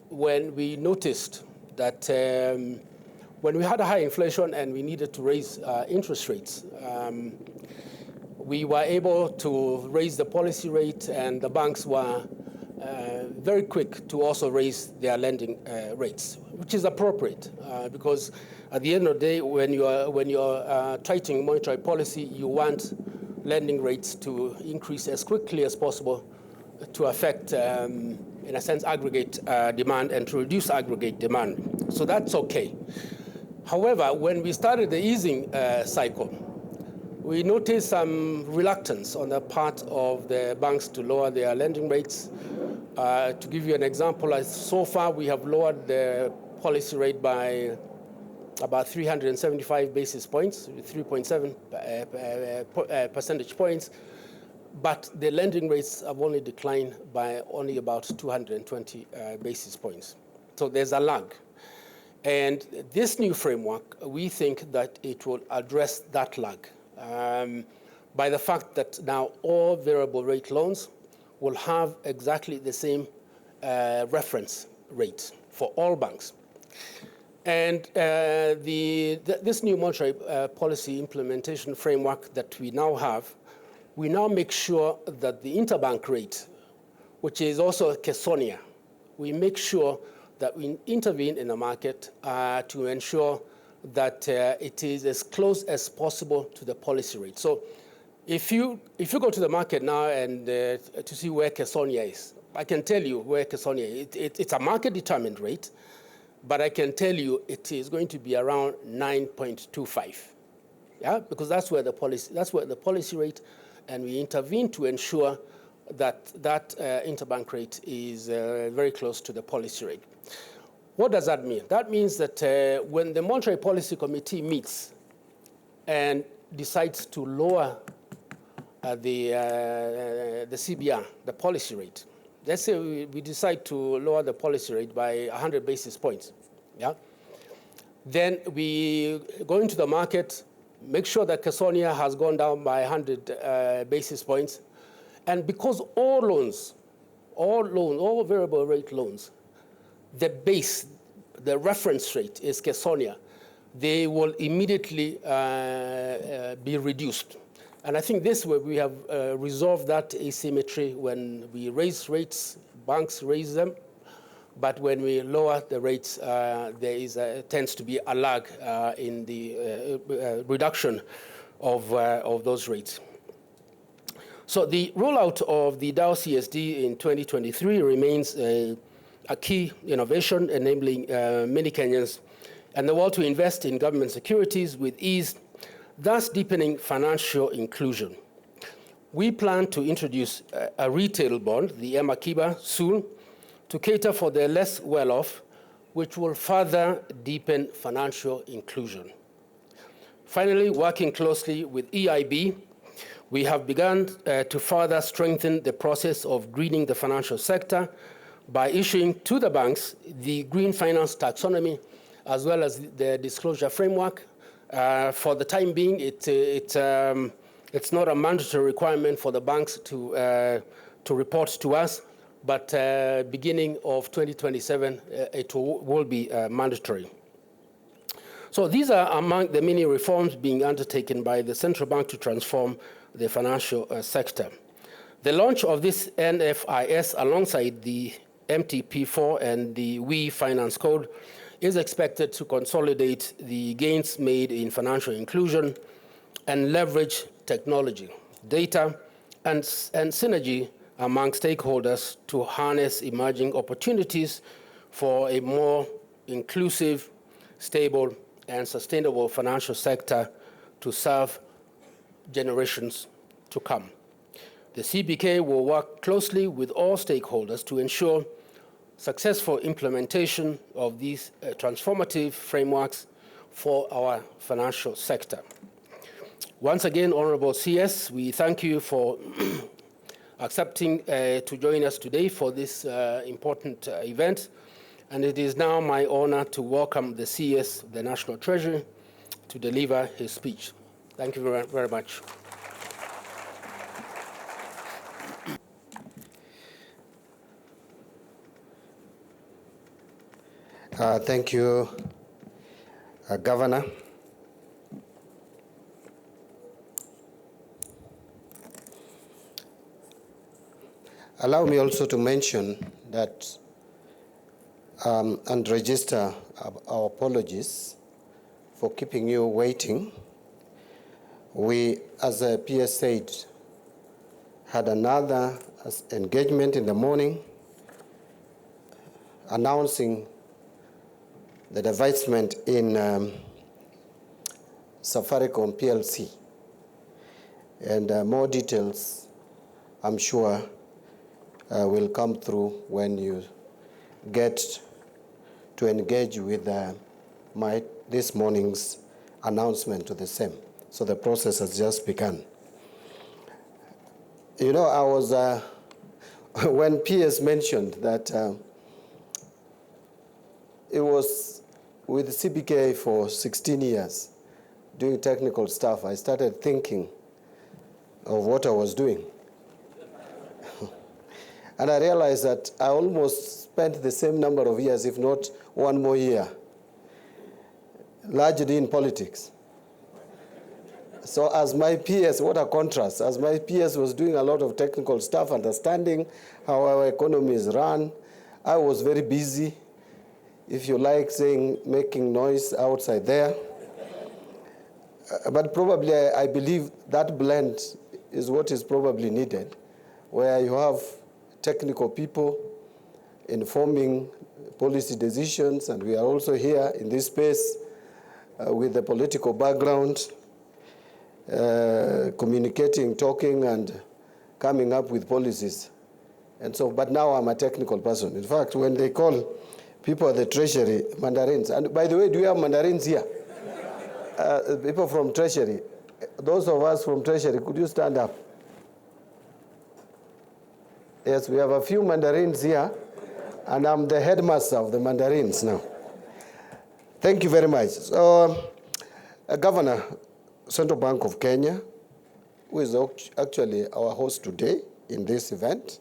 when we noticed that when we had a high inflation and we needed to raise interest rates, we were able to raise the policy rate, and the banks were very quick to also raise their lending rates, which is appropriate because at the end of the day, when you're tightening monetary policy, you want lending rates to increase as quickly as possible to affect, in a sense, aggregate demand and to reduce aggregate demand. So that's okay. However, when we started the easing cycle, we noticed some reluctance on the part of the banks to lower their lending rates. To give you an example, so far we have lowered the policy rate by about 375 basis points, 3.7 percentage points, but the lending rates have only declined by only about 220 basis points. So there's a lag. And this new framework, we think that it will address that lag by the fact that now all variable rate loans will have exactly the same reference rate for all banks. And this new monetary policy implementation framework that we now have, we now make sure that the interbank rate, which is also Kesonia, we make sure that we intervene in the market to ensure that it is as close as possible to the policy rate. So if you go to the market now and to see where Kesonia is, I can tell you where Kesonia is. It's a market-determined rate, but I can tell you it is going to be around 9.25. Yeah, because that's where the policy rate, and we intervene to ensure that that interbank rate is very close to the policy rate. What does that mean? That means that when the Monetary Policy Committee meets and decides to lower the CBR, the policy rate, let's say we decide to lower the policy rate by 100 basis points, yeah? Then we go into the market, make sure that Kesonia has gone down by 100 basis points, and because all variable rate loans, the base, the reference rate is Kesonia, they will immediately be reduced. And I think this way we have resolved that asymmetry. When we raise rates, banks raise them, but when we lower the rates, there tends to be a lag in the reduction of those rates. So the rollout of the DAO CSD in 2023 remains a key innovation, enabling many Kenyans and the world to invest in government securities with ease, thus deepening financial inclusion. We plan to introduce a retail bond, the Akiba, soon, to cater for the less well-off, which will further deepen financial inclusion. Finally, working closely with EIB, we have begun to further strengthen the process of greening the financial sector by issuing to the banks the green finance taxonomy, as well as the disclosure framework. For the time being, it's not a mandatory requirement for the banks to report to us, but beginning of 2027, it will be mandatory. So these are among the many reforms being undertaken by the central bank to transform the financial sector. The launch of this NFIS alongside the MTP4 and the WE Finance Code is expected to consolidate the gains made in financial inclusion and leverage technology, data, and synergy among stakeholders to harness emerging opportunities for a more inclusive, stable, and sustainable financial sector to serve generations to come. The CBK will work closely with all stakeholders to ensure successful implementation of these transformative frameworks for our financial sector. Once again, Honorable CS, we thank you for accepting to join us today for this important event. And it is now my honor to welcome the CS of the National Treasury to deliver his speech. Thank you very, very much. Thank you, Governor. Allow me also to mention that and register our apologies for keeping you waiting. We, as a PS said, had another engagement in the morning announcing the divestment in Safaricom PLC. And more details, I'm sure, will come through when you get to engage with this morning's announcement to the same. So the process has just begun. You know, I was, when PS mentioned that it was with CBK for 16 years doing technical stuff, I started thinking of what I was doing. And I realized that I almost spent the same number of years, if not one more year, largely in politics. So as my PS, what a contrast, as my PS was doing a lot of technical stuff, understanding how our economy is run, I was very busy, if you like, making noise outside there. But probably, I believe that blend is what is probably needed, where you have technical people informing policy decisions, and we are also here in this space with the political background, communicating, talking, and coming up with policies. And so, but now I'm a technical person. In fact, when they call people at the Treasury Mandarins, and by the way, do we have Mandarins here? People from Treasury, those of us from Treasury, could you stand up? Yes, we have a few Mandarins here, and I'm the headmaster of the Mandarins now. Thank you very much. So, Governor, Central Bank of Kenya, who is actually our host today in this event,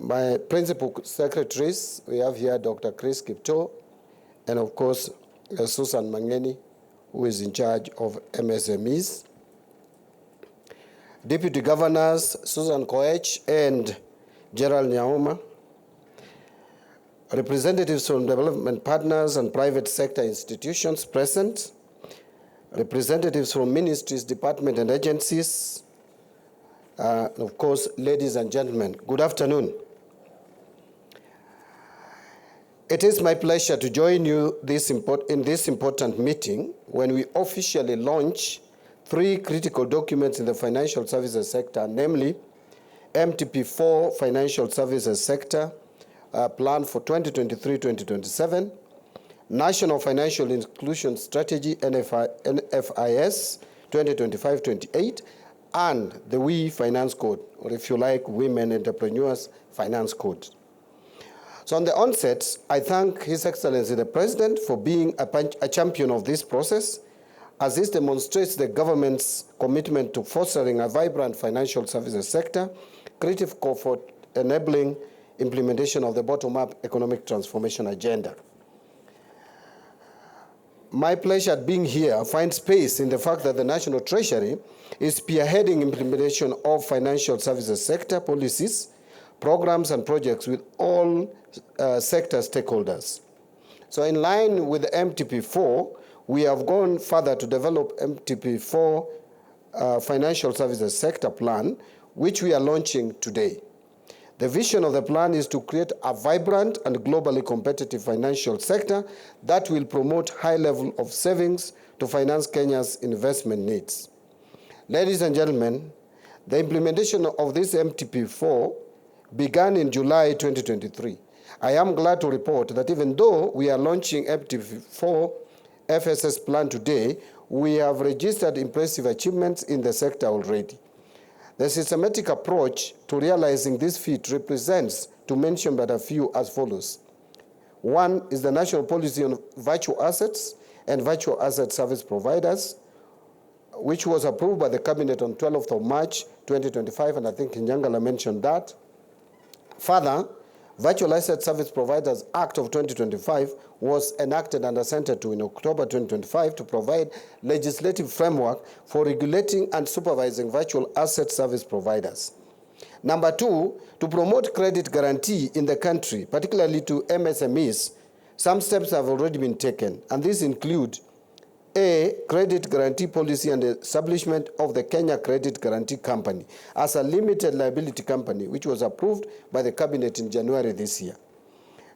my principal secretaries, we have here Dr. Chris Kipto, and of course, Susan Mangeni, who is in charge of MSMEs. Deputy Governors Susan Koech and Gerald Nyauma, representatives from development partners and private sector institutions present, representatives from ministries, departments, and agencies, of course, ladies and gentlemen, good afternoon. It is my pleasure to join you in this important meeting when we officially launch 3 critical documents in the financial services sector, namely MTP4 Financial Services Sector Plan for 2023-2027, National Financial Inclusion Strategy, NFIS 2025-28, and the WE Finance Code, or if you like, Women Entrepreneurs Finance Code. So on the onset, I thank His Excellency the President for being a champion of this process, as this demonstrates the government's commitment to fostering a vibrant financial services sector, critical for enabling implementation of the bottom-up economic transformation agenda. My pleasure at being here finds space in the fact that the National Treasury is spearheading implementation of financial services sector policies, programs, and projects with all sector stakeholders. So in line with the MTP4, we have gone further to develop MTP4 Financial Services Sector Plan, which we are launching today. The vision of the plan is to create a vibrant and globally competitive financial sector that will promote high level of savings to finance Kenya's investment needs. Ladies and gentlemen, the implementation of this MTP4 began in July 2023. I am glad to report that even though we are launching MTP4 FSS plan today, we have registered impressive achievements in the sector already. The systematic approach to realizing this feat represents, to mention but a few, as follows. One is the national policy on virtual assets and virtual asset service providers, which was approved by the Cabinet on 12th of March 2025, and I think Nyangala mentioned that. Further, Virtual Asset Service Providers Act of 2025 was enacted and assented to in October 2025 to provide legislative framework for regulating and supervising virtual asset service providers. Number 2, to promote credit guarantee in the country, particularly to MSMEs, some steps have already been taken, and these include A, credit guarantee policy and the establishment of the Kenya Credit Guarantee Company as a limited liability company, which was approved by the Cabinet in January this year.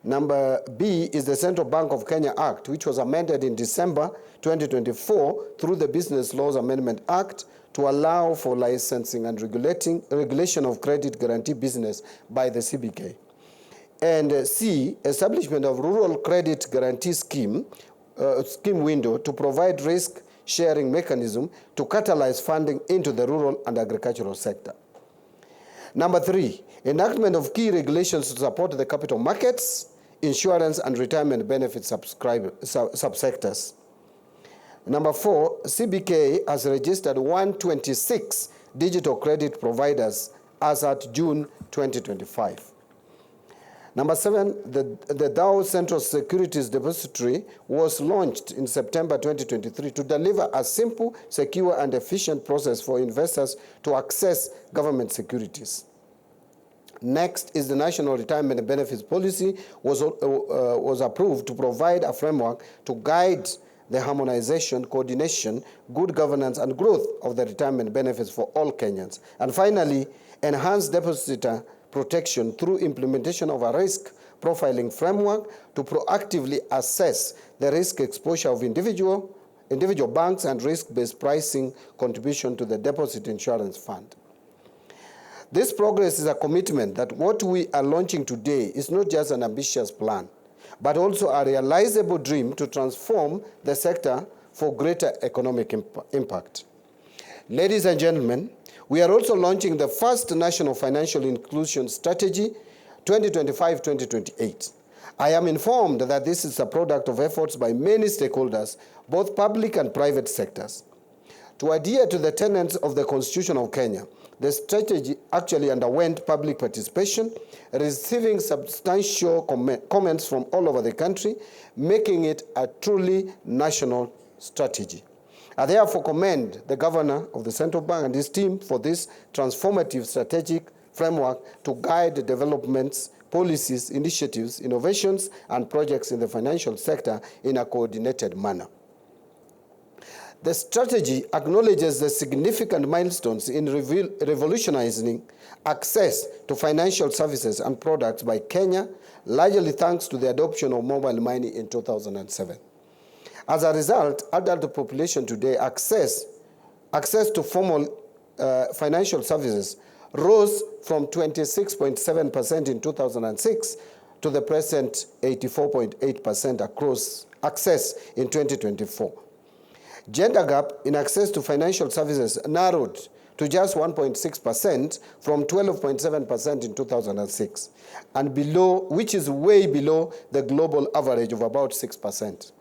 Number B is the Central Bank of Kenya Act, which was amended in December 2024 through the Business Laws Amendment Act to allow for licensing and regulation of credit guarantee business by the CBK. And C, establishment of rural credit guarantee scheme window to provide risk-sharing mechanism to catalyze funding into the rural and agricultural sector. Number 3, enactment of key regulations to support the capital markets, insurance, and retirement benefit subsectors. Number 4, CBK has registered 126 digital credit providers as at June 2025. Number 7, the Dow Central Securities Depository was launched in September 2023 to deliver a simple, secure, and efficient process for investors to access government securities. Next is the National Retirement Benefits Policy was approved to provide a framework to guide the harmonization, coordination, good governance, and growth of the retirement benefits for all Kenyans. And finally, enhanced depositor protection through implementation of a risk profiling framework to proactively assess the risk exposure of individual banks and risk-based pricing contribution to the Deposit Insurance Fund. This progress is a commitment that what we are launching today is not just an ambitious plan, but also a realizable dream to transform the sector for greater economic impact. Ladies and gentlemen, we are also launching the first National Financial Inclusion Strategy 2025-2028. I am informed that this is a product of efforts by many stakeholders, both public and private sectors. To adhere to the tenets of the Constitution of Kenya, the strategy actually underwent public participation, receiving substantial comments from all over the country, making it a truly national strategy. I therefore commend the Governor of the Central Bank and his team for this transformative strategic framework to guide the developments, policies, initiatives, innovations, and projects in the financial sector in a coordinated manner. The strategy acknowledges the significant milestones in revolutionizing access to financial services and products by Kenya, largely thanks to the adoption of mobile money in 2007. As a result, adult population today access to formal financial services rose from 26.7% in 2006 to the present 84.8% across access in 2024. Gender gap in access to financial services narrowed to just 1.6% from 12.7% in 2006, and below, which is way below the global average of about 6%.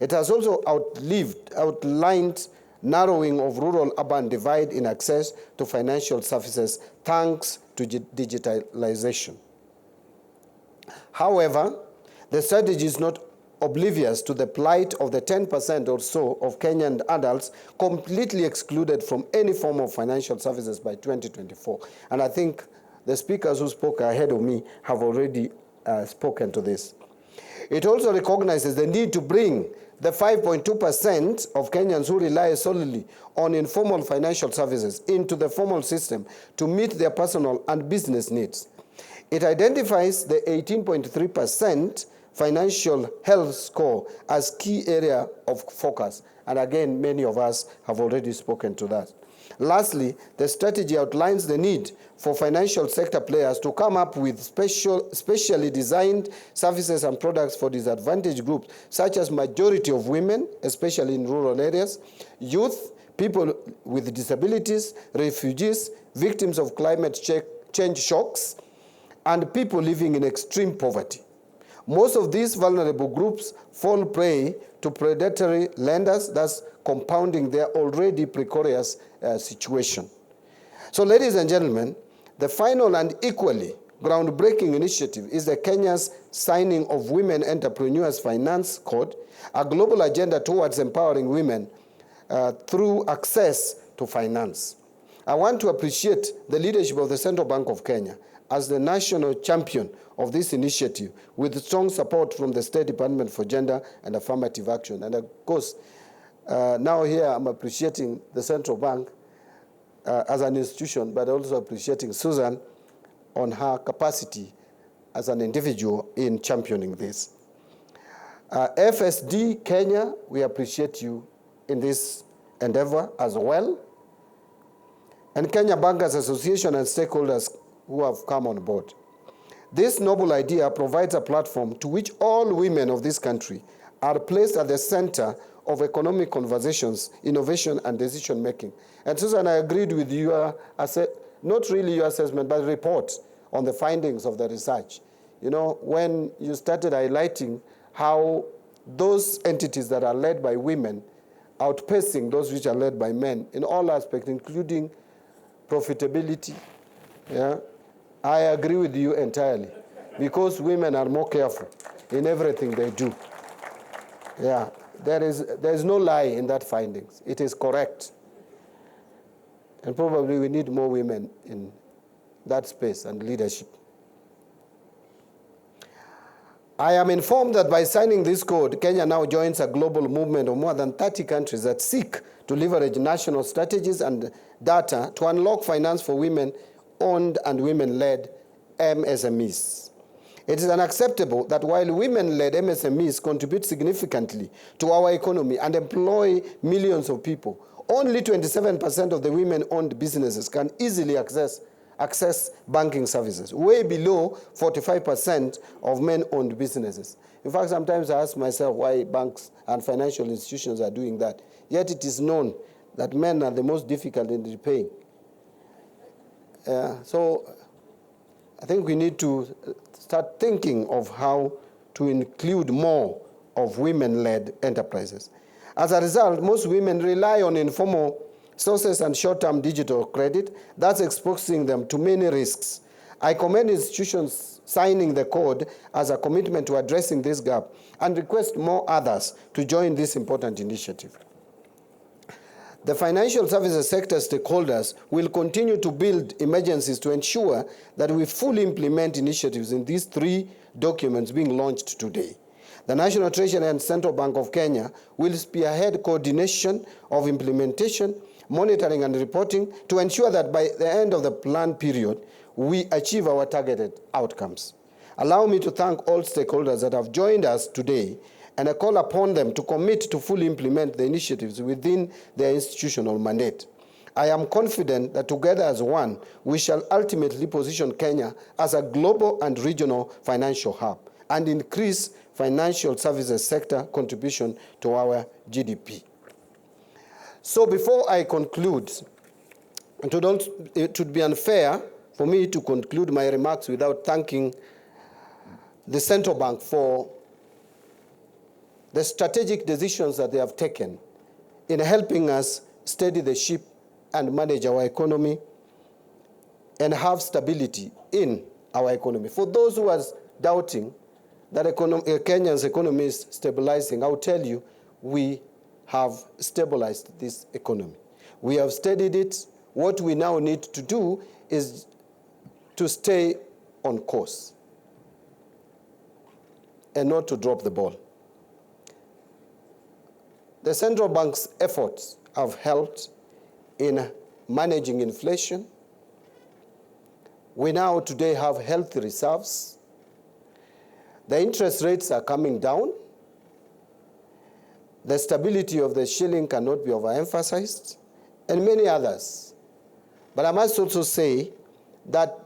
It has also outlined narrowing of rural-urban divide in access to financial services thanks to digitalization. However, the strategy is not oblivious to the plight of the 10% or so of Kenyan adults completely excluded from any form of financial services by 2024. And I think the speakers who spoke ahead of me have already spoken to this. It also recognizes the need to bring the 5.2% of Kenyans who rely solely on informal financial services into the formal system to meet their personal and business needs. It identifies the 18.3% financial health score as key area of focus. And again, many of us have already spoken to that. Lastly, the strategy outlines the need for financial sector players to come up with specially designed services and products for disadvantaged groups, such as majority of women, especially in rural areas, youth, people with disabilities, refugees, victims of climate change shocks, and people living in extreme poverty. Most of these vulnerable groups fall prey to predatory lenders, thus compounding their already precarious situation. So, ladies and gentlemen, the final and equally groundbreaking initiative is the Kenya's signing of Women Entrepreneurs Finance Code, a global agenda towards empowering women through access to finance. I want to appreciate the leadership of the Central Bank of Kenya as the national champion of this initiative, with strong support from the State Department for Gender and Affirmative Action. And of course, now here I'm appreciating the Central Bank as an institution, but also appreciating Susan on her capacity as an individual in championing this. FSD Kenya, we appreciate you in this endeavor as well. And Kenya Bankers Association and stakeholders who have come on board. This noble idea provides a platform to which all women of this country are placed at the center of economic conversations, innovation, and decision-making. And Susan, I agreed with your, not really your assessment, but report on the findings of the research. You know, when you started highlighting how those entities that are led by women outpacing those which are led by men in all aspects, including profitability, yeah, I agree with you entirely, because women are more careful in everything they do. Yeah, there is no lie in that findings. It is correct. And probably we need more women in that space and leadership. I am informed that by signing this code, Kenya now joins a global movement of more than 30 countries that seek to leverage national strategies and data to unlock finance for women-owned and women-led MSMEs. It is unacceptable that while women-led MSMEs contribute significantly to our economy and employ millions of people, only 27% of the women-owned businesses can easily access banking services, way below 45% of men-owned businesses. In fact, sometimes I ask myself why banks and financial institutions are doing that. Yet it is known that men are the most difficult in repaying. So I think we need to start thinking of how to include more of women-led enterprises. As a result, most women rely on informal sources and short-term digital credit, thus exposing them to many risks. I commend institutions signing the code as a commitment to addressing this gap and request more others to join this important initiative. The financial services sector stakeholders will continue to build emergencies to ensure that we fully implement initiatives in these 3 documents being launched today. The National Treasury and Central Bank of Kenya will spearhead coordination of implementation, monitoring, and reporting to ensure that by the end of the planned period, we achieve our targeted outcomes. Allow me to thank all stakeholders that have joined us today, and I call upon them to commit to fully implement the initiatives within their institutional mandate. I am confident that together as one, we shall ultimately position Kenya as a global and regional financial hub and increase financial services sector contribution to our GDP. So before I conclude, it would be unfair for me to conclude my remarks without thanking the Central Bank for the strategic decisions that they have taken in helping us steady the ship and manage our economy and have stability in our economy. For those who are doubting that Kenya's economy is stabilizing, I will tell you, we have stabilized this economy. We have steadied it. What we now need to do is to stay on course and not to drop the ball. The central bank's efforts have helped in managing inflation. We now today have healthy reserves. The interest rates are coming down. The stability of the shilling cannot be overemphasized, and many others. But I must also say that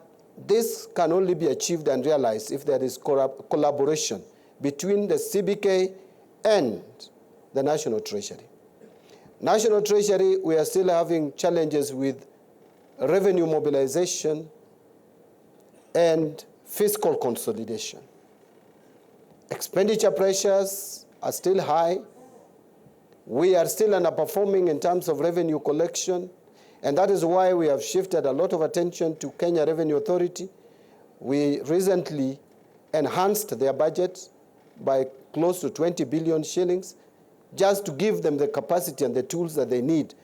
this can only be achieved and realized if there is collaboration between the CBK and the National Treasury. National Treasury, we are still having challenges with revenue mobilization and fiscal consolidation. Expenditure pressures are still high. We are still underperforming in terms of revenue collection, and that is why we have shifted a lot of attention to Kenya Revenue Authority, We recently enhanced their budget by close to 20 billion shillings, just to give them the capacity and the tools that they need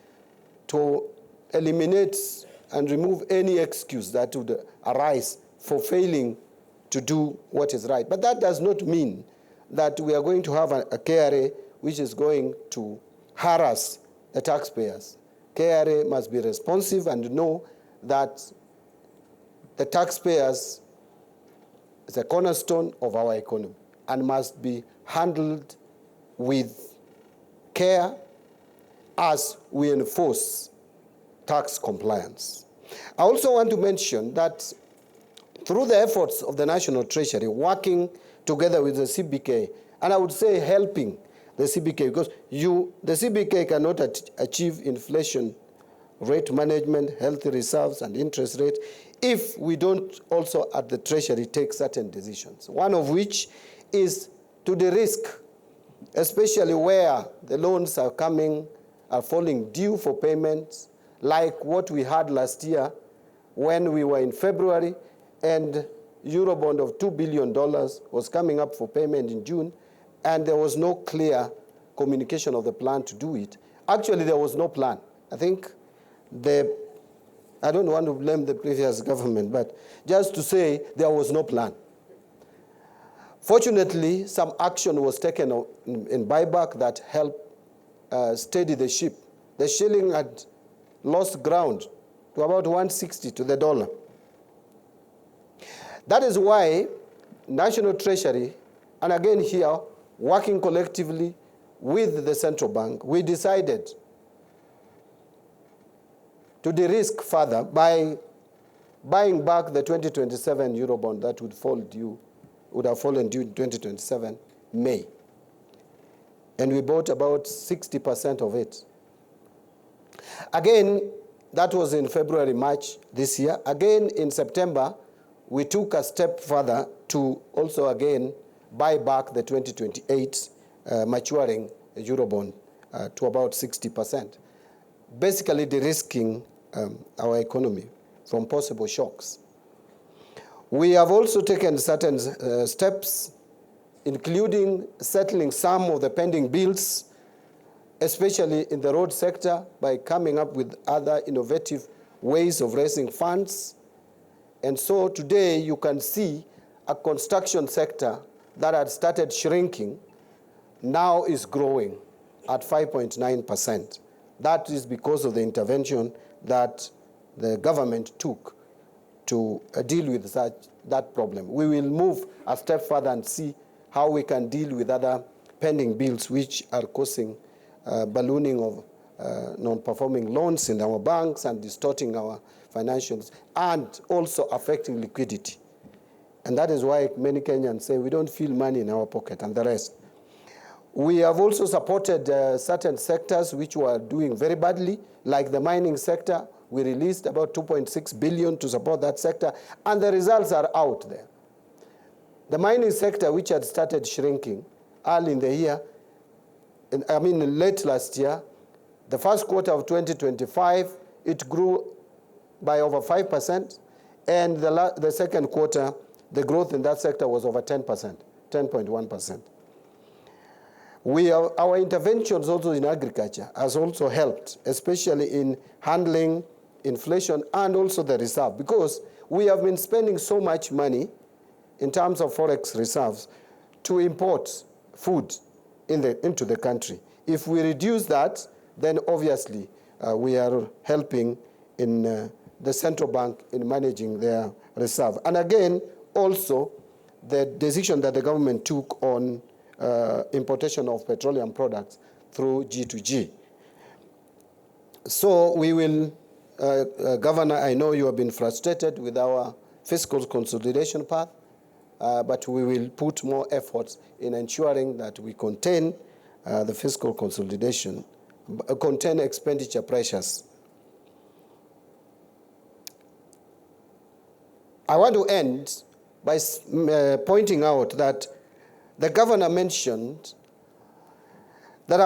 to eliminate and remove any excuse that would arise for failing to do what is right. But that does not mean that we are going to have a KRA which is going to harass the taxpayers. KRA must be responsive and know that the taxpayers is a cornerstone of our economy and must be handled with care as we enforce tax compliance. I also want to mention that through the efforts of the National Treasury, working together with the CBK, and I would say helping the CBK, because the CBK cannot achieve inflation rate management, healthy reserves, and interest rates if we don't also at the Treasury take certain decisions, one of which is to de-risk, especially where the loans are falling due for payments, like what we had last year when we were in February and Eurobond of $2 billion was coming up for payment in June, and there was no clear communication of the plan to do it. Actually, there was no plan. I think I don't want to blame the previous government, but just to say there was no plan. Fortunately, some action was taken in buyback that helped steady the ship. The shilling had lost ground to about 160 to the dollar. That is why National Treasury, and again here, working collectively with the central bank, we decided to de-risk further by buying back the 2027 Eurobond that would have fallen due in 2027 May. And we bought about 60% of it. Again, that was in February, March this year. Again, in September, we took a step further to also again buy back the 2028 maturing Eurobond to about 60%, basically de-risking our economy from possible shocks. We have also taken certain steps, including settling some of the pending bills, especially in the road sector, by coming up with other innovative ways of raising funds. And so today you can see a construction sector that had started shrinking now is growing at 5.9%. That is because of the intervention that the government took to deal with that problem. We will move a step further and see how we can deal with other pending bills which are causing ballooning of non-performing loans in our banks and distorting our financials and also affecting liquidity. And that is why many Kenyans say we don't feel money in our pocket and the rest. We have also supported certain sectors which were doing very badly, like the mining sector. We released about 2.6 billion to support that sector, and the results are out there. The mining sector, which had started shrinking early in the year, late last year, the first quarter of 2025, it grew by over 5%, and the second quarter, the growth in that sector was over 10%, 10.1%. Our interventions also in agriculture has also helped, especially in handling inflation and also the reserve, because we have been spending so much money in terms of forex reserves to import food into the country. If we reduce that, then obviously we are helping in the central bank in managing their reserve. And again, also the decision that the government took on importation of petroleum products through G2G. So we will, Governor, I know you have been frustrated with our fiscal consolidation path, but we will put more efforts in ensuring that we contain the fiscal consolidation, contain expenditure pressures. I want to end by pointing out that the governor mentioned that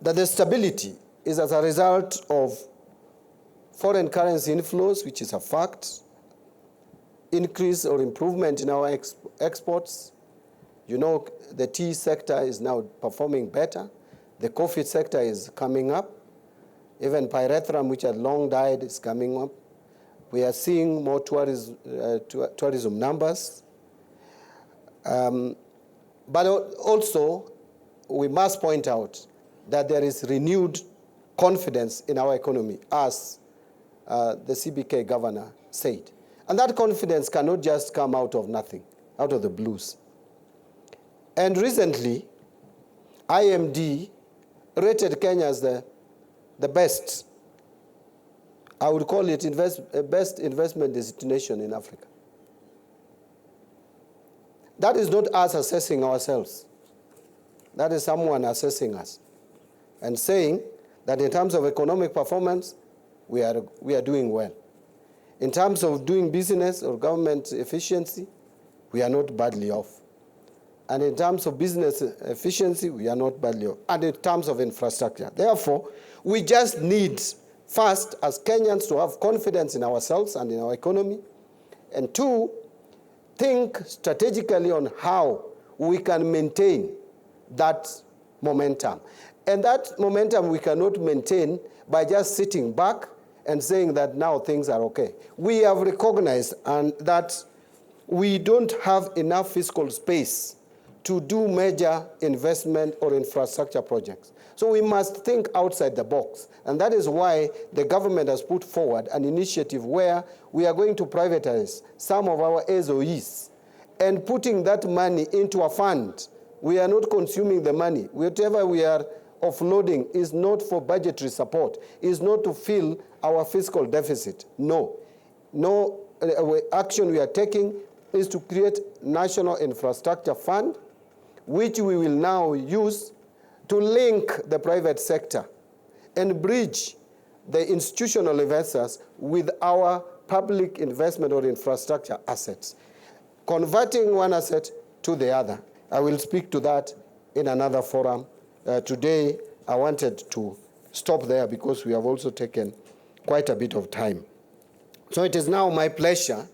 that the stability is as a result of foreign currency inflows, which is a fact, increase or improvement in our exports. You know, the tea sector is now performing better. The coffee sector is coming up. Even pyrethrum, which had long died, is coming up. We are seeing more tourism numbers. But also, we must point out that there is renewed confidence in our economy, as the CBK governor said. And that confidence cannot just come out of nothing, out of the blues. And recently, IMD rated Kenya as the best, I would call it best investment destination in Africa. That is not us assessing ourselves. That is someone assessing us and saying that in terms of economic performance, we are doing well. In terms of doing business or government efficiency, we are not badly off. And in terms of business efficiency, we are not badly off. And in terms of infrastructure. Therefore, we just need, first, as Kenyans, to have confidence in ourselves and in our economy. And two, think strategically on how we can maintain that momentum. And that momentum we cannot maintain by just sitting back and saying that now things are okay. We have recognized that we don't have enough fiscal space to do major investment or infrastructure projects. So we must think outside the box. And that is why the government has put forward an initiative where we are going to privatize some of our SOEs and putting that money into a fund. We are not consuming the money. Whatever we are offloading is not for budgetary support, is not to fill our fiscal deficit. No. No action we are taking is to create National Infrastructure Fund, which we will now use to link the private sector and bridge the institutional investors with our public investment or infrastructure assets, converting one asset to the other. I will speak to that in another forum. Today, I wanted to stop there because we have also taken quite a bit of time. So it is now my pleasure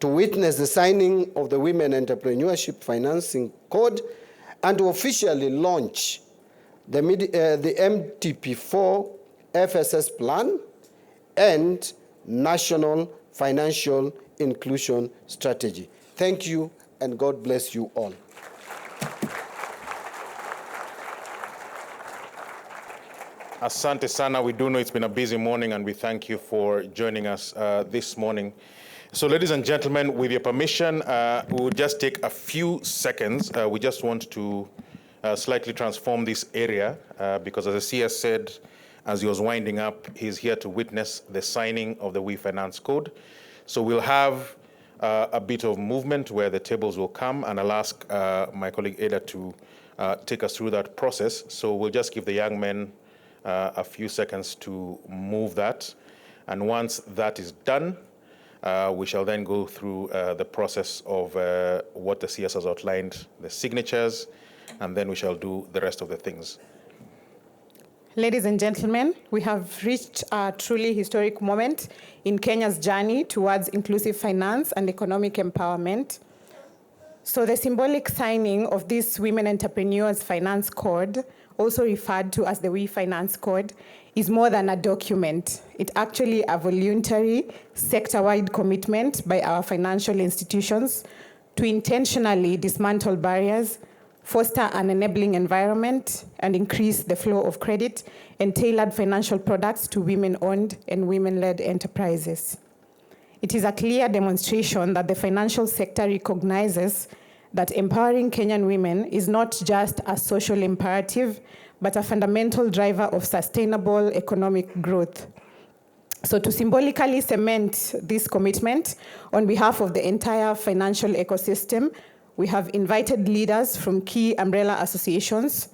to witness the signing of the Women Entrepreneurship Financing Code and to officially launch the MTP4 FSS plan and National Financial Inclusion Strategy. Thank you, and God bless you all. Asante sana. We do know it's been a busy morning, and we thank you for joining us this morning. So, ladies and gentlemen, with your permission, we'll just take a few seconds. We just want to slightly transform this area because, as the CS said, as he was winding up, he's here to witness the signing of the We Finance Code. So we'll have a bit of movement where the tables will come, and I'll ask my colleague Ada to take us through that process. So we'll just give the young men a few seconds to move that. And once that is done, we shall then go through the process of what the CS has outlined, the signatures, and then we shall do the rest of the things. Ladies and gentlemen, we have reached a truly historic moment in Kenya's journey towards inclusive finance and economic empowerment. So the symbolic signing of this Women Entrepreneurs Finance Code, also referred to as the We Finance Code, is more than a document. It's actually a voluntary, sector-wide commitment by our financial institutions to intentionally dismantle barriers, foster an enabling environment, and increase the flow of credit and tailored financial products to women-owned and women-led enterprises. It is a clear demonstration that the financial sector recognizes that empowering Kenyan women is not just a social imperative, but a fundamental driver of sustainable economic growth. So to symbolically cement this commitment, on behalf of the entire financial ecosystem, we have invited leaders from key umbrella associations.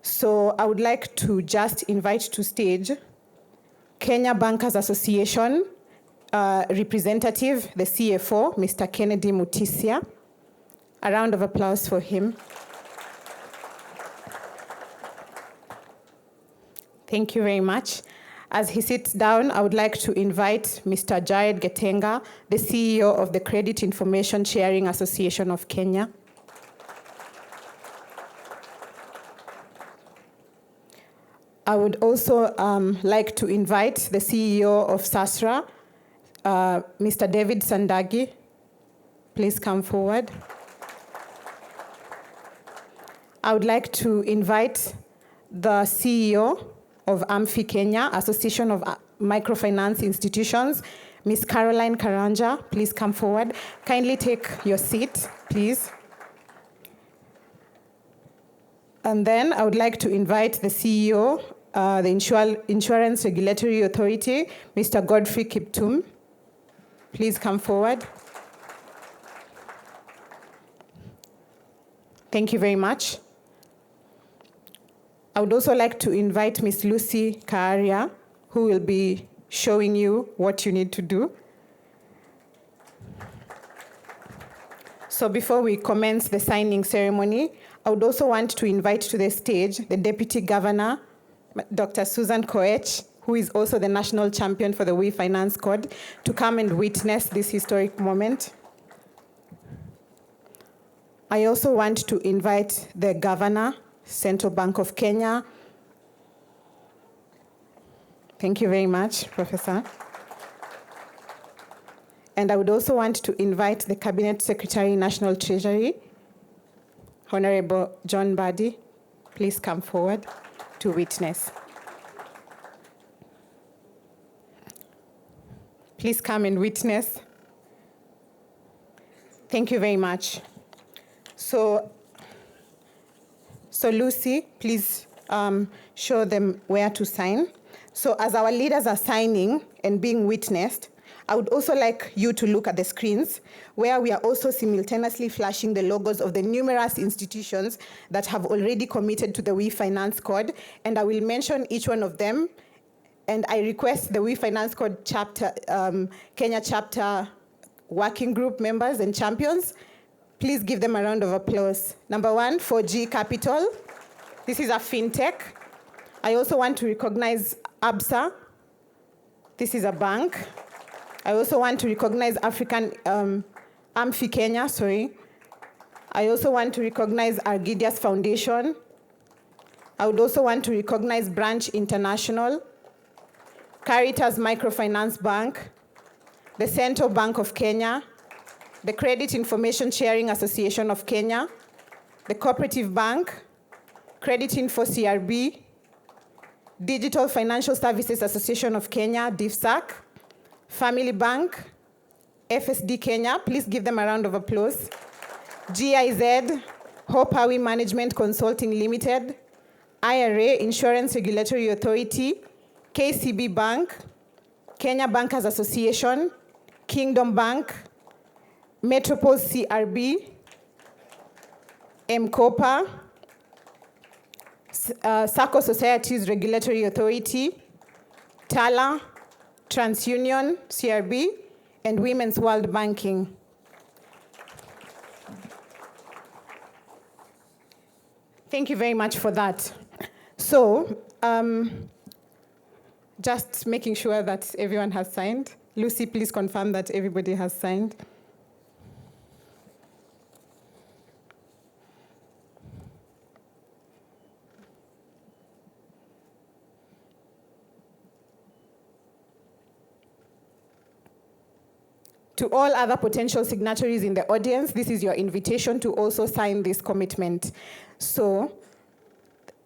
So I would like to just invite to stage Kenya Bankers Association representative, the CFO, Mr. Kennedy Mutisia. A round of applause for him. Thank you very much. As he sits down, I would like to invite Mr. Jared Getenga, the CEO of the Credit Information Sharing Association of Kenya. I would also like to invite the CEO of SASRA, Mr. David Sandagi. Please come forward. I would like to invite the CEO of AMFI Kenya, Association of Microfinance Institutions, Ms. Caroline Karanja. Please come forward. Kindly take your seat, please. And then I would like to invite the CEO, the Insurance Regulatory Authority, Mr. Godfrey Kiptum. Please come forward. Thank you very much. I would also like to invite Ms. Lucy Kaaria, who will be showing you what you need to do. So before we commence the signing ceremony, I would also want to invite to the stage the Deputy Governor, Dr. Susan Koech, who is also the national champion for the We Finance Code, to come and witness this historic moment. I also want to invite the Governor, Central Bank of Kenya. Thank you very much, Professor. And I would also want to invite the Cabinet Secretary, National Treasury, Honorable John Badi. Please come forward to witness. Please come and witness. Thank you very much. So Lucy, please show them where to sign. So as our leaders are signing and being witnessed, I would also like you to look at the screens where we are also simultaneously flashing the logos of the numerous institutions that have already committed to the We Finance Code, and I will mention each one of them, and I request the We Finance Code chapter, Kenya chapter working group members and champions, please give them a round of applause. Number one, 4G Capital. This is a fintech. I also want to recognize ABSA. This is a bank. I also want to recognize African AMFI Kenya, sorry. I also want to recognize Argidias Foundation. I would also want to recognize Branch International, Caritas Microfinance Bank, the Central Bank of Kenya, the Credit Information Sharing Association of Kenya, the Cooperative Bank, Credit Info CRB, Digital Financial Services Association of Kenya, DFSAC, Family Bank, FSD Kenya, please give them a round of applause, GIZ, Hope Hawi Management Consulting Limited, IRA, Insurance Regulatory Authority, KCB Bank, Kenya Bankers Association, Kingdom Bank, Metropole CRB, MCOPA, Sacco Societies Regulatory Authority, TALA, TransUnion CRB, and Women's World Banking. Thank you very much for that. So, just making sure that everyone has signed. Lucy, please confirm that everybody has signed. To all other potential signatories in the audience, this is your invitation to also sign this commitment. So,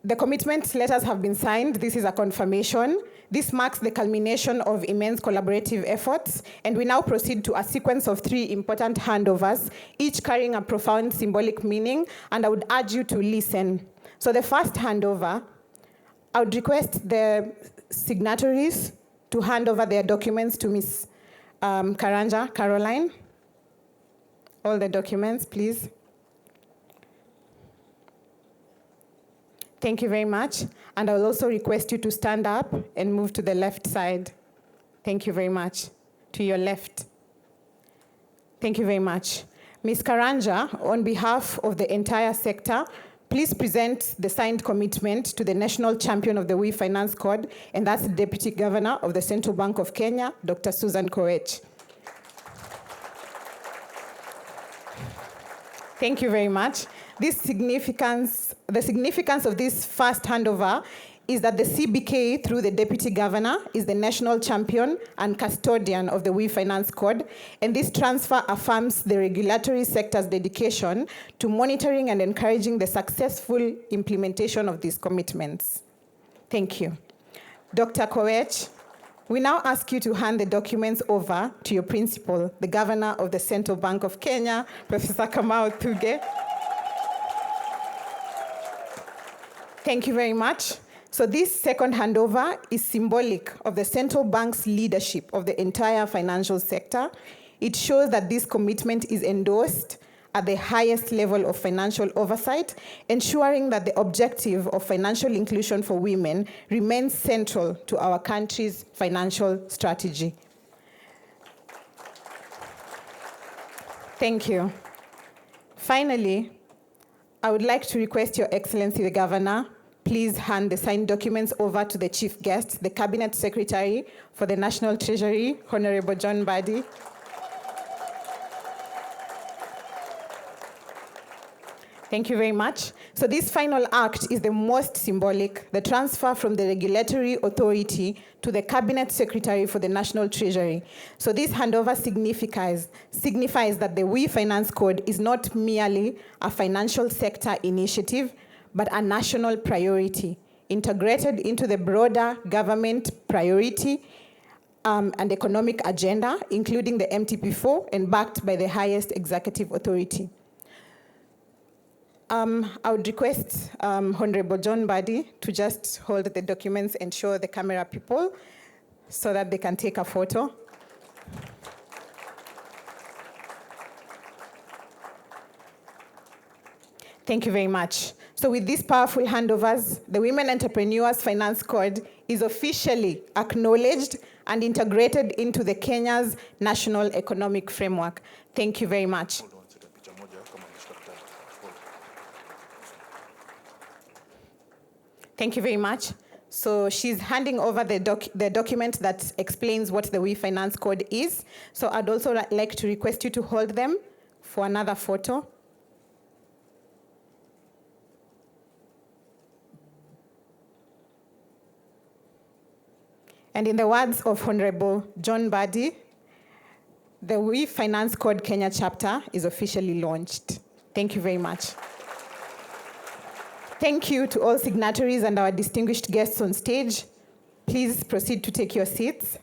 the commitment letters have been signed. This is a confirmation. This marks the culmination of immense collaborative efforts, and we now proceed to a sequence of 3 important handovers, each carrying a profound symbolic meaning, and I would urge you to listen. So the first handover, I would request the signatories to hand over their documents to Ms. Karanja, Caroline. All the documents, please. Thank you very much. And I will also request you to stand up and move to the left side. Thank you very much. To your left. Thank you very much. Ms. Karanja, on behalf of the entire sector, please present the signed commitment to the national champion of the We Finance Code, and that's the Deputy Governor of the Central Bank of Kenya, Dr. Susan Koech. Thank you very much. The significance of this first handover is that the CBK, through the Deputy Governor, is the national champion and custodian of the We Finance Code, and this transfer affirms the regulatory sector's dedication to monitoring and encouraging the successful implementation of these commitments. Thank you. Dr. Koech, we now ask you to hand the documents over to your principal, the Governor of the Central Bank of Kenya, Professor Kamau Thuge. Thank you very much. So this second handover is symbolic of the central bank's leadership of the entire financial sector. It shows that this commitment is endorsed at the highest level of financial oversight, ensuring that the objective of financial inclusion for women remains central to our country's financial strategy. Thank you. Finally, I would like to request Your Excellency the Governor, please hand the signed documents over to the Chief Guest, the Cabinet Secretary for the National Treasury, Honorable John Badi. Thank you very much. So this final act is the most symbolic, the transfer from the regulatory authority to the Cabinet Secretary for the National Treasury. So this handover signifies that the We Finance Code is not merely a financial sector initiative, but a national priority, integrated into the broader government priority and economic agenda, including the MTP4, and backed by the highest executive authority. I would request Honorable John Badi to just hold the documents and show the camera people so that they can take a photo. Thank you very much. So with these powerful handovers, the Women Entrepreneurs Finance Code is officially acknowledged and integrated into the Kenya's National Economic Framework. Thank you very much. Thank you very much. So she's handing over the document that explains what the We Finance Code is. So I'd also like to request you to hold them for another photo. And in the words of Honorable John Badi, the We Finance Code Kenya chapter is officially launched. Thank you very much. Thank you to all signatories and our distinguished guests on stage. Please proceed to take your seats.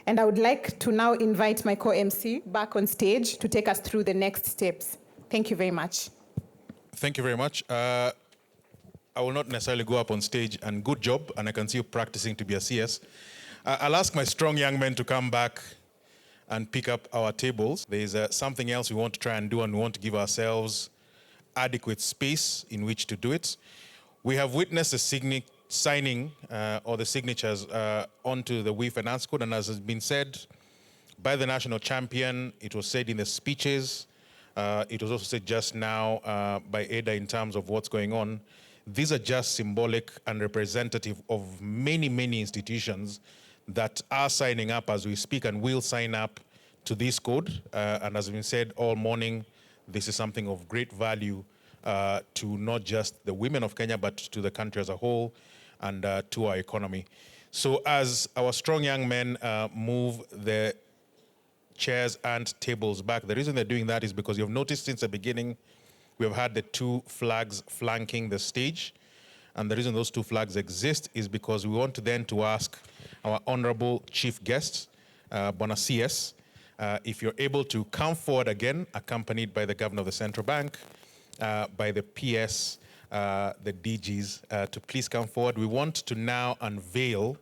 And I would like to now invite my co-MC back on stage to take us through the next steps. Thank you very much. Thank you very much. I will not necessarily go up on stage, and good job, and I can see you practicing to be a CS. I'll ask my strong young men to come back and pick up our tables. There's something else we want to try and do, and we want to give ourselves adequate space in which to do it. We have witnessed the signing or the signatures onto the We Finance Code, and as has been said by the national champion, it was said in the speeches, it was also said just now by Ada in terms of what's going on. These are just symbolic and representative of many, many institutions that are signing up as we speak and will sign up to this code. And as has been said all morning, this is something of great value to not just the women of Kenya, but to the country as a whole and to our economy. So as our strong young men move the chairs and tables back, the reason they're doing that is because you've noticed since the beginning, we have had the two flags flanking the stage. And the reason those two flags exist is because we want to then to ask our honorable chief guest, Bona CS, if you're able to come forward again, accompanied by the governor of the central bank, by the PS, the DGs, to please come forward. We want to now unveil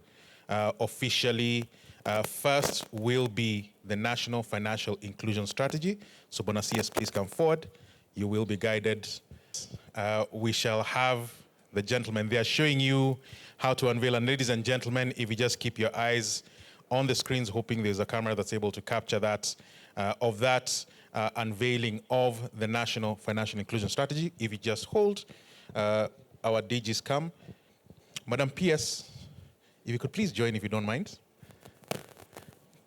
officially, first will be the National Financial Inclusion Strategy. So Bona CS, please come forward. You will be guided. We shall have the gentlemen there showing you how to unveil. And ladies and gentlemen, if you just keep your eyes on the screens, hoping there's a camera that's able to capture that, of that unveiling of the National Financial Inclusion Strategy. If you just hold, our DGs come. Madam PS, if you could please join if you don't mind.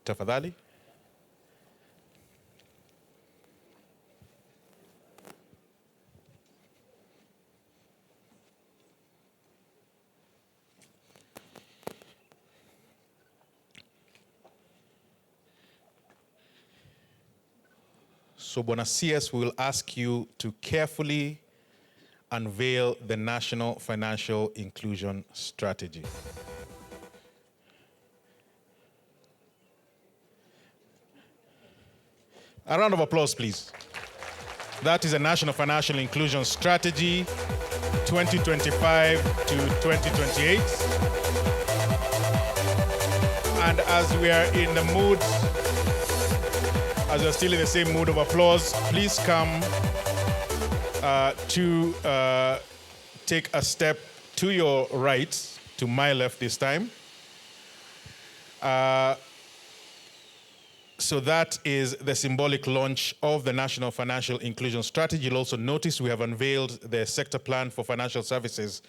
Tafadhali. So, Bwana CS, we will ask you to carefully unveil the National Financial Inclusion Strategy. A round of applause, please. That is a National Financial Inclusion Strategy 2025 to 2028. And as we are in the mood, as we're still in the same mood of applause, please come to take a step to your right, to my left this time. So that is the symbolic launch of the National Financial Inclusion Strategy. You'll also notice we have unveiled the sector plan for financial services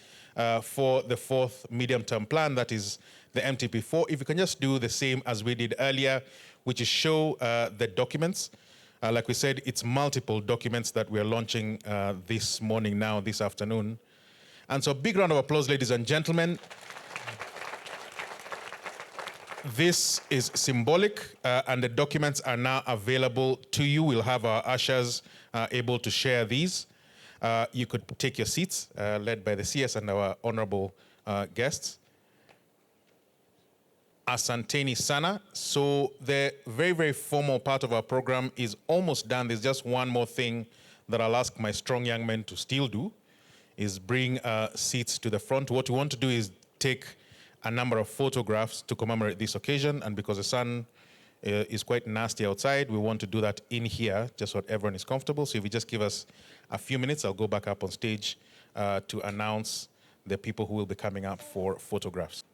for the fourth medium-term plan, that is the MTP4. If you can just do the same as we did earlier, which is show the documents. Like we said, it's multiple documents that we're launching this morning now, this afternoon. And so big round of applause, ladies and gentlemen. This is symbolic, and the documents are now available to you. We'll have our ushers able to share these. You could take your seats, led by the CS and our honorable guests. Asanteni sana. So the very, very formal part of our program is almost done. There's just one more thing that I'll ask my strong young men to still do, is bring seats to the front. What we want to do is take a number of photographs to commemorate this occasion, and because the sun is quite nasty outside, we want to do that in here, just so that everyone is comfortable. So if you just give us a few minutes, I'll go back up on stage to announce the people who will be coming up for photographs.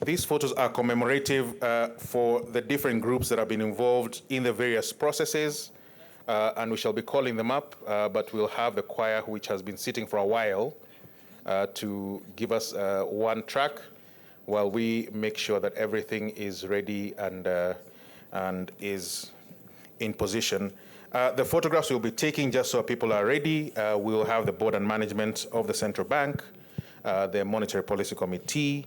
These photos are commemorative for the different groups that have been involved in the various processes, and we shall be calling them up, but we'll have the choir, which has been sitting for a while, to give us one track while we make sure that everything is ready and is in position. The photographs we'll be taking, just so people are ready, we'll have the board and management of the central bank, the monetary policy committee.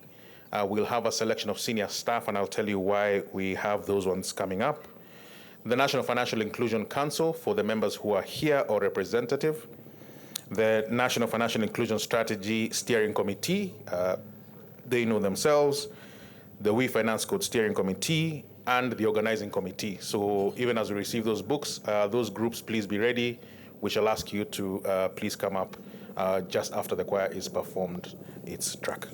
We'll have a selection of senior staff, and I'll tell you why we have those ones coming up. The National Financial Inclusion Council for the members who are here or representative. The National Financial Inclusion Strategy Steering Committee, they know themselves. The We Finance Code Steering Committee and the Organizing Committee. So even as we receive those books, those groups, please be ready. We shall ask you to please come up just after the choir is performed its track.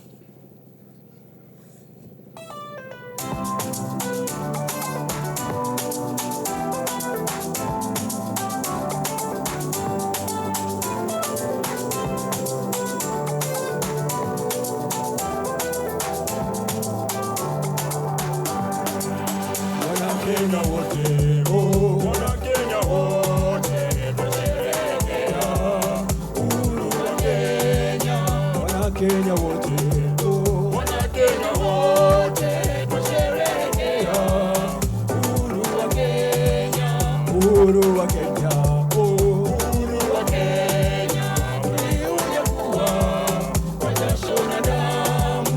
Kenya wote, oh, wana Kenya wote, twasherehekea uhuru wa Kenya. Wana Kenya wote, oh, wana Kenya wote, twasherehekea uhuru wa Kenya. Uhuru wa Kenya, oh, uhuru wa Kenya, uliunyakuwa kwa jasho na damu.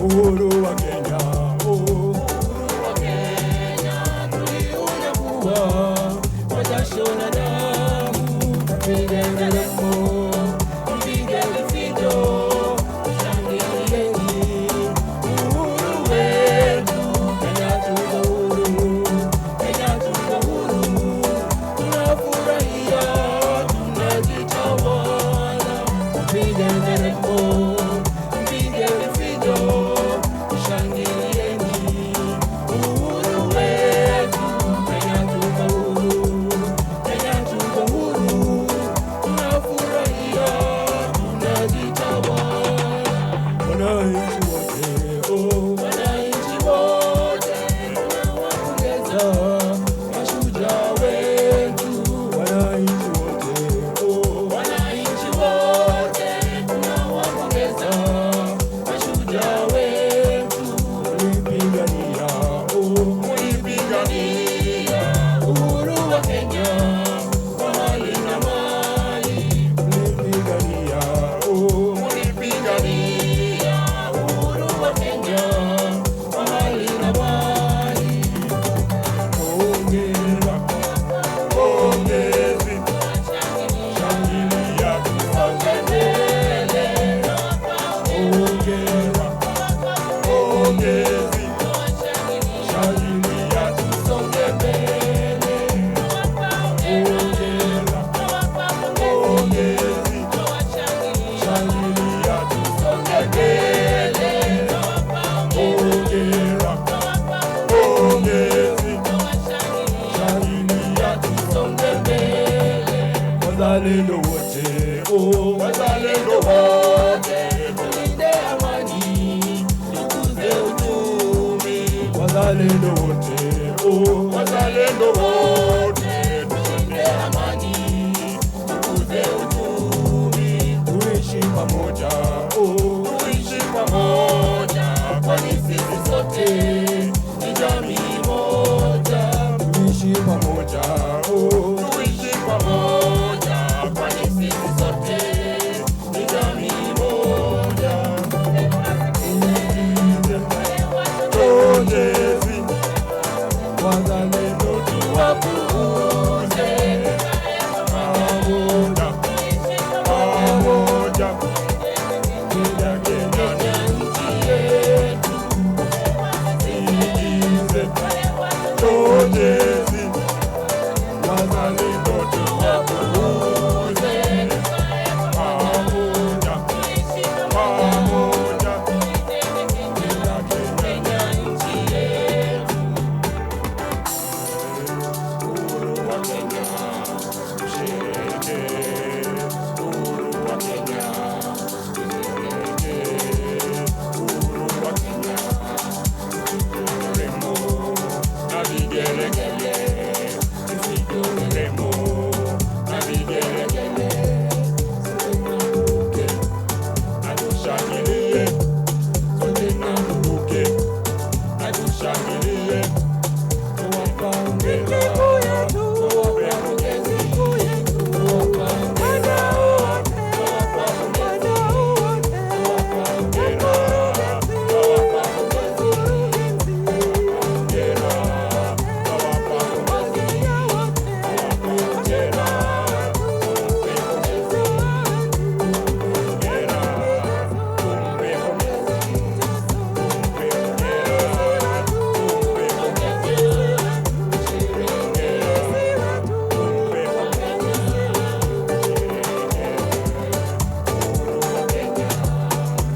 Uhuru wa Kenya, oh, uhuru wa Kenya. wazalendo wote, oh, wazalendo wote, tulinde amani, tukuze uchumi. Wazalendo wote, oh, wazalendo wote, tulinde amani, tukuze uchumi. Tuishi pamoja, oh, tuishi pamoja, kwani sisi sote ni jamii moja. Tuishi pamoja, oh, tuishi pamoja, kwani sisi sote ni jamii moja. Tujezi, wazalendo tuwapuuze, pamoja, pamoja, Kenya, Kenya ni nchi yetu. Sikize, tujezi, wazalendo tuwapuuze, pamoja, pamoja, Kenya nchi yetu. Uhuru wa Kenya, tusherehekee. Uhuru wa Kenya, tusherehekee. Uhuru wa Kenya, nderemo na vigelegele, nderemo na vigelegele, turuke na tushangilie, sote na turuke na tushangilie, tuwapa hongera, tuwape pongezi, tuwapa hongera, tuwapa pongezi, tuwapa hongera, tuwapa pongezi, tuwapa hongera, tuwapa pongezi, tuwape hongera, tuwape pongezi, hongera, tumpe pongezi, tumpe hongera, tumpe pongezi, tusherehekee, tumpe pongezi, tusherehekee. Uhuru wa Kenya,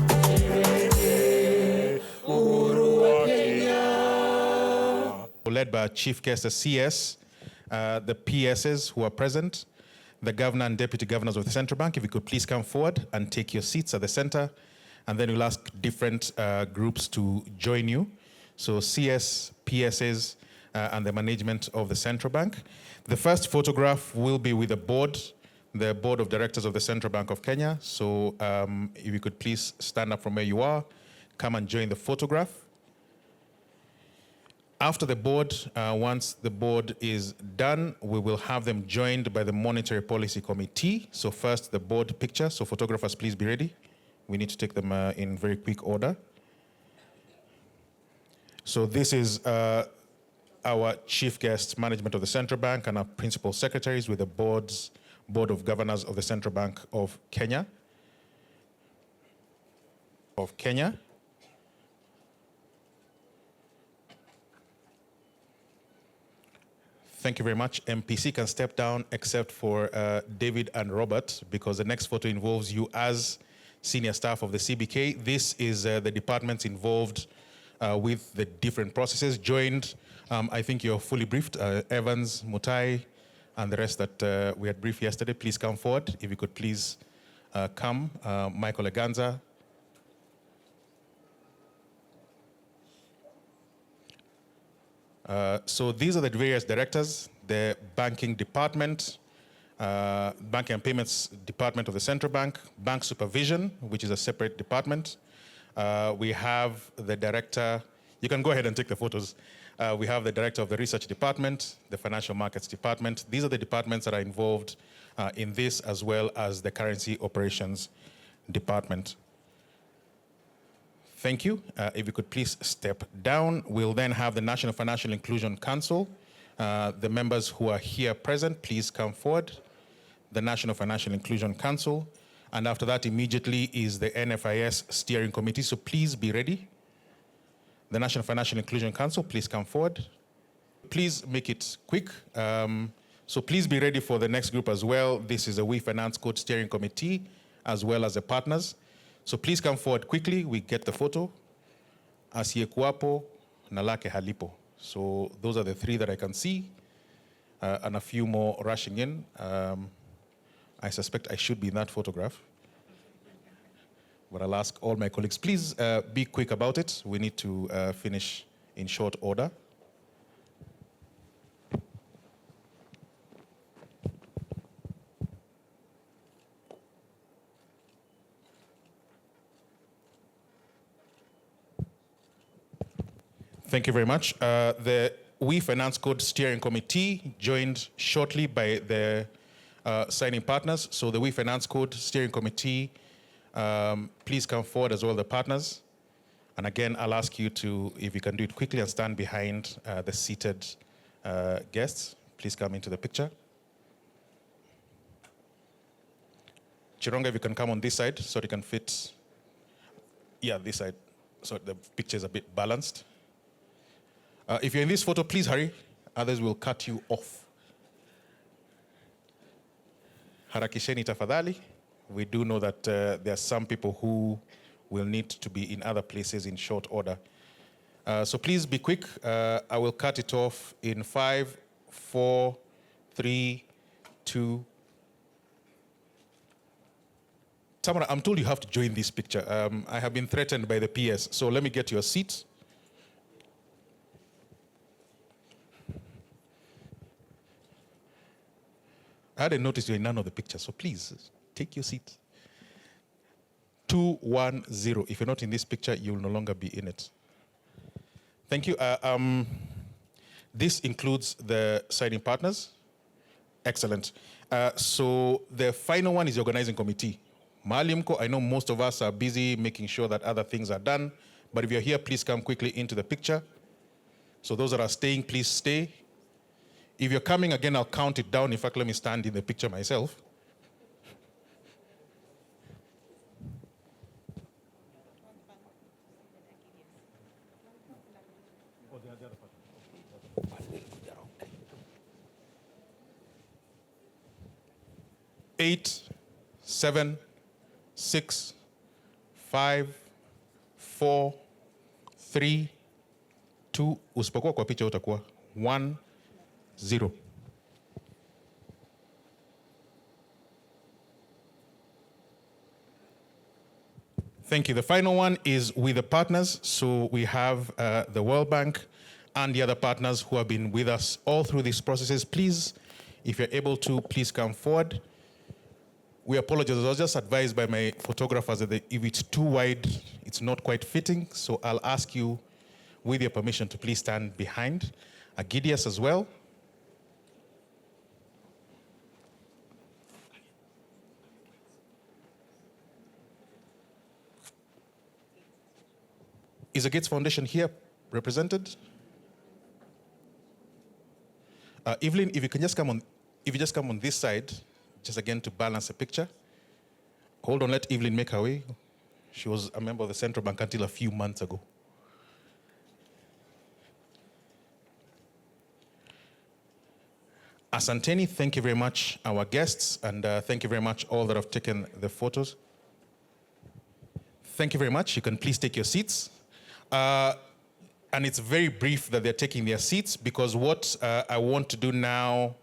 tusherehekee. Uhuru wa Kenya. Led by our chief guest, the CS, the PSs who are present, the governor and deputy governors of the central bank, if you could please come forward and take your seats at the center, and then we'll ask different groups to join you. So CS, PSs, and the management of the central bank. The first photograph will be with the board of directors of the Central Bank of Kenya. So if you could please stand up from where you are, come and join the photograph. After the board, once the board is done, we will have them joined by the Monetary Policy Committee. So first, the board picture. So photographers, please be ready. We need to take them in very quick order. So this is our chief guest, management of the central bank, and our principal secretaries with the board of governors of the Central Bank of Kenya. Thank you very much. MPC can step down except for David and Robert, because the next photo involves you as senior staff of the CBK. This is the departments involved with the different processes. Joined, I think you're fully briefed, Evans, Mutai, and the rest that we had briefed yesterday. Please come forward. If you could please come. Michael Eganza. So these are the various directors: the banking department, banking and payments department of the central bank, bank supervision, which is a separate department. We have the director. You can go ahead and take the photos. We have the director of the research department, the financial markets department. These are the departments that are involved in this, as well as the currency operations department. Thank you. If you could please step down. We'll then have the National Financial Inclusion Council. The members who are here present, please come forward. The National Financial Inclusion Council. And after that, immediately is the NFIS Steering Committee. So please be ready. The National Financial Inclusion Council, please come forward. Please make it quick. So please be ready for the next group as well. This is a We Finance Code Steering Committee, as well as the partners. So please come forward quickly. We get the photo. Asiyekuwapo na lake halipo. So those are the three that I can see, and a few more rushing in. I suspect I should be in that photograph. But I'll ask all my colleagues, please be quick about it. We need to finish in short order. Thank you very much. The We Finance Code Steering Committee joined shortly by the signing partners. So the We Finance Code Steering Committee, please come forward as well, the partners. And again, I'll ask you to, if you can do it quickly and stand behind the seated guests. Please come into the picture. Chironga, if you can come on this side so you can fit. Yeah, this side, so the picture is a bit balanced. If you're in this photo, please hurry. Others will cut you off. Harakisheni tafadhali. We do know that there are some people who will need to be in other places in short order. So please be quick. I will cut it off in 5, 4, 3, 2. Tamara, I'm told you have to join this picture. I have been threatened by the PS, so let me get your seat. I hadn't noticed you're in none of the pictures, so please take your seat. 210. If you're not in this picture, you will no longer be in it. Thank you. This includes the signing partners. Excellent. So the final one is the organizing committee. Maalimko, I know most of us are busy making sure that other things are done, but if you're here, please come quickly into the picture. So those that are staying, please stay. If you're coming again, I'll count it down. In fact, let me stand in the picture myself. Eight, 7, 6, 5, 4, 3, 2. Usipokuwa kwa picha utakuwa 1, 0. Thank you. The final one is with the partners. So we have the World Bank and the other partners who have been with us all through these processes. Please, if you're able to, please come forward. We apologize. I was just advised by my photographers that if it's too wide, it's not quite fitting. So I'll ask you, with your permission, to please stand behind. Agidius as well. Is the Gates Foundation here represented? Evelyn, if you can just come on, if you just come on this side, just again to balance the picture. Hold on, let Evelyn make her way. She was a member of the Central Bank until a few months ago. Asanteni, thank you very much, our guests, and thank you very much all that have taken the photos. Thank you very much. You can please take your seats. And it's very brief that they're taking their seats, because what I want to do now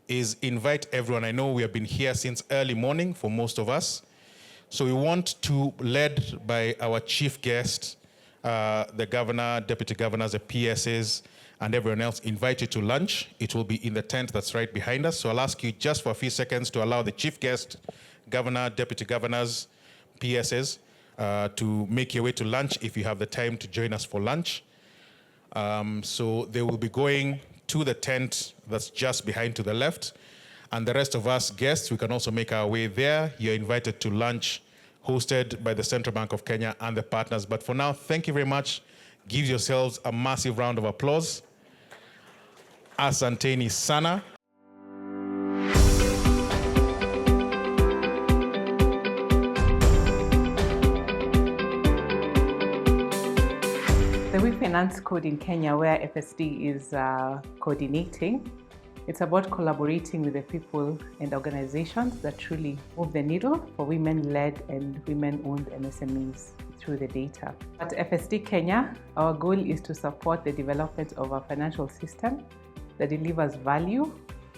is invite everyone. I know we have been here since early morning for most of us. So we want to, led by our chief guest, the governor, deputy governors, the PSs, and everyone else, invite you to lunch. It will be in the tent that's right behind us. So I'll ask you just for a few seconds to allow the chief guest, governor, deputy governors, PSs, to make your way to lunch if you have the time to join us for lunch. So they will be going to the tent that's just behind to the left. And the rest of us guests, we can also make our way there. You're invited to lunch hosted by the Central Bank of Kenya and the partners. But for now, thank you very much. Give yourselves a massive round of applause. Asanteni sana. The We Finance Code in Kenya, where FSD is coordinating, it's about collaborating with the people and organizations that truly move the needle for women-led and women-owned MSMEs through the data. At FSD Kenya, our goal is to support the development of a financial system that delivers value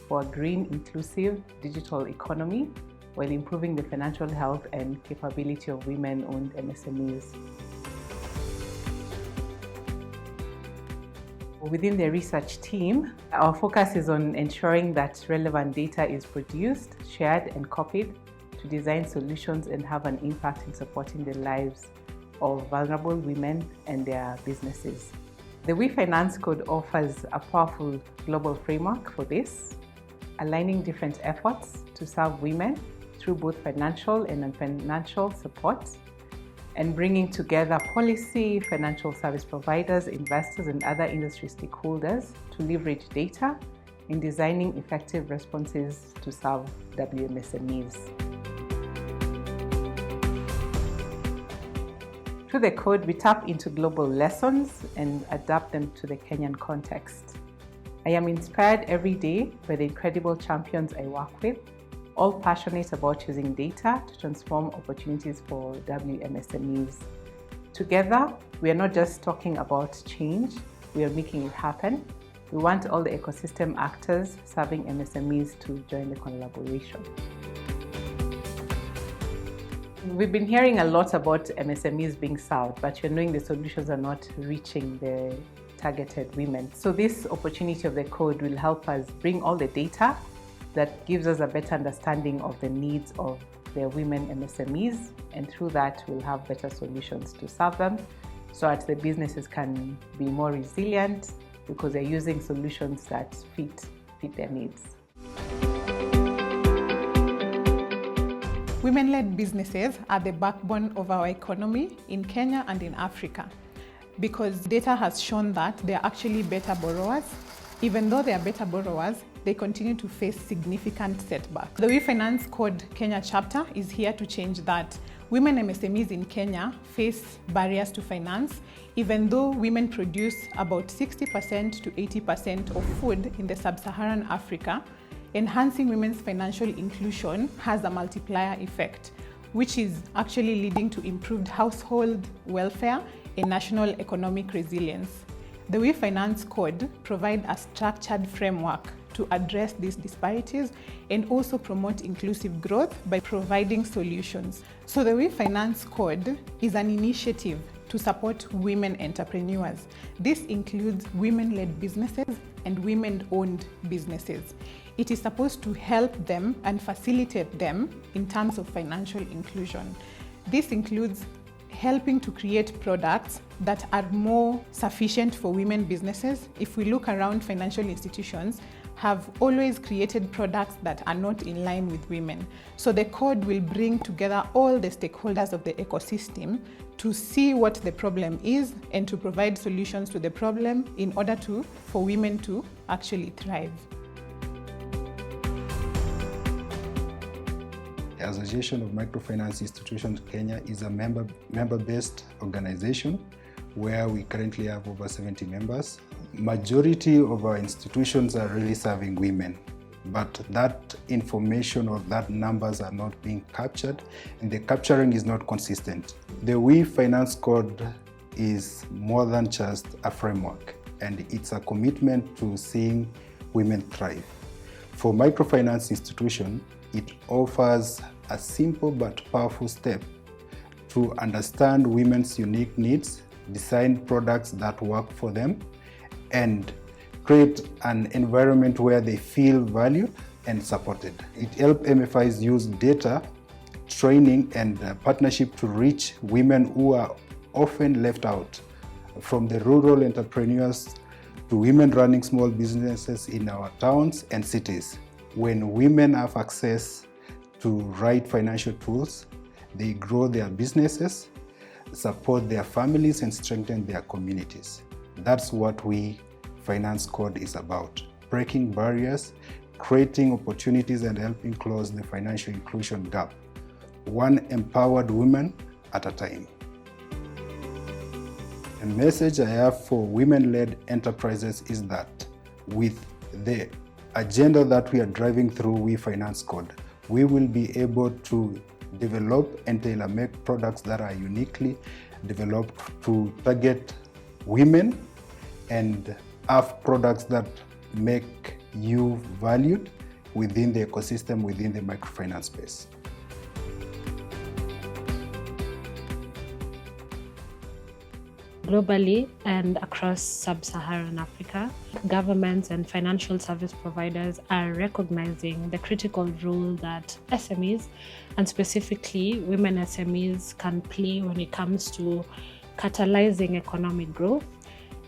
for a green, inclusive digital economy while improving the financial health and capability of women-owned MSMEs. Within the research team, our focus is on ensuring that relevant data is produced, shared, and copied to design solutions and have an impact in supporting the lives of vulnerable women and their businesses. The We Finance Code offers a powerful global framework for this, aligning different efforts to serve women through both financial and non-financial support, and bringing together policy, financial service providers, investors, and other industry stakeholders to leverage data in designing effective responses to serve WMSMEs. Through the code, we tap into global lessons and adapt them to the Kenyan context. I am inspired every day by the incredible champions I work with, all passionate about using data to transform opportunities for WMSMEs. Together, we are not just talking about change, we are making it happen. We want all the ecosystem actors serving MSMEs to join the collaboration. We've been hearing a lot about MSMEs being served, but we're knowing the solutions are not reaching the targeted women. So this opportunity of the code will help us bring all the data that gives us a better understanding of the needs of the women MSMEs, and through that we'll have better solutions to serve them so that the businesses can be more resilient because they're using solutions that fit their needs. Women-led businesses are the backbone of our economy in Kenya and in Africa, because data has shown that they are actually better borrowers. Even though they are better borrowers, they continue to face significant setbacks. The We Finance Code Kenya chapter is here to change that. Women MSMEs in Kenya face barriers to finance, even though women produce about 60% to 80% of food in the sub-Saharan Africa. Enhancing women's financial inclusion has a multiplier effect, which is actually leading to improved household welfare and national economic resilience. The We Finance Code provides a structured framework to address these disparities and also promote inclusive growth by providing solutions. So the We Finance Code is an initiative to support women entrepreneurs. This includes women-led businesses and women-owned businesses. It is supposed to help them and facilitate them in terms of financial inclusion. This includes helping to create products that are more sufficient for women businesses. If we look around, financial institutions have always created products that are not in line with women. So the code will bring together all the stakeholders of the ecosystem to see what the problem is and to provide solutions to the problem in order for women to actually thrive. The Association of Microfinance Institutions Kenya is a member-based organization where we currently have over 70 members. Majority of our institutions are really serving women, but that information or that numbers are not being captured, and the capturing is not consistent. The We Finance Code is more than just a framework, and it's a commitment to seeing women thrive. For microfinance institution, it offers a simple but powerful step to understand women's unique needs, design products that work for them, and create an environment where they feel valued and supported. It helps MFIs use data, training, and partnership to reach women who are often left out, from the rural entrepreneurs to women running small businesses in our towns and cities. When women have access to right financial tools, they grow their businesses, support their families, and strengthen their communities. That's what We Finance Code is about: breaking barriers, creating opportunities, and helping close the financial inclusion gap, one empowered woman at a time. The message I have for women-led enterprises is that with the agenda that we are driving through We Finance Code, we will be able to develop and tailor-make products that are uniquely developed to target women and have products that make you valued within the ecosystem, within the microfinance space. Globally and across sub-Saharan Africa, governments and financial service providers are recognizing the critical role that SMEs, and specifically women SMEs, can play when it comes to catalyzing economic growth.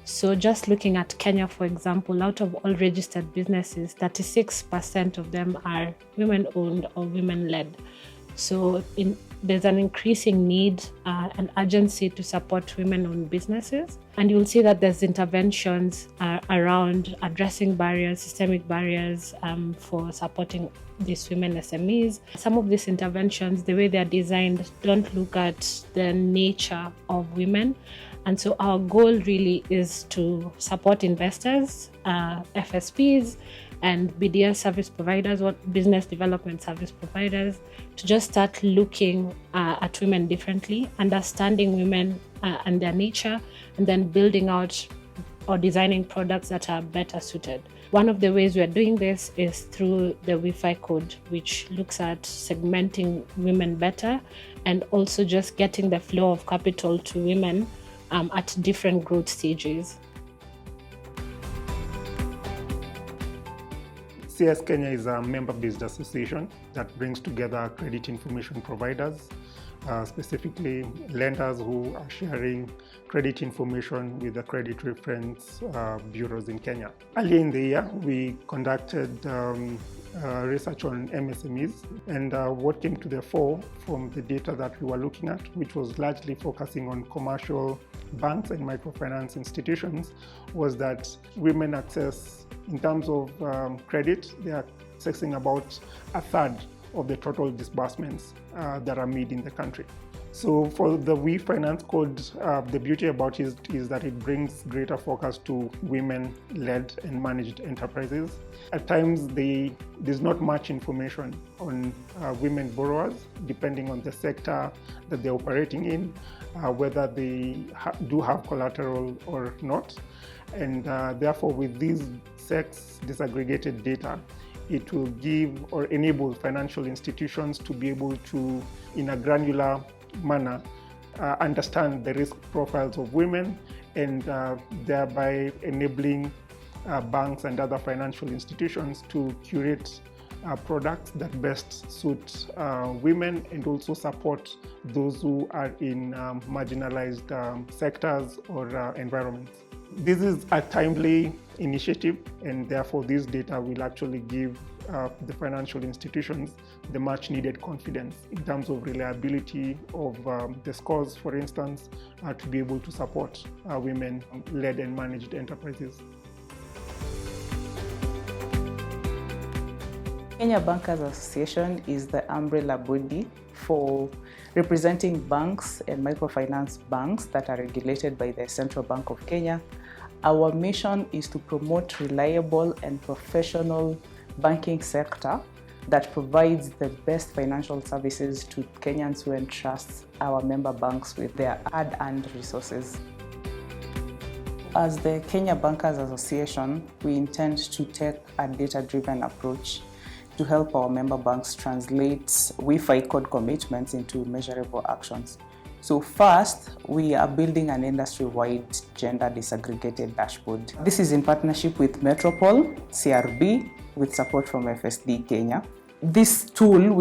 So just looking at Kenya, for example, out of all registered businesses, 36% of them are women-owned or women-led. So there's an increasing need and urgency to support women-owned businesses. And you'll see that there's interventions around addressing barriers, systemic barriers for supporting these women SMEs. Some of these interventions, the way they're designed, don't look at the nature of women. And so our goal really is to support investors, FSPs, and BDS service providers, or business development service providers, to just start looking at women differently, understanding women and their nature, and then building out or designing products that are better suited. One of the ways we are doing this is through the Wi-Fi code, which looks at segmenting women better and also just getting the flow of capital to women at different growth stages. CS Kenya is a member-based association that brings together credit information providers, specifically lenders who are sharing credit information with the credit reference bureaus in Kenya. Earlier in the year, we conducted research on MSMEs, and what came to the fore from the data that we were looking at, which was largely focusing on commercial banks and microfinance institutions, was that women access, in terms of credit, they are accessing about a third of the total disbursements that are made in the country. So for the We Finance Code, the beauty about it is that it brings greater focus to women-led and managed enterprises. At times, there's not much information on women borrowers, depending on the sector that they're operating in, whether they do have collateral or not. And therefore, with these sex disaggregated data, it will give or enable financial institutions to be able to, in a granular manner, understand the risk profiles of women, and thereby enabling banks and other financial institutions to curate products that best suit women and also support those who are in marginalized sectors or environments. This is a timely initiative, and therefore this data will actually give the financial institutions the much needed confidence in terms of reliability of the scores, for instance, to be able to support women-led and managed enterprises. Kenya Bankers Association is the umbrella body for representing banks and microfinance banks that are regulated by the Central Bank of Kenya. Our mission is to promote reliable and professional banking sector that provides the best financial services to Kenyans who entrust our member banks with their hard-earned resources. As the Kenya Bankers Association, we intend to take a data-driven approach to help our member banks translate Wi-Fi code commitments into measurable actions. So first, we are building an industry-wide gender disaggregated dashboard. This is in partnership with Metropol, CRB, with support from FSD Kenya. This tool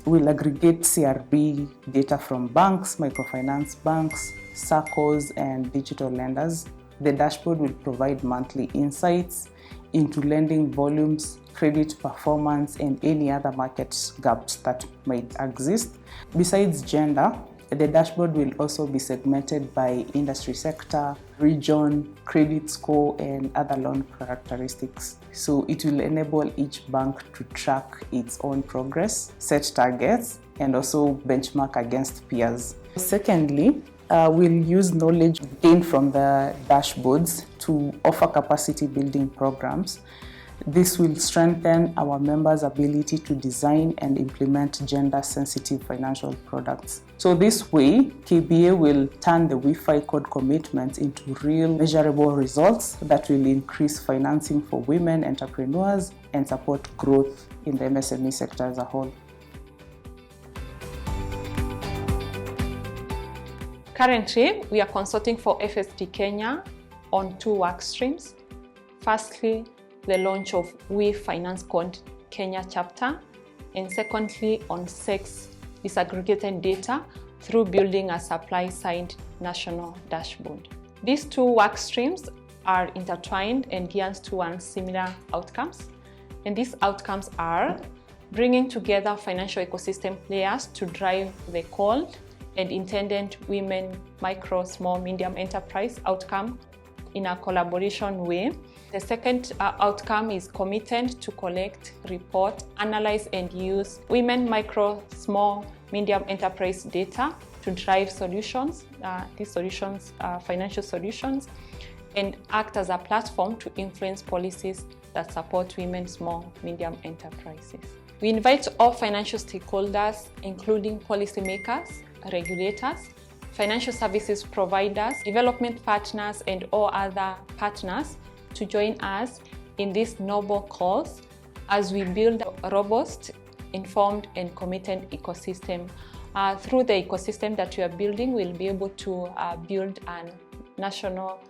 will aggregate CRB data from banks, microfinance banks, SACCOs, and digital lenders. The dashboard will provide monthly insights into lending volumes, credit performance, and any other market gaps that might exist. Besides gender, the dashboard will also be segmented by industry sector, region, credit score, and other loan characteristics. So it will enable each bank to track its own progress, set targets, and also benchmark against peers. Secondly, we'll use knowledge gained from the dashboards to offer capacity building programs. This will strengthen our members' ability to design and implement gender-sensitive financial products. So this way, KBA will turn the Wi-Fi code commitments into real measurable results that will increase financing for women entrepreneurs and support growth in the MSME sector as a whole. Currently, we are consulting for FSD Kenya on 2 work streams. Firstly, the launch of We Finance Code Kenya chapter, and secondly, on SEX disaggregated data through building a supply-side national dashboard. These 2 work streams are intertwined and geared towards similar outcomes. And these outcomes are bringing together financial ecosystem players to drive the called and intended women, micro, small, medium enterprise outcome in a collaboration way. The second outcome is committed to collect, report, analyze and use women, micro, small, medium enterprise data to drive solutions, these solutions are financial solutions, and act as a platform to influence policies that support women, small, medium enterprises. We invite all financial stakeholders, including policymakers, regulators, financial services providers, development partners, and all other partners to join us in this noble cause as we build a robust, informed, and committed ecosystem. Through the ecosystem that we are building, we'll be able to build a national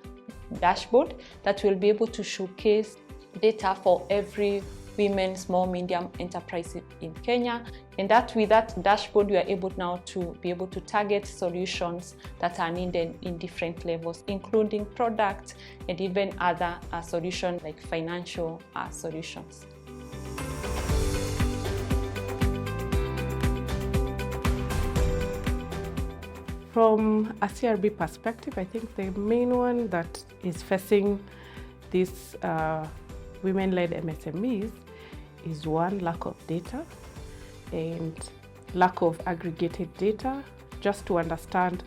dashboard that will be able to showcase data for every women, small, medium enterprise in Kenya. And that with that dashboard, we are able now to be able to target solutions that are needed in different levels, including product and even other solutions like financial solutions. From a CRB perspective, I think the main one that is facing these women-led MSMEs is one, lack of data and lack of aggregated data, just to understand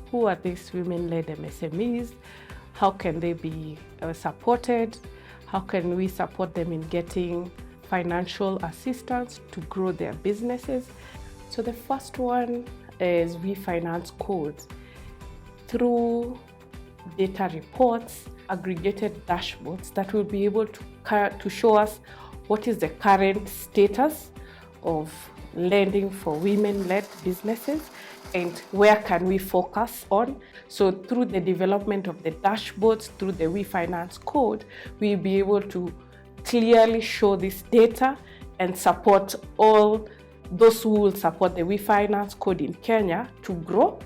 who are these women-led MSMEs, how can they be supported, how can we support them in getting financial assistance to grow their businesses. So the first one is We Finance Codes. Through data reports, aggregated dashboards that will be able to show us what is the current status of lending for women-led businesses and where can we focus on. So through the development of the dashboards, through the We Finance Code, we'll be able to clearly show this data and support all those who will support the We Finance Code in Kenya to grow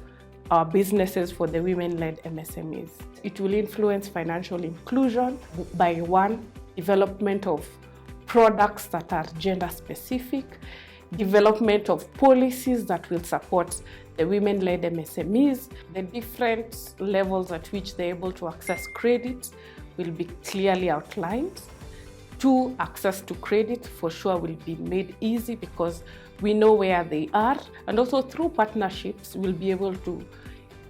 our businesses for the women-led MSMEs. It will influence financial inclusion by one, development of products that are gender-specific, development of policies that will support the women-led MSMEs, the different levels at which they're able to access credit will be clearly outlined. 2, access to credit for sure will be made easy because we know where they are, and also through partnerships we'll be able to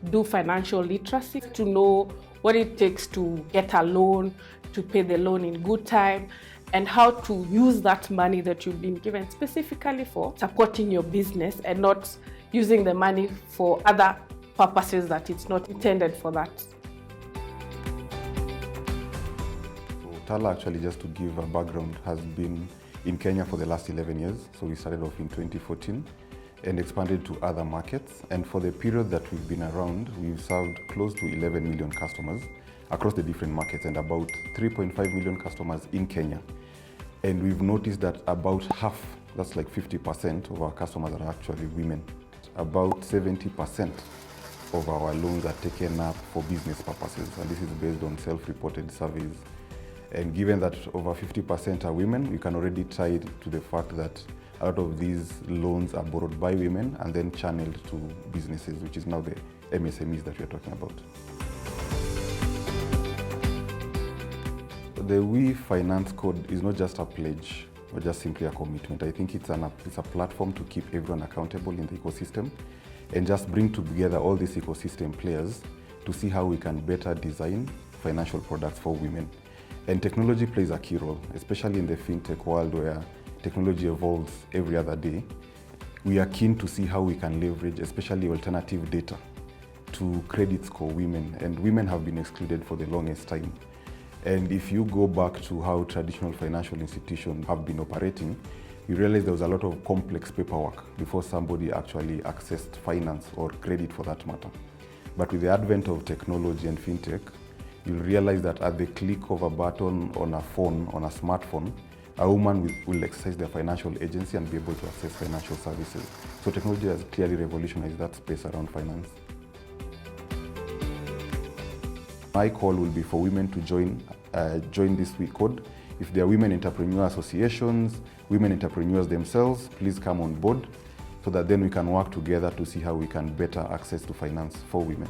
do financial literacy to know what it takes to get a loan, to pay the loan in good time, and how to use that money that you've been given specifically for supporting your business and not using the money for other purposes that it's not intended for that. Tala, actually, just to give a background, has been in Kenya for the last 11 years. So we started off in 2014 and expanded to other markets. And for the period that we've been around, we've served close to 11 million customers across the different markets and about 3.5 million customers in Kenya. And we've noticed that about half, that's like 50% of our customers are actually women. About 70% of our loans are taken up for business purposes. And this is based on self-reported surveys. And given that over 50% are women, we can already tie it to the fact that a lot of these loans are borrowed by women and then channeled to businesses, which is now the MSMEs that we are talking about. The We Finance Code is not just a pledge or just simply a commitment. I think it's a platform to keep everyone accountable in the ecosystem and just bring together all these ecosystem players to see how we can better design financial products for women. And technology plays a key role, especially in the fintech world where technology evolves every other day. We are keen to see how we can leverage, especially alternative data, to credit score women. And women have been excluded for the longest time. And if you go back to how traditional financial institutions have been operating, you realize there was a lot of complex paperwork before somebody actually accessed finance or credit for that matter. But with the advent of technology and fintech, you'll realize that at the click of a button on a phone, on a smartphone, a woman will exercise their financial agency and be able to access financial services. So technology has clearly revolutionized that space around finance. My call will be for women to join this code. If there are women entrepreneur associations, women entrepreneurs themselves, please come on board so that then we can work together to see how we can better access to finance for women.